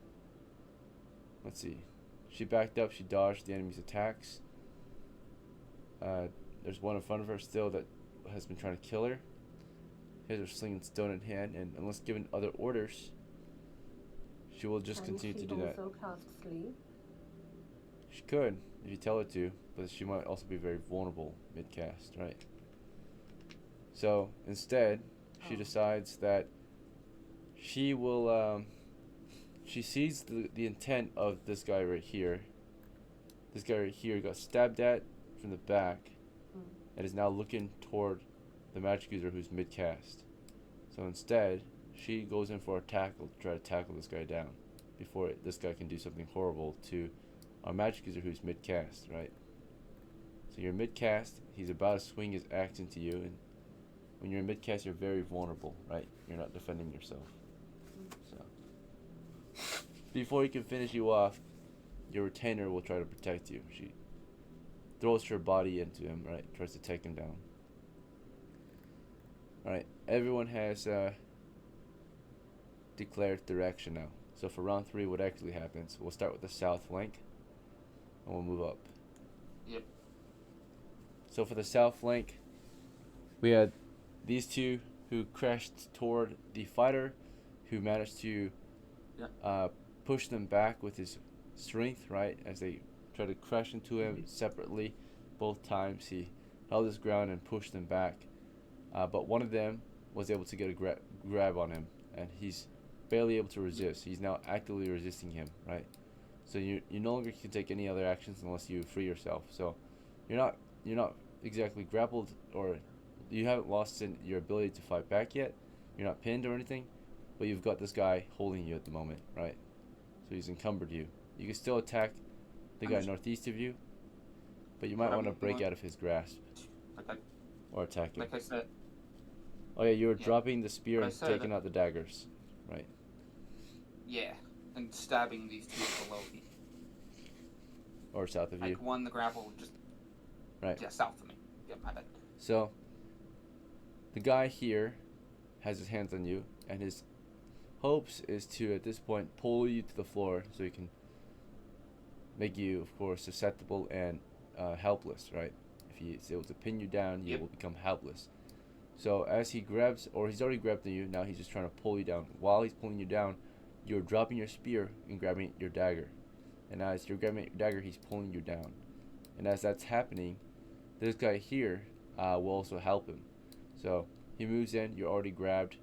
[SPEAKER 1] Let's see, she backed up. She dodged the enemy's attacks. There's one in front of her still that has been trying to kill her. He has her sling and stone in hand, and unless given other orders, she will just continue to do that.
[SPEAKER 5] Can she also cast sleep?
[SPEAKER 1] She could, if you tell her to, but she might also be very vulnerable mid-cast, right? So, instead, she decides that she will, she sees the intent of this guy right here. This guy right here got stabbed at from the back and is now looking toward the magic user who's mid-cast. So instead, she goes in for a tackle to try to tackle this guy down before this guy can do something horrible to our magic user who's mid-cast, right? So you're mid-cast, he's about to swing his axe into you, and when you're in mid-cast, you're very vulnerable, right? You're not defending yourself. So before he can finish you off, your retainer will try to protect you. She throws her body into him, right? Tries to take him down. Alright, everyone has declared their action now. So for round 3, what actually happens? We'll start with the south flank, and we'll move up.
[SPEAKER 3] Yep.
[SPEAKER 1] So for the south flank, we had these two who crashed toward the fighter, who managed to push them back with his strength, right? As they tried to crash into him separately. Both times he held his ground and pushed them back. But one of them was able to get a grab on him, and he's barely able to resist. He's now actively resisting him, right? So you no longer can take any other actions unless you free yourself. So you're not exactly grappled, or you haven't lost your ability to fight back yet. You're not pinned or anything, but you've got this guy holding you at the moment, right? So he's encumbered you. You can still attack the guy northeast of you, but you might want to break out of his grasp or attack him.
[SPEAKER 3] Like I said.
[SPEAKER 1] Oh yeah, you were dropping the spear
[SPEAKER 3] Like I
[SPEAKER 1] and
[SPEAKER 3] said,
[SPEAKER 1] taking out the daggers, right?
[SPEAKER 3] Yeah, and stabbing these two below me.
[SPEAKER 1] Or south of you.
[SPEAKER 3] Like one, the grapple just.
[SPEAKER 1] Right.
[SPEAKER 3] Yeah, south of me. Yeah, my bad.
[SPEAKER 1] So the guy here has his hands on you, and his hopes is to at this point pull you to the floor so he can make you, of course, susceptible and helpless, right? If he is able to pin you down, you
[SPEAKER 3] Yep.
[SPEAKER 1] will become helpless. So as he grabs, or he's already grabbed you, now he's just trying to pull you down. While he's pulling you down, you're dropping your spear and grabbing your dagger. And as you're grabbing your dagger, he's pulling you down. And as that's happening, this guy here will also help him. So he moves in, you're already grabbed,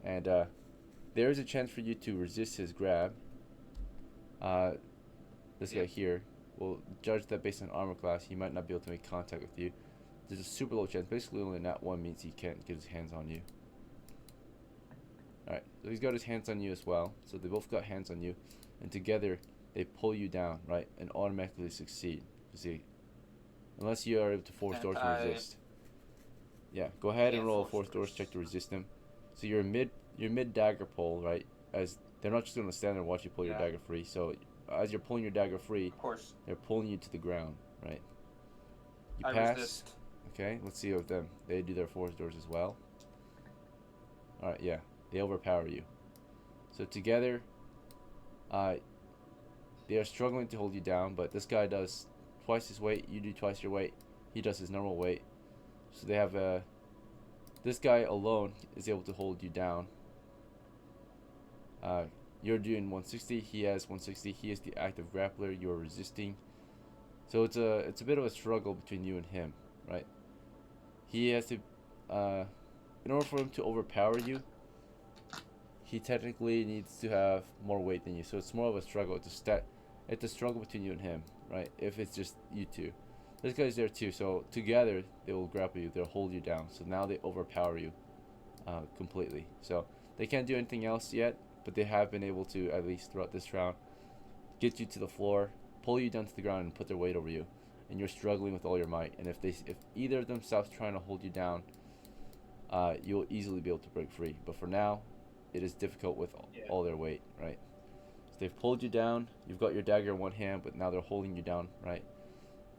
[SPEAKER 1] and there is a chance for you to resist his grab. This guy here will judge that based on armor class. He might not be able to make contact with you. There's a super low chance. Basically, only nat 1 means he can't get his hands on you. Alright, so he's got his hands on you as well. So they both got hands on you, and together they pull you down, right, and automatically succeed. You see, unless you are able to force doors to resist. Yeah, go ahead and roll a force doors check to resist them. So you're mid dagger pull, right? As they're not just gonna stand there and watch you pull your dagger free. So as you're pulling your dagger free,
[SPEAKER 3] Of course.
[SPEAKER 1] they're pulling you to the ground, right? You
[SPEAKER 3] I
[SPEAKER 1] pass.
[SPEAKER 3] resist.
[SPEAKER 1] Okay, let's see with them. They do their force doors as well. Alright, yeah. They overpower you. So together, they are struggling to hold you down, but this guy does twice his weight, you do twice your weight, he does his normal weight. So they have this guy alone is able to hold you down. You're doing 160, he has 160, he is the active grappler, you are resisting. So it's a bit of a struggle between you and him, right? He has to, in order for him to overpower you, he technically needs to have more weight than you. So it's more of a struggle. It's a struggle between you and him, right? If it's just you two. This guy's there too, so together they will grapple you, they'll hold you down. So now they overpower you completely. So they can't do anything else yet, but they have been able to, at least throughout this round, get you to the floor, pull you down to the ground, and put their weight over you. And you're struggling with all your might. And if either of them stops trying to hold you down, you'll easily be able to break free. But for now, it is difficult with all their weight, right? So they've pulled you down, you've got your dagger in one hand, but now they're holding you down, right?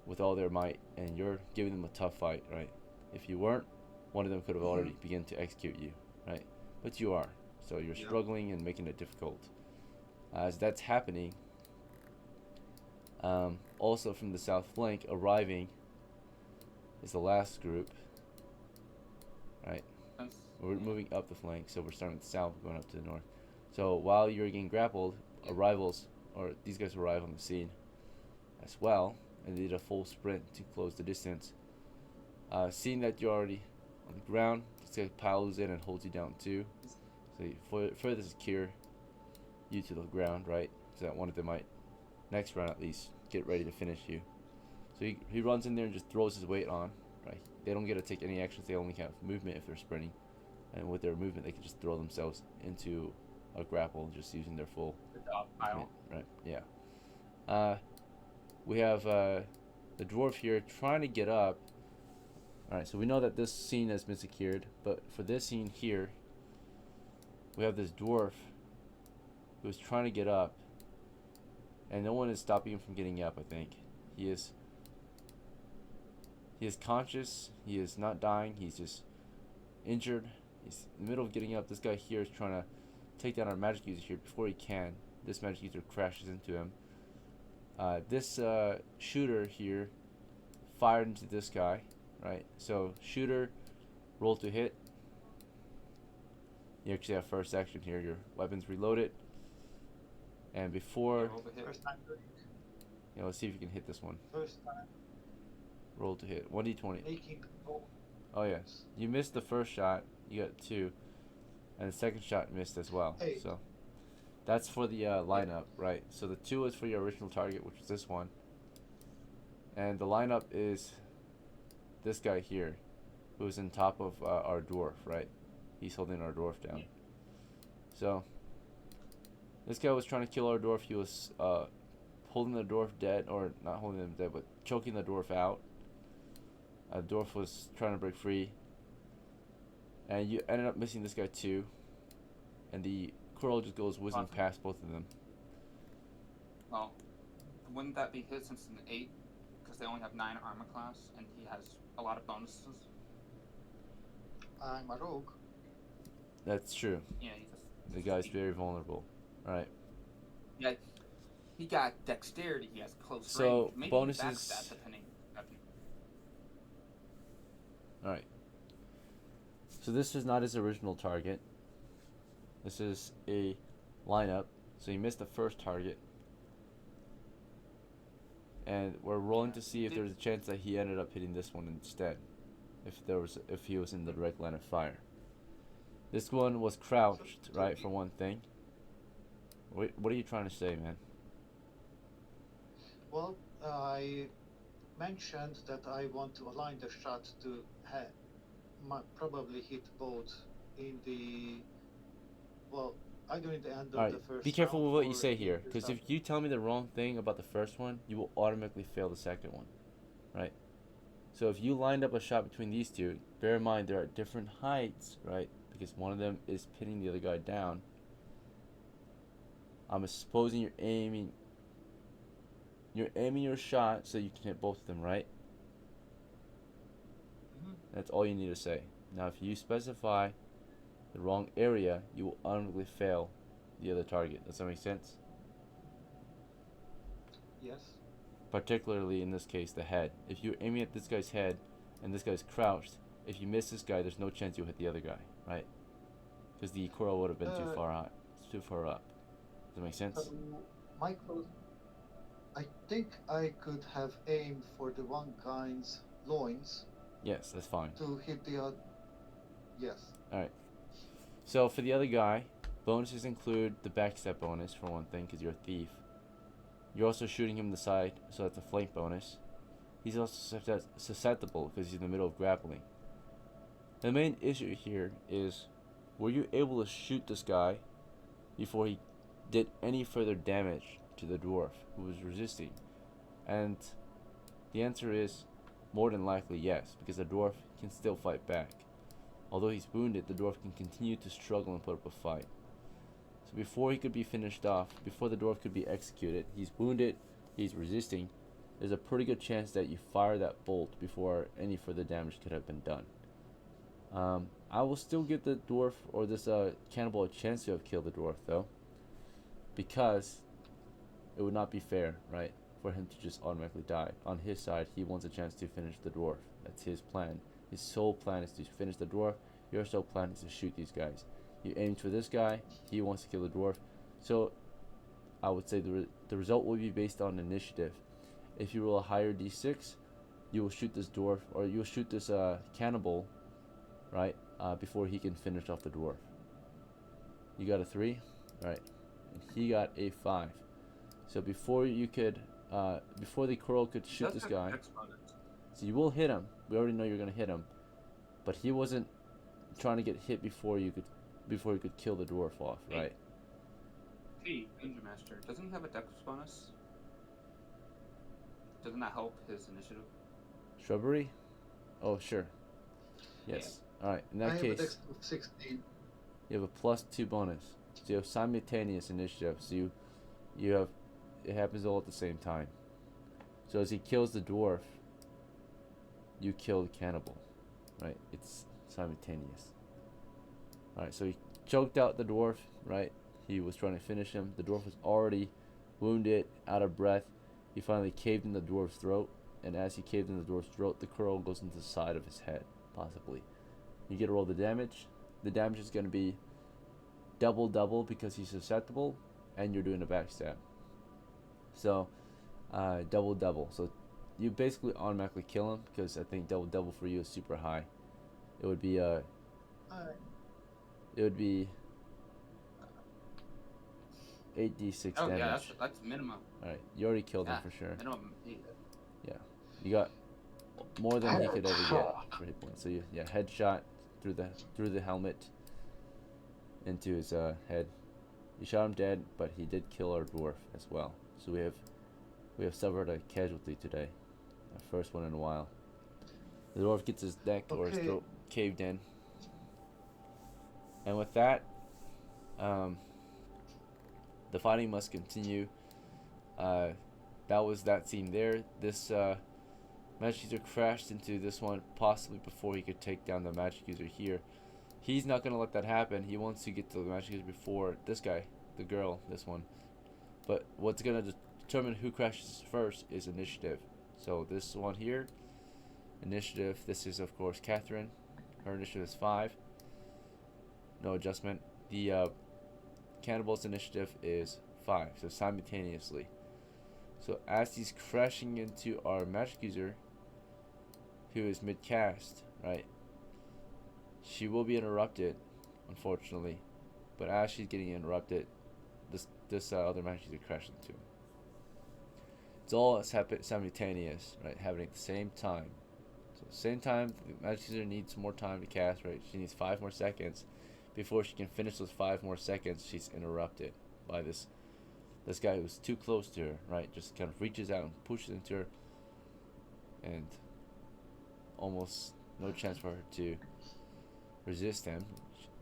[SPEAKER 1] With all their might, and you're giving them a tough fight, right? If you weren't, one of them could have already begun to execute you, right? But you are, so you're struggling and making it difficult. As that's happening, also from the south flank, arriving is the last group, right? We're moving up the flank, so we're starting at the south, going up to the north. So while you're getting grappled, these guys arrive on the scene as well, and they did a full sprint to close the distance. Seeing that you're already on the ground, this guy piles in and holds you down too. So you further secure you to the ground, right? So that one of them might, next round at least, get ready to finish you. So he runs in there and just throws his weight on, right? They don't get to take any actions, they only have movement if they're sprinting. And with their movement, they can just throw themselves into a grapple, just using their full
[SPEAKER 3] pile.
[SPEAKER 1] Right, yeah. We have the dwarf here trying to get up. Alright, so we know that this scene has been secured, but for this scene here, we have this dwarf who's trying to get up, and no one is stopping him from getting up, I think. He is conscious, he is not dying, he's just injured. He's in the middle of getting up. This guy here is trying to take down our magic user here before he can. This magic user crashes into him. This shooter here fired into this guy, right? So shooter, roll to hit. You actually have first action here. Your weapon's reloaded. And before,
[SPEAKER 4] First time doing
[SPEAKER 1] let's see if you can hit this one.
[SPEAKER 4] first time
[SPEAKER 1] Roll to hit. 1d20.
[SPEAKER 4] making goals.
[SPEAKER 1] Oh yes, you missed the first shot. You got 2, and the second shot missed as well.
[SPEAKER 4] Hey.
[SPEAKER 1] So that's for the lineup, right? So the 2 is for your original target, which is this one, and the lineup is this guy here, who's on top of our dwarf, right? He's holding our dwarf down.
[SPEAKER 4] Yeah.
[SPEAKER 1] So this guy was trying to kill our dwarf. He was holding the dwarf dead, or not holding him dead, but choking the dwarf out. The dwarf was trying to break free, and you ended up missing this guy too, and the curl just goes whizzing past both of them.
[SPEAKER 3] Well, wouldn't that be hit since it's an 8? Because they only have 9 armor class, and he has a lot of bonuses.
[SPEAKER 4] I'm a rogue.
[SPEAKER 1] That's true.
[SPEAKER 3] Yeah, he just...
[SPEAKER 1] The guy's very vulnerable. Alright.
[SPEAKER 3] Yeah. He got dexterity. He has close
[SPEAKER 1] So,
[SPEAKER 3] range. Maybe
[SPEAKER 1] bonuses-
[SPEAKER 3] backstab, depending.
[SPEAKER 1] Alright. So this is not his original target. This is a lineup. So he missed the first target. And we're rolling to see if there's a chance that he ended up hitting this one instead. If he was in the direct line of fire. This one was crouched, right, for one thing. What are you trying to say, man?
[SPEAKER 4] Well, I mentioned that I want to align the shot to probably hit both in the, well, either in the end of the
[SPEAKER 1] Alright,
[SPEAKER 4] first
[SPEAKER 1] be careful
[SPEAKER 4] round
[SPEAKER 1] with what you
[SPEAKER 4] or
[SPEAKER 1] say
[SPEAKER 4] in
[SPEAKER 1] here,
[SPEAKER 4] the
[SPEAKER 1] because if
[SPEAKER 4] second.
[SPEAKER 1] you tell me the wrong thing about the first one, you will automatically fail the second one, right? So if you lined up a shot between these two, bear in mind they're at different heights, right? Because one of them is pinning the other guy down. I'm supposing you're aiming your shot so you can hit both of them, right? That's all you need to say. Now if you specify the wrong area, you will automatically fail the other target. Does that make sense?
[SPEAKER 4] Yes.
[SPEAKER 1] Particularly in this case, the head. If you're aiming at this guy's head and this guy's crouched, if you miss this guy, there's no chance you'll hit the other guy, right? Because the coral would have been too far out, too far up. Does that make sense?
[SPEAKER 4] Michael, I think I could have aimed for the one guy's loins.
[SPEAKER 1] Yes, that's fine.
[SPEAKER 4] To hit the other. Yes.
[SPEAKER 1] Alright. So for the other guy, bonuses include the backstab bonus for one thing, because you're a thief. You're also shooting him in the side, so that's a flank bonus. He's also susceptible because he's in the middle of grappling. The main issue here is, were you able to shoot this guy before he did any further damage to the dwarf who was resisting? And the answer is more than likely yes, because the dwarf can still fight back. Although he's wounded, the dwarf can continue to struggle and put up a fight. So before he could be finished off, before the dwarf could be executed, he's wounded, he's resisting. There's a pretty good chance that you fire that bolt before any further damage could have been done. I will still give the dwarf or this cannibal a chance to have killed the dwarf though, because it would not be fair, right, for him to just automatically die. On his side, he wants a chance to finish the dwarf. That's his plan. His sole plan is to finish the dwarf. Your sole plan is to shoot these guys. You aim for this guy, he wants to kill the dwarf. So I would say the result will be based on initiative. If you roll a higher d6, you will shoot this dwarf, or you'll shoot this cannibal, right, before he can finish off the dwarf. You got a 3, right? And he got a 5. So before you could, before the crow could shoot this guy, so you will hit him. We already know you're gonna hit him, but he wasn't trying to get hit before you could kill the dwarf off, right?
[SPEAKER 3] Hey, Ninja Master, doesn't he have a dex bonus? Doesn't that help his initiative?
[SPEAKER 1] Shrubbery? Oh, sure. Yes.
[SPEAKER 3] Yeah.
[SPEAKER 1] Alright, in that
[SPEAKER 4] I have
[SPEAKER 1] case,
[SPEAKER 4] a dex of 16.
[SPEAKER 1] you have a +2 bonus. So you have simultaneous initiative. So you have, it happens all at the same time. So as he kills the dwarf, you kill the cannibal, right? It's simultaneous. Alright, so he choked out the dwarf, right? He was trying to finish him. The dwarf was already wounded, out of breath. He finally caved in the dwarf's throat, and as he caved in the dwarf's throat, the curl goes into the side of his head, possibly. You get to roll the damage. The damage is going to be double because he's susceptible, and you're doing a backstab. So, double. So, you basically automatically kill him, because I think double for you is super high. It would be, it would be 8d6
[SPEAKER 3] Oh
[SPEAKER 1] damage.
[SPEAKER 3] yeah, that's minimum.
[SPEAKER 1] Alright, you already killed him
[SPEAKER 3] Yeah,
[SPEAKER 1] for sure.
[SPEAKER 3] minimum.
[SPEAKER 1] Yeah, you got more than he could ever get for hit points. So you, yeah, headshot through the helmet into his head. You shot him dead, but he did kill our dwarf as well. So we have suffered a casualty today, our first one in a while. The dwarf gets his neck or his throat caved in, and with that, the fighting must continue. That was that scene there. This magic user crashed into this one, possibly before he could take down the magic user here. He's not gonna let that happen. He wants to get to the magic user before this guy, the girl, this one. But what's gonna determine who crashes first is initiative. So this one here, initiative. This is of course Catherine. Her initiative is 5. No adjustment. The Cannibals initiative is 5. So simultaneously. So as he's crashing into our magic user, who is mid cast, right? She will be interrupted, unfortunately. But as she's getting interrupted, this other magic user crashes into him. It's all simultaneous, right? Happening at the same time. So same time, the magic user needs more time to cast, right? She needs 5 more seconds. Before she can finish those 5 more seconds, she's interrupted by this guy who's too close to her, right? Just kind of reaches out and pushes into her, and almost no chance for her to resist him.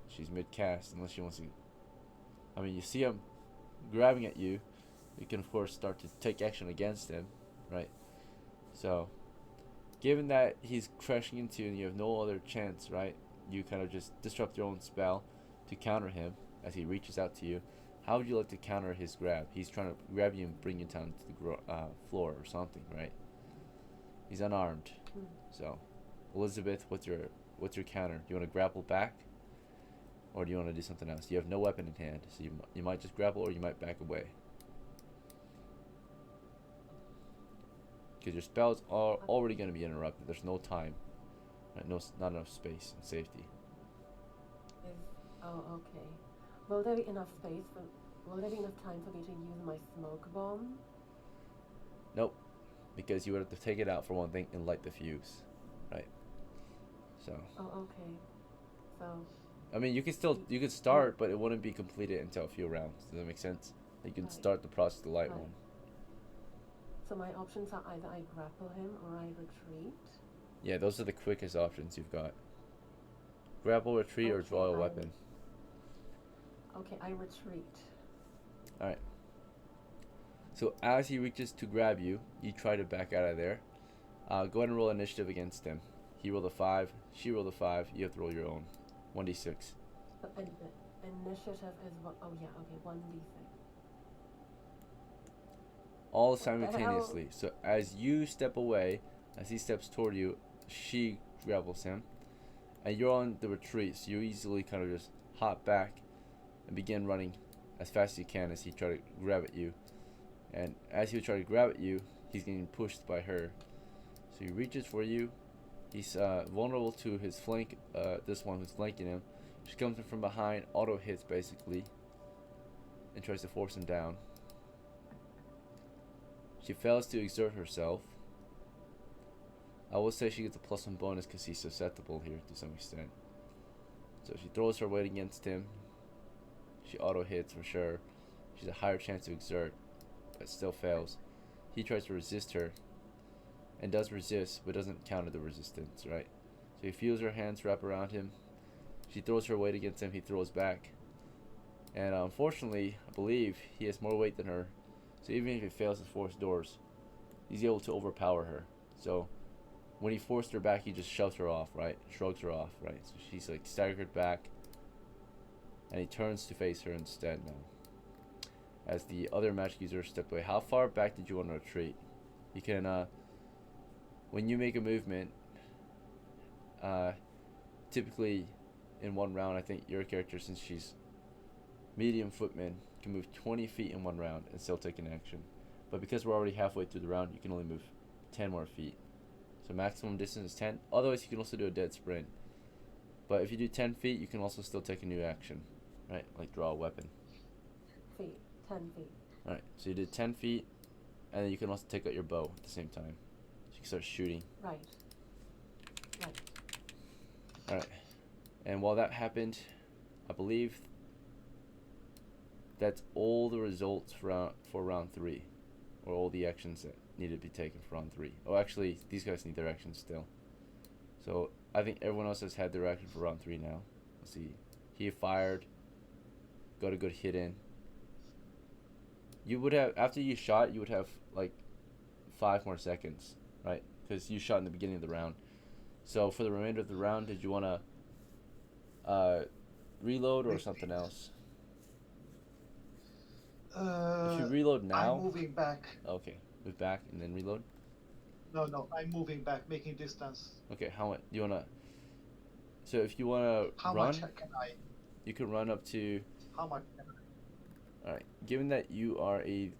[SPEAKER 1] She's mid-cast unless she wants to. I mean, you see him grabbing at you. You can of course start to take action against him, right? So, given that he's crashing into you and you have no other chance, right? You kind of just disrupt your own spell to counter him as he reaches out to you. How would you like to counter his grab? He's trying to grab you and bring you down to the floor or something, right? He's unarmed. So, Elizabeth, what's your counter? Do you want to grapple back, or do you want to do something else? You have no weapon in hand, so you might just grapple or you might back away. Because your spells are already going to be interrupted. There's no time, right? Not enough space and safety.
[SPEAKER 5] Okay. Will there be enough space will there be enough time for me to use my smoke bomb?
[SPEAKER 1] Nope, because you would have to take it out for one thing and light the fuse, right? So.
[SPEAKER 5] Oh, okay. So.
[SPEAKER 1] I mean, you could start, but it wouldn't be completed until a few rounds. Does that make sense? You can start the process of the light one.
[SPEAKER 5] So my options are either I grapple him or I retreat.
[SPEAKER 1] Yeah, those are the quickest options you've got. Grapple, retreat, or draw a weapon.
[SPEAKER 5] Okay, I retreat.
[SPEAKER 1] Alright. So as he reaches to grab you, you try to back out of there. Go ahead and roll initiative against him. He rolled a 5, she rolled a 5, you have to roll your own. 1d6.
[SPEAKER 5] Initiative is what? Oh yeah, okay, 1d6.
[SPEAKER 1] All simultaneously. So as you step away, as he steps toward you, she grapples him. And you're on the retreat, so you easily kind of just hop back and begin running as fast as you can as he tries to grab at you. And as he tries to grab at you, he's getting pushed by her. So he reaches for you. He's vulnerable to his flank, this one who's flanking him. She comes in from behind, auto hits basically, and tries to force him down. She fails to exert herself. I will say she gets a +1 bonus because he's susceptible here to some extent. So she throws her weight against him. She auto hits for sure. She's a higher chance to exert, but still fails. He tries to resist her, and does resist, but doesn't counter the resistance, right? So he feels her hands wrap around him. She throws her weight against him. He throws back. And unfortunately, I believe he has more weight than her. So even if he fails his force doors, he's able to overpower her. So when he forced her back, he just shoves her off, right? Shrugs her off, right? So she's like staggered back. And he turns to face her instead now. As the other magic user stepped away. How far back did you want to retreat? You can, when you make a movement, typically in one round, I think your character, since she's medium footman, can move 20 feet in one round and still take an action. But because we're already halfway through the round, you can only move 10 more feet. So maximum distance is 10. Otherwise, you can also do a dead sprint. But if you do 10 feet, you can also still take a new action, right? Like draw a weapon.
[SPEAKER 5] 10 feet.
[SPEAKER 1] Alright, so you did 10 feet, and then you can also take out your bow at the same time. So you can start shooting.
[SPEAKER 5] Right.
[SPEAKER 1] Alright, and while that happened, I believe that's all the results for round 3, or all the actions that needed to be taken for round 3. Oh, actually, these guys need their actions still. So I think everyone else has had their action for round 3 now. Let's see. He fired, got a good hit in. You would have, after you shot, you would have like 5 more seconds, right? Because you shot in the beginning of the round. So for the remainder of the round, did you want to reload or something else? if you reload
[SPEAKER 4] I'm
[SPEAKER 1] now,
[SPEAKER 4] moving back.
[SPEAKER 1] okay, move back and then reload.
[SPEAKER 4] No, I'm moving back, making distance.
[SPEAKER 1] Okay, how much do you wanna? So if you wanna
[SPEAKER 4] How
[SPEAKER 1] run,
[SPEAKER 4] much can I?
[SPEAKER 1] you can run up to.
[SPEAKER 4] How much can I?
[SPEAKER 1] All right, given that you are a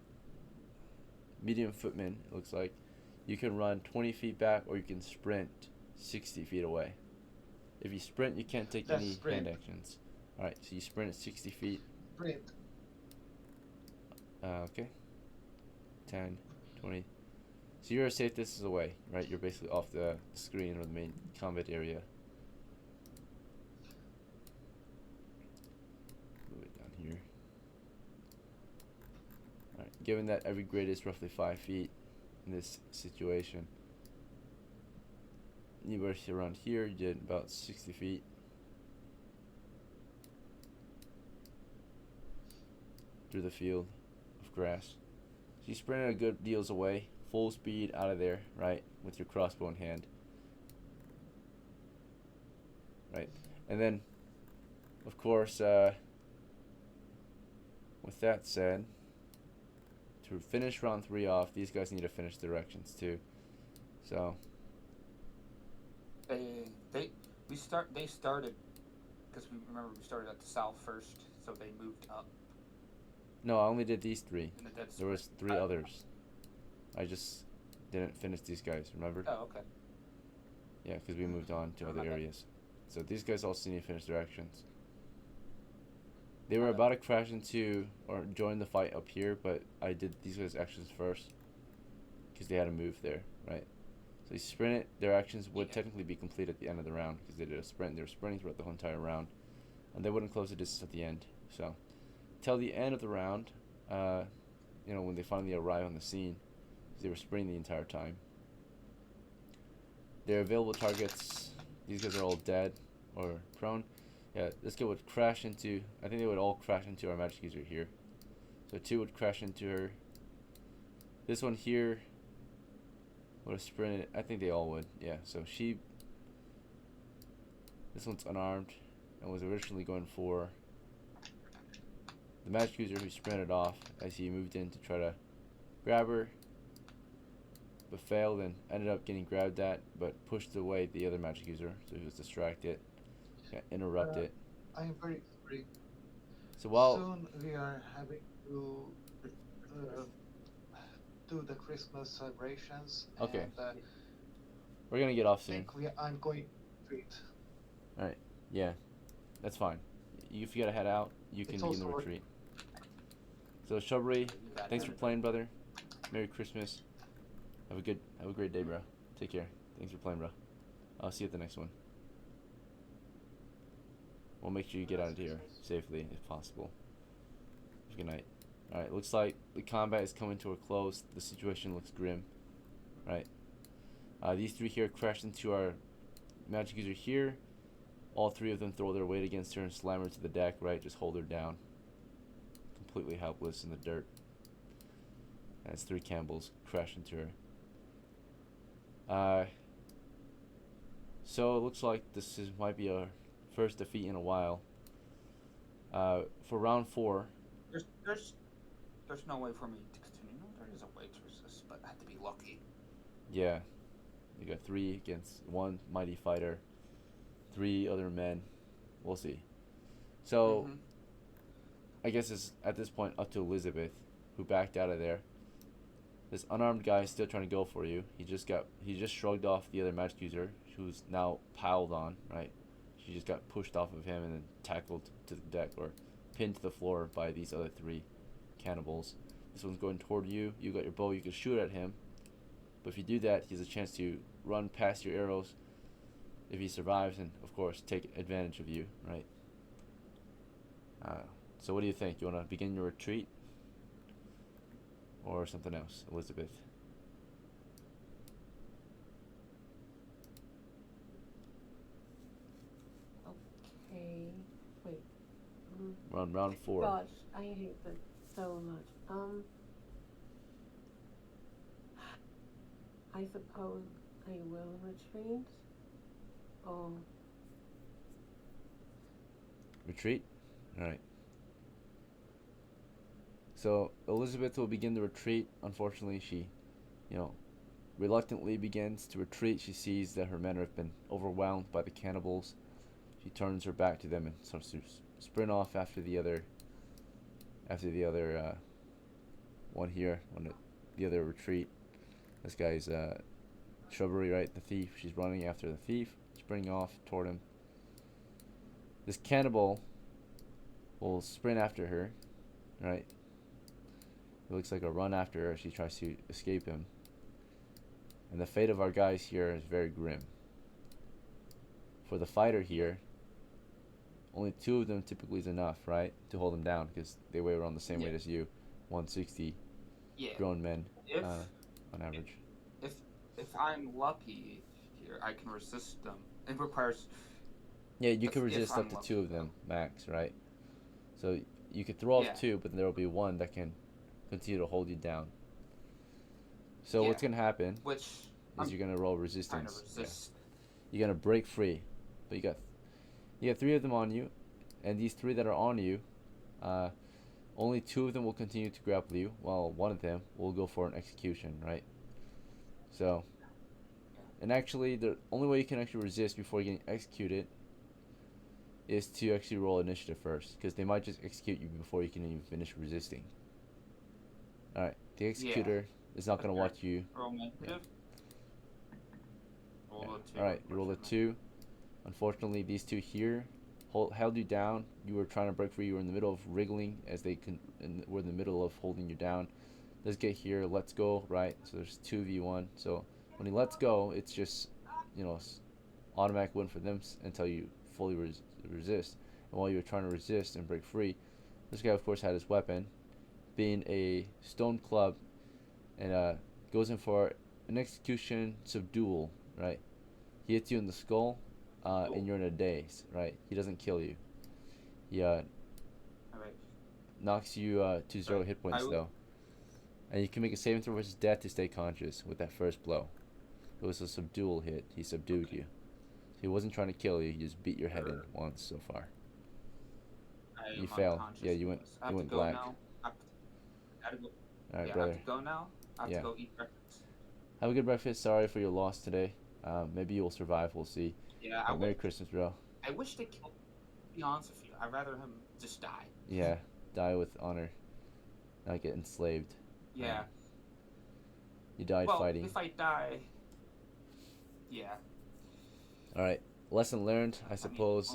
[SPEAKER 1] medium footman, it looks like you can run 20 feet back, or you can sprint 60 feet away. If you sprint, you can't take
[SPEAKER 4] Let's
[SPEAKER 1] any
[SPEAKER 4] sprint.
[SPEAKER 1] hand actions. All right, so you sprint at 60 feet.
[SPEAKER 4] Sprint.
[SPEAKER 1] Okay. 10, 20. So you're a safe distance away, right? You're basically off the screen or the main combat area. Move it down here. Alright, given that every grid is roughly 5 feet in this situation, you were around here, you did about 60 feet. Through the field of grass. So you sprinted a good deals away, full speed out of there, right, with your crossbow in hand. Right, and then, of course, with that said, to finish round 3 off, these guys need to finish directions too. So
[SPEAKER 3] they started because we started at the south first, so they moved up.
[SPEAKER 1] no, I only did these 3.
[SPEAKER 3] In the dead
[SPEAKER 1] There was 3 others. I just didn't finish these guys. Remember?
[SPEAKER 3] Oh, okay.
[SPEAKER 1] Yeah, because we moved on to other
[SPEAKER 3] Okay.
[SPEAKER 1] areas. So these guys also need to finish their actions. They were
[SPEAKER 3] Okay.
[SPEAKER 1] about to crash into or join the fight up here, but I did these guys' actions first because they had to move there, right? So they sprinted. Their actions would
[SPEAKER 3] Yeah.
[SPEAKER 1] technically be complete at the end of the round because they did a sprint. They were sprinting throughout the whole entire round, and they wouldn't close the distance at the end. So, till the end of the round, when they finally arrive on the scene, they were sprinting the entire time. Their available targets, these guys are all dead or prone. Yeah, this guy would crash into, I think they would all crash into our magic user here. So 2 would crash into her. This one here would have sprinted, I think they all would, yeah. So this one's unarmed and was originally going for the magic user, who sprinted off as he moved in to try to grab her, but failed and ended up getting grabbed at, but pushed away the other magic user, so he was distracted, got interrupted.
[SPEAKER 4] I am very sorry.
[SPEAKER 1] So while
[SPEAKER 4] Soon we are having to do the Christmas celebrations.
[SPEAKER 1] Okay.
[SPEAKER 4] And,
[SPEAKER 1] we're gonna get off
[SPEAKER 4] I
[SPEAKER 1] soon.
[SPEAKER 4] think I'm going to retreat.
[SPEAKER 1] Alright, yeah, that's fine. If you gotta head out, you can
[SPEAKER 4] It's
[SPEAKER 1] begin the
[SPEAKER 4] also
[SPEAKER 1] retreat. So Shrubbery,
[SPEAKER 3] That
[SPEAKER 1] thanks for
[SPEAKER 3] ended.
[SPEAKER 1] playing, brother. Merry Christmas. Have a great day, bro. Take care. Thanks for playing, bro. I'll see you at the next one. We'll make sure you get out of here safely if possible. Good night. Alright, looks like the combat is coming to a close. The situation looks grim. Right. These 3 here crashed into our magic user here. All 3 of them throw their weight against her and slam her to the deck, right? Just hold her down. Completely helpless in the dirt. As 3 Cannibals crash into her. So it looks like might be our first defeat in a while. For round 4.
[SPEAKER 3] There's no way for me to continue. No, there is a way to resist, but I have to be lucky.
[SPEAKER 1] Yeah. You got 3 against 1 mighty fighter. 3 other men. We'll see. So, I guess it's at this point up to Elizabeth, who backed out of there. This unarmed guy is still trying to go for you. He just shrugged off the other magic user, who's now piled on, right? She just got pushed off of him and then tackled to the deck, or pinned to the floor by these other 3 cannibals. This one's going toward you. You got your bow, you can shoot at him. But if you do that, he has a chance to run past your arrows if he survives, and of course take advantage of you, right? So what do you think? You want to begin your retreat? Or something else, Elizabeth?
[SPEAKER 5] Okay. Wait.
[SPEAKER 1] We're on round 4.
[SPEAKER 5] Gosh, I hate this so much. I suppose I will retreat. Oh,
[SPEAKER 1] Retreat? Alright. So Elizabeth will begin the retreat. Unfortunately, she, you know, reluctantly begins to retreat. She sees that her men have been overwhelmed by the cannibals. She turns her back to them and starts to sprint off after the other one here on the other retreat. This guy's Shrubbery, right? The thief. She's running after the thief, sprinting off toward him. This cannibal will sprint after her, right? It looks like a run after her as she tries to escape him. And the fate of our guys here is very grim. For the fighter here, only 2 of them typically is enough, right? To hold them down, because they weigh around the same weight as you. 160 grown men on average.
[SPEAKER 3] If I'm lucky here, I can resist them. It requires...
[SPEAKER 1] Yeah, you can resist up to 2 of them, max, right? So you could throw off 2, but there will be 1 that can continue to hold you down. So what's going to happen is you're going to roll resistance. You're going to break free. But you got 3 of them on you, and these 3 that are on you, only 2 of them will continue to grapple you, while 1 of them will go for an execution, right? So, and actually, the only way you can actually resist before getting executed is to actually roll initiative first, because they might just execute you before you can even finish resisting. Alright, the executor is not going to watch you.
[SPEAKER 3] Roll initiative.
[SPEAKER 1] Alright, you roll a 2. Unfortunately, these 2 here held you down. You were trying to break free. You were in the middle of wriggling as they were in the middle of holding you down. Let's get here. Let's go. Right. So there's 2v1. So when he lets go, it's just, you know, automatic win for them until you fully resist. And while you're trying to resist and break free, this guy of course had his weapon, being a stone club, and goes in for an execution subdual. Right. He hits you in the skull. And you're in a daze, right? He doesn't kill you. He knocks you to 0 hit points though. And you can make a saving throw versus death to stay conscious with that first blow. It was a subdual hit. He subdued you. So he wasn't trying to kill you. He just beat your head in once so far. You failed. Yeah, you went black. Alright, brother.
[SPEAKER 3] I have to go now. I have to go eat breakfast.
[SPEAKER 1] Have a good breakfast. Sorry for your loss today. Maybe you'll survive. We'll see.
[SPEAKER 3] Yeah,
[SPEAKER 1] Merry Christmas, bro.
[SPEAKER 3] I wish they killed him, to be honest with you. I'd rather him just die.
[SPEAKER 1] Yeah, die with honor. Not get enslaved.
[SPEAKER 3] Yeah.
[SPEAKER 1] You died fighting.
[SPEAKER 3] If I die... Yeah.
[SPEAKER 1] Alright, lesson learned, I suppose.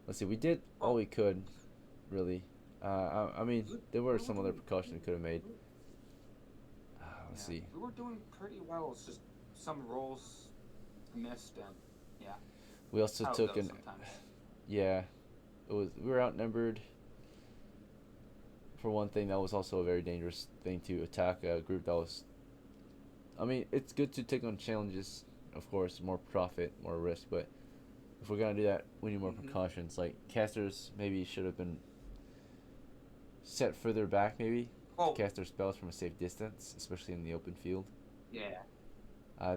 [SPEAKER 1] Let's see, we did all we could, really. I mean, there were some other precautions we could have made. Let's see.
[SPEAKER 3] We were doing pretty well. It's just some rolls missed, and
[SPEAKER 1] we also took an we were outnumbered. For one thing, that was also a very dangerous thing to attack a group that was, I mean, it's good to take on challenges, of course, more profit, more risk, but if we're gonna do that, we need more precautions. Like casters maybe should have been set further back, maybe to cast their spells from a safe distance, especially in the open field.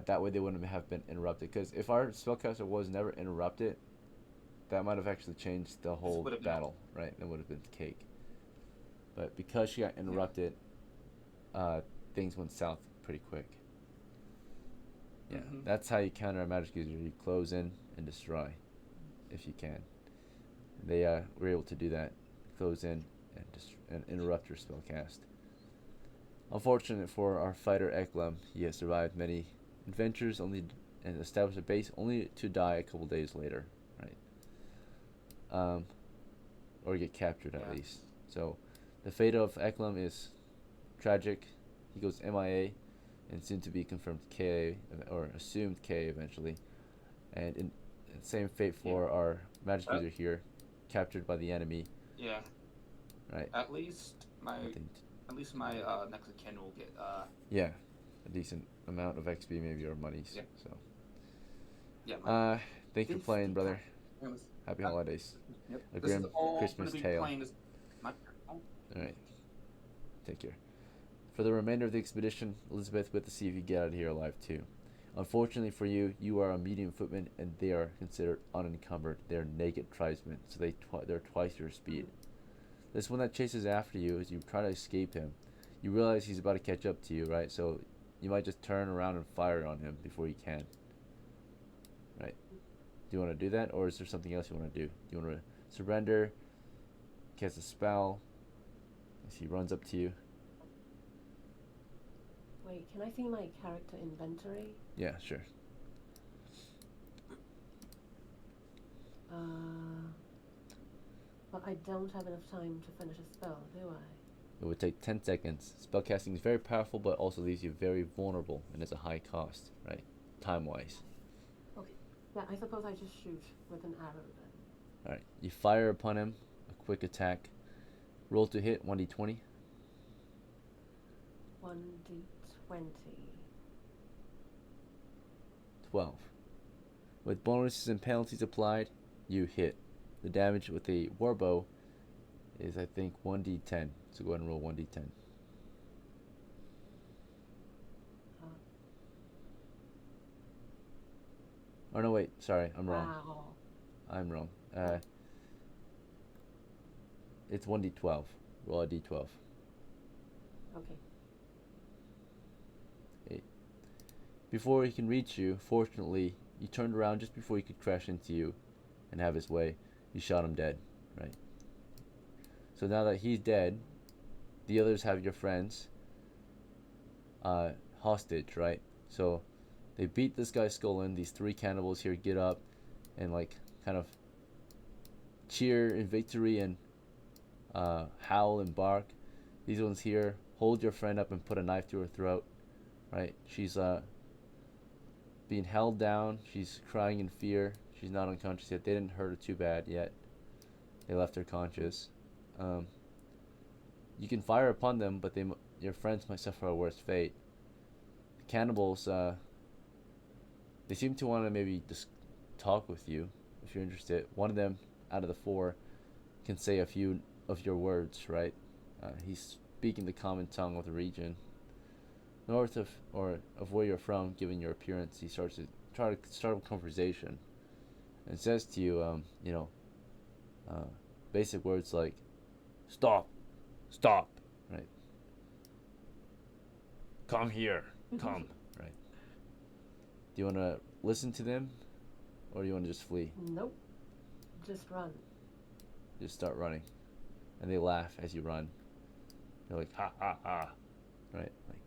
[SPEAKER 1] That way they wouldn't have been interrupted, because if our spellcaster was never interrupted, that might have actually changed the whole battle, right? It would have been cake. But because she got interrupted, things went south pretty quick. That's how you counter a magic user. You close in and destroy, if you can. They were able to do that, close in and interrupt your spell cast. Unfortunate for our fighter EKLEM, he has survived many adventures and established a base only to die a couple days later, right? Or get captured at least. So the fate of EKLEM is tragic. He goes MIA and soon to be confirmed KA, or assumed KA eventually. And same fate for our magic user here, captured by the enemy.
[SPEAKER 3] Yeah.
[SPEAKER 1] Right.
[SPEAKER 3] At least my next of kin will get
[SPEAKER 1] a decent amount of XP maybe, or monies.
[SPEAKER 3] Yeah.
[SPEAKER 1] So.
[SPEAKER 3] Yeah.
[SPEAKER 1] Thank you for playing, brother. Happy holidays.
[SPEAKER 3] Yep.
[SPEAKER 1] A grim Christmas tale.
[SPEAKER 3] All
[SPEAKER 1] right. Take care. For the remainder of the expedition, Elizabeth, with to see if you get out of here alive too. Unfortunately for you, you are a medium footman, and they are considered unencumbered. They're naked tribesmen, so they're twice your speed. this one that chases after you, as you try to escape him, you realize he's about to catch up to you, right? So you might just turn around and fire on him before you can. Right? Do you want to do that, or is there something else you want to do? Do you want to surrender, cast a spell, as he runs up to you?
[SPEAKER 5] Wait, can I see my character inventory?
[SPEAKER 1] Yeah, sure.
[SPEAKER 5] But I don't have enough time to finish a spell, do I?
[SPEAKER 1] It would take 10 seconds. Spellcasting is very powerful, but also leaves you very vulnerable, and it's a high cost, right? Time-wise.
[SPEAKER 5] Okay. Yeah, I suppose I just shoot with an arrow then.
[SPEAKER 1] Alright, you fire upon him, a quick attack. Roll to hit, 1d20.
[SPEAKER 5] 1d20.
[SPEAKER 1] 12. With bonuses and penalties applied, you hit. The damage with a warbow is, I think, 1d10. So go ahead and roll 1d10. Oh no, wait, sorry, I'm wrong.
[SPEAKER 5] Wow.
[SPEAKER 1] I'm wrong. It's 1d12. Roll a d12.
[SPEAKER 5] Okay.
[SPEAKER 1] Before he can reach you, fortunately, he turned around just before he could crash into you and have his way. You shot him dead, right? So now that he's dead, the others have your friends hostage, right? So they beat this guy's skull in. These three cannibals here get up and like kind of cheer in victory and howl and bark. These ones here hold your friend up and put a knife to her throat, right? She's being held down. She's crying in fear. She's not unconscious yet. They didn't hurt her too bad yet. They left her conscious. You can fire upon them, but your friends might suffer a worse fate. The cannibals, they seem to want to maybe just talk with you if you're interested. One of them out of the four can say a few of your words, right? He's speaking the common tongue of the region. North of where you're from, given your appearance, he starts to try to start a conversation and says to you, basic words like stop, right? Come here, come, right? Do you want to listen to them, or do you want to just flee?
[SPEAKER 5] Nope. Just run.
[SPEAKER 1] Just start running, and they laugh as you run. They're like ha ha ha, right? Like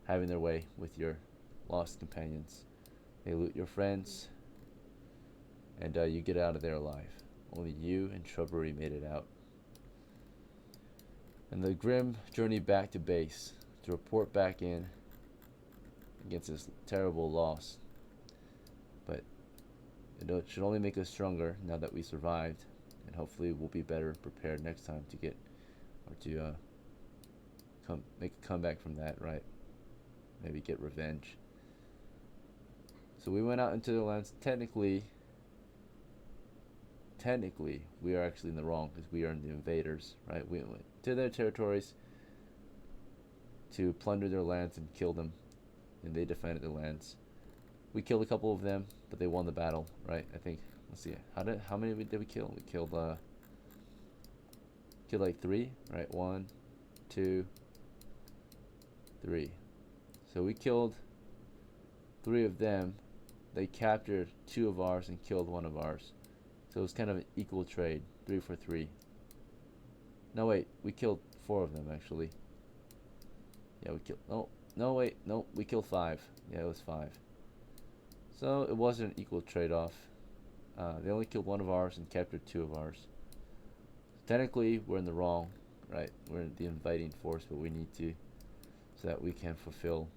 [SPEAKER 1] having their way with your lost companions. They loot your friends, and you get out of there alive. Only you and Shrubbery made it out. And the grim journey back to base to report back in against this terrible loss. But it should only make us stronger now that we survived, and hopefully we'll be better prepared next time to get or to make a comeback from that, right? Maybe get revenge. So we went out into the lands. Technically, we are actually in the wrong because we are the invaders, right? We went to their territories to plunder their lands and kill them, and they defended their lands. We killed a couple of them, but they won the battle, right? I think. Let's see. How many did we kill? We killed like 3, right? 1, 2, 3. So we killed 3 of them. They captured 2 of ours and killed 1 of ours. So it was kind of an equal trade, 3 for 3. No, wait, we killed 4 of them actually. Yeah, we killed. No, wait, no, we killed 5. Yeah, it was 5. So it wasn't an equal trade-off. They only killed 1 of ours and captured 2 of ours. Technically, we're in the wrong, right? We're in the invading force, but we need to, so that we can fulfill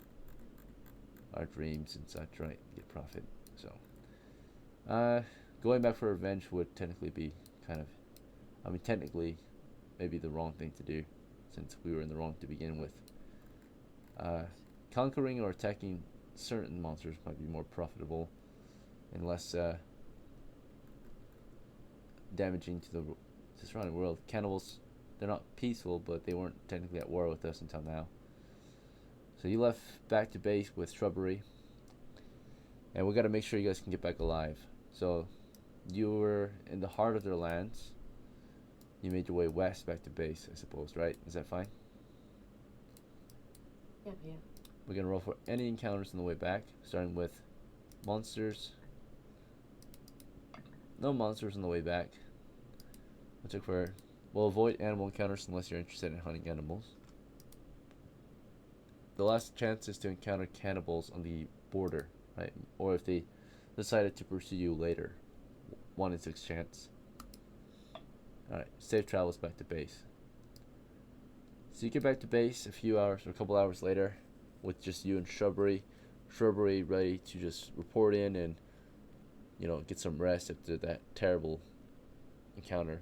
[SPEAKER 1] our dreams and such, right? Get profit. So, going back for revenge would technically be technically, maybe the wrong thing to do, since we were in the wrong to begin with. Conquering or attacking certain monsters might be more profitable and less damaging to the surrounding world. Cannibals, they're not peaceful, but they weren't technically at war with us until now. So you left back to base with Shrubbery, and we got to make sure you guys can get back alive. So you were in the heart of their lands, you made your way west back to base, I suppose, right? Is that fine?
[SPEAKER 5] Yep, yeah.
[SPEAKER 1] We're gonna roll for any encounters on the way back, starting with monsters. No monsters on the way back. We'll avoid animal encounters unless you're interested in hunting animals. The last chance is to encounter cannibals on the border, right? Or if they decided to pursue you later. 1 in 6 chance. Alright, safe travels back to base. So you get back to base a few hours or a couple hours later with just you and Shrubbery. Shrubbery ready to just report in and, you know, get some rest after that terrible encounter.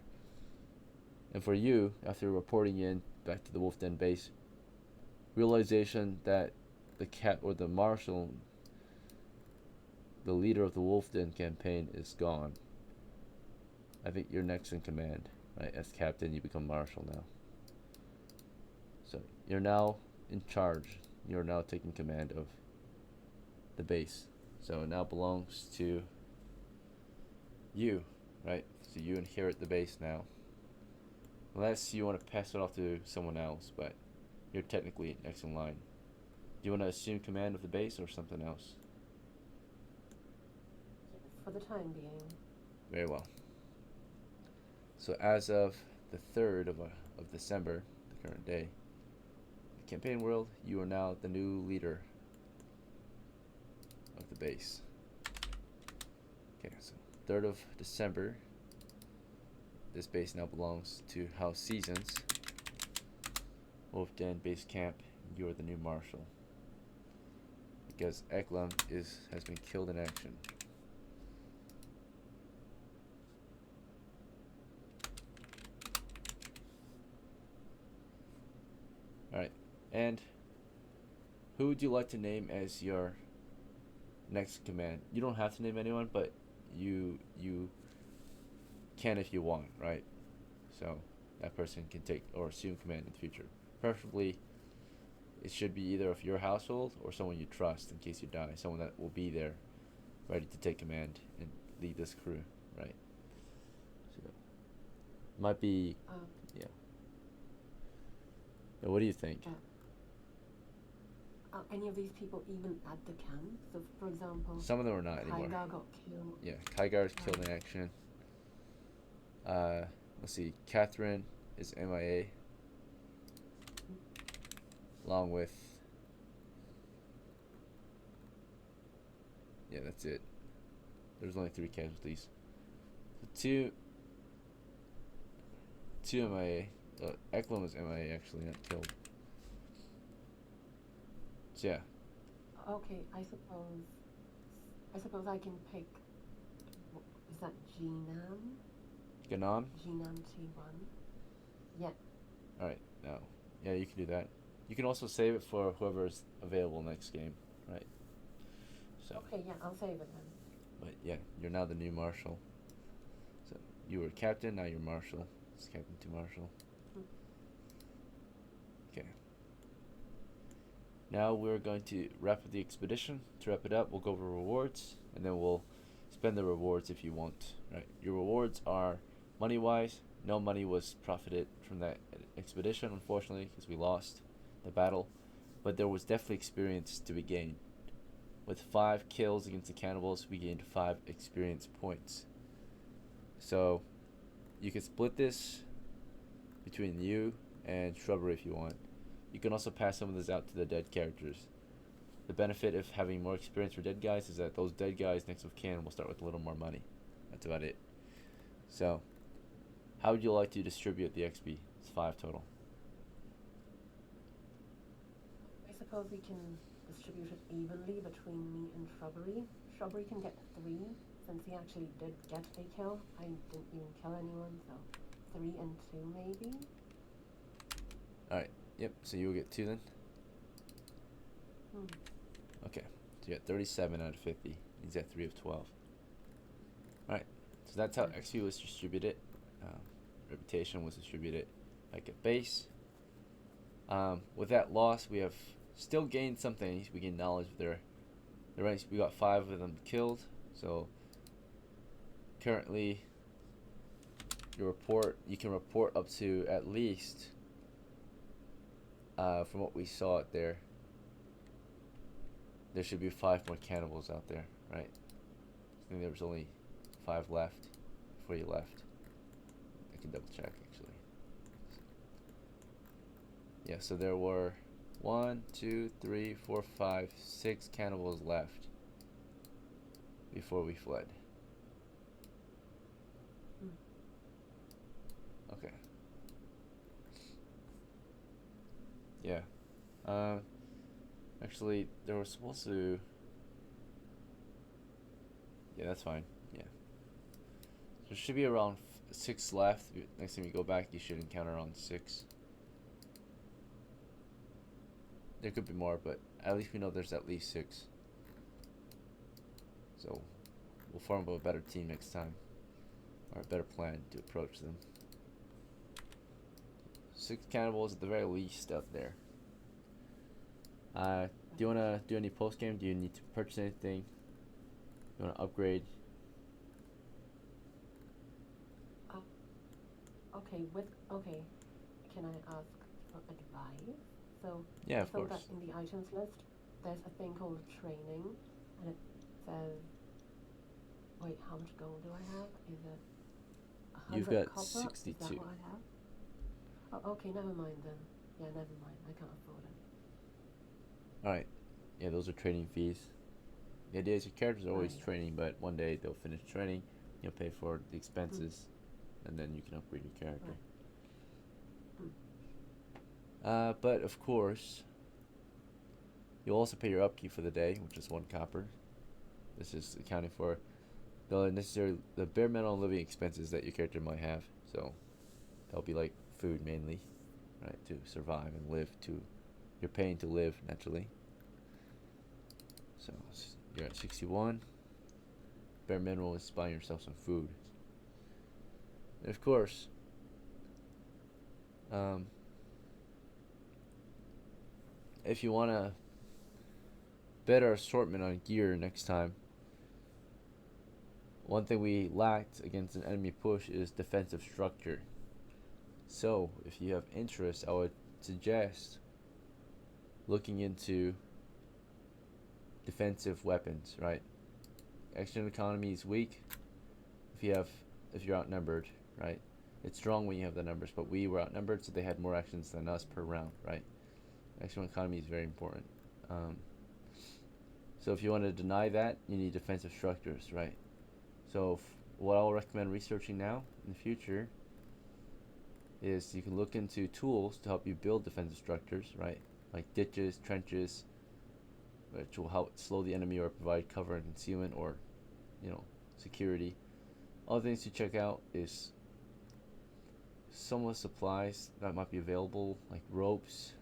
[SPEAKER 1] And for you, after reporting in back to the WOLFDEN base, realization that the cat or the marshal, the leader of the WOLFDEN campaign, is gone. I think you're next in command, right? As captain, you become marshal now. So you're now in charge. You're now taking command of the base. So it now belongs to you, right? So you inherit the base now. Unless you want to pass it off to someone else, but you're technically next in line. Do you want to assume command of the base or something else?
[SPEAKER 5] For the time being.
[SPEAKER 1] Very well. So as of the 3rd of December, the current day, the campaign world, you are now the new leader of the base. Okay, so 3rd of December, this base now belongs to House Seasons. WOLFDEN base camp, you are the new marshal. Because EKLEM has been killed in action. Alright, and who would you like to name as your next command? You don't have to name anyone, but you can if you want, right? So that person can take or assume command in the future. Preferably, it should be either of your household or someone you trust in case you die. Someone that will be there, ready to take command and lead this crew, right? So might be, yeah. Now, what do you think?
[SPEAKER 5] Are any of these people even at the camp? So, for example,
[SPEAKER 1] Some of them are not anymore.
[SPEAKER 5] KYGAR got killed.
[SPEAKER 1] Yeah, KYGAR is killed in action. Let's see, Catherine is MIA. Along with, yeah, that's it. There's only 3 casualties. So two MIA. EKLEM was MIA actually, not killed. So yeah.
[SPEAKER 5] Okay, I suppose I can pick. Is that Gnam?
[SPEAKER 1] Ganam?
[SPEAKER 5] Gnam T1. Yeah.
[SPEAKER 1] Alright, no. Yeah, you can do that. You can also save it for whoever's available next game, right? So.
[SPEAKER 5] Okay, yeah, I'll save it then.
[SPEAKER 1] But yeah, you're now the new marshal. So you were captain, now you're marshal. It's captain to marshal. Okay. Now we're going to wrap up the expedition. To wrap it up, we'll go over rewards, and then we'll spend the rewards if you want. Right? Your rewards are money-wise. No money was profited from that expedition, unfortunately, because we lost the battle. But there was definitely experience to be gained. With 5 kills against the cannibals, we gained 5 experience points. So you can split this between you and Shrubbery if you want. You can also pass some of this out to the dead characters. The benefit of having more experience for dead guys is that those dead guys next of kin will start with a little more money. That's about it. So, how would you like to distribute the XP? It's 5 total.
[SPEAKER 5] I suppose we can distribute it evenly between me and Shrubbery. Shrubbery can get 3, since he actually did get a kill. I didn't even kill anyone, so 3 and 2 maybe.
[SPEAKER 1] Alright, yep, so you'll get 2 then?
[SPEAKER 5] Hmm.
[SPEAKER 1] Okay, so you got 37 out of 50. He's at 3 of 12. Alright, so that's how XP was distributed. Reputation was distributed like a base. With that loss, we have still gained some things. We gained knowledge of their ranks. We got 5 of them killed. So currently, you can report up to at least, from what we saw it there should be 5 more cannibals out there, right? I think there was only 5 left before you left. I can double check actually. Yeah, so there were 1, 2, 3, 4, 5, 6 cannibals left before we fled. Okay. Yeah. Actually, there was supposed to. Yeah, that's fine. Yeah. There should be around 6 left. Next time you go back, you should encounter around 6. There could be more, but at least we know there's at least 6. So we'll form a better team next time, or a better plan to approach them. 6 cannibals at the very least out there. Do you want to do any post game? Do you need to purchase anything? You want to upgrade?
[SPEAKER 5] Okay. Can I ask for advice? So
[SPEAKER 1] Yeah, of
[SPEAKER 5] I saw
[SPEAKER 1] course.
[SPEAKER 5] that in the items list, there's a thing called training, and it says, wait, how much gold do I have? Is it 100
[SPEAKER 1] You've got
[SPEAKER 5] copper?
[SPEAKER 1] 62.
[SPEAKER 5] Is that what I have? Oh, okay, never mind then. Yeah, never mind. I can't afford it.
[SPEAKER 1] Alright. Yeah, those are training fees. The idea is your characters are always
[SPEAKER 5] Right.
[SPEAKER 1] training, but one day they'll finish training, you'll pay for the expenses, and then you can upgrade your character. But of course, you'll also pay your upkeep for the day, which is 1 copper. This is accounting for the bare minimum living expenses that your character might have. So that'll be like food mainly, right, to survive and live. You're paying to live naturally. So you're at 61. Bare minimum is buying yourself some food. And of course, if you want a better assortment on gear next time, one thing we lacked against an enemy push is defensive structure. So if you have interest, I would suggest looking into defensive weapons, right? Action economy is weak if you're outnumbered, right? It's strong when you have the numbers, but we were outnumbered, so they had more actions than us per round, right? Action economy is very important. So if you want to deny that, you need defensive structures, right? So what I'll recommend researching now in the future is you can look into tools to help you build defensive structures, right? Like ditches, trenches, which will help slow the enemy or provide cover and concealment, or, security. Other things to check out is some of the supplies that might be available, like ropes,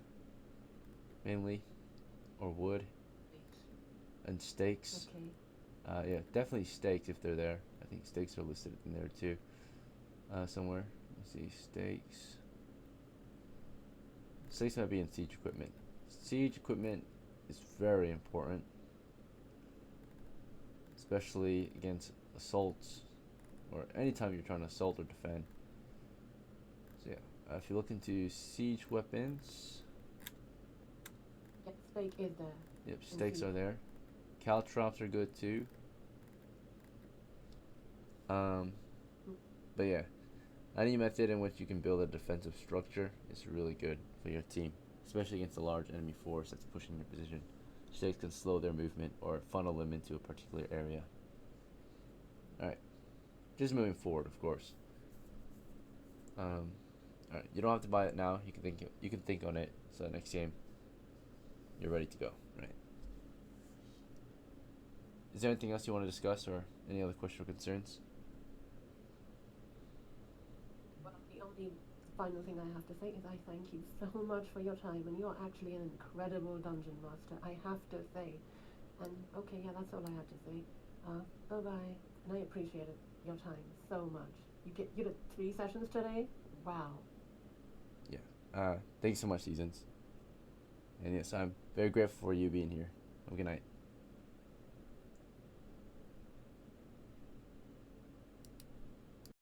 [SPEAKER 1] mainly, or wood, and stakes.
[SPEAKER 5] Okay.
[SPEAKER 1] Yeah, definitely stakes if they're there. I think stakes are listed in there too, somewhere. Let's see, stakes. Stakes might be in siege equipment. Siege equipment is very important, especially against assaults, or anytime you're trying to assault or defend. So yeah, if you look into siege weapons,
[SPEAKER 5] Yep, stake is there.
[SPEAKER 1] yep, stakes are there. Caltrops are good too. But yeah, any method in which you can build a defensive structure is really good for your team, especially against a large enemy force that's pushing your position. Stakes can slow their movement or funnel them into a particular area. Alright, just moving forward, of course. Alright, you don't have to buy it now. You can think on it, so next game you're ready to go, right? Is there anything else you want to discuss, or any other questions or concerns?
[SPEAKER 5] Well, the only final thing I have to say is I thank you so much for your time, and you're actually an incredible dungeon master, I have to say. And okay, yeah, that's all I had to say. Bye-bye, and I appreciated your time so much. You did 3 sessions today? Wow.
[SPEAKER 1] Yeah. Thanks so much, Seasons. And yes, I'm very grateful for you being here. Have a good night.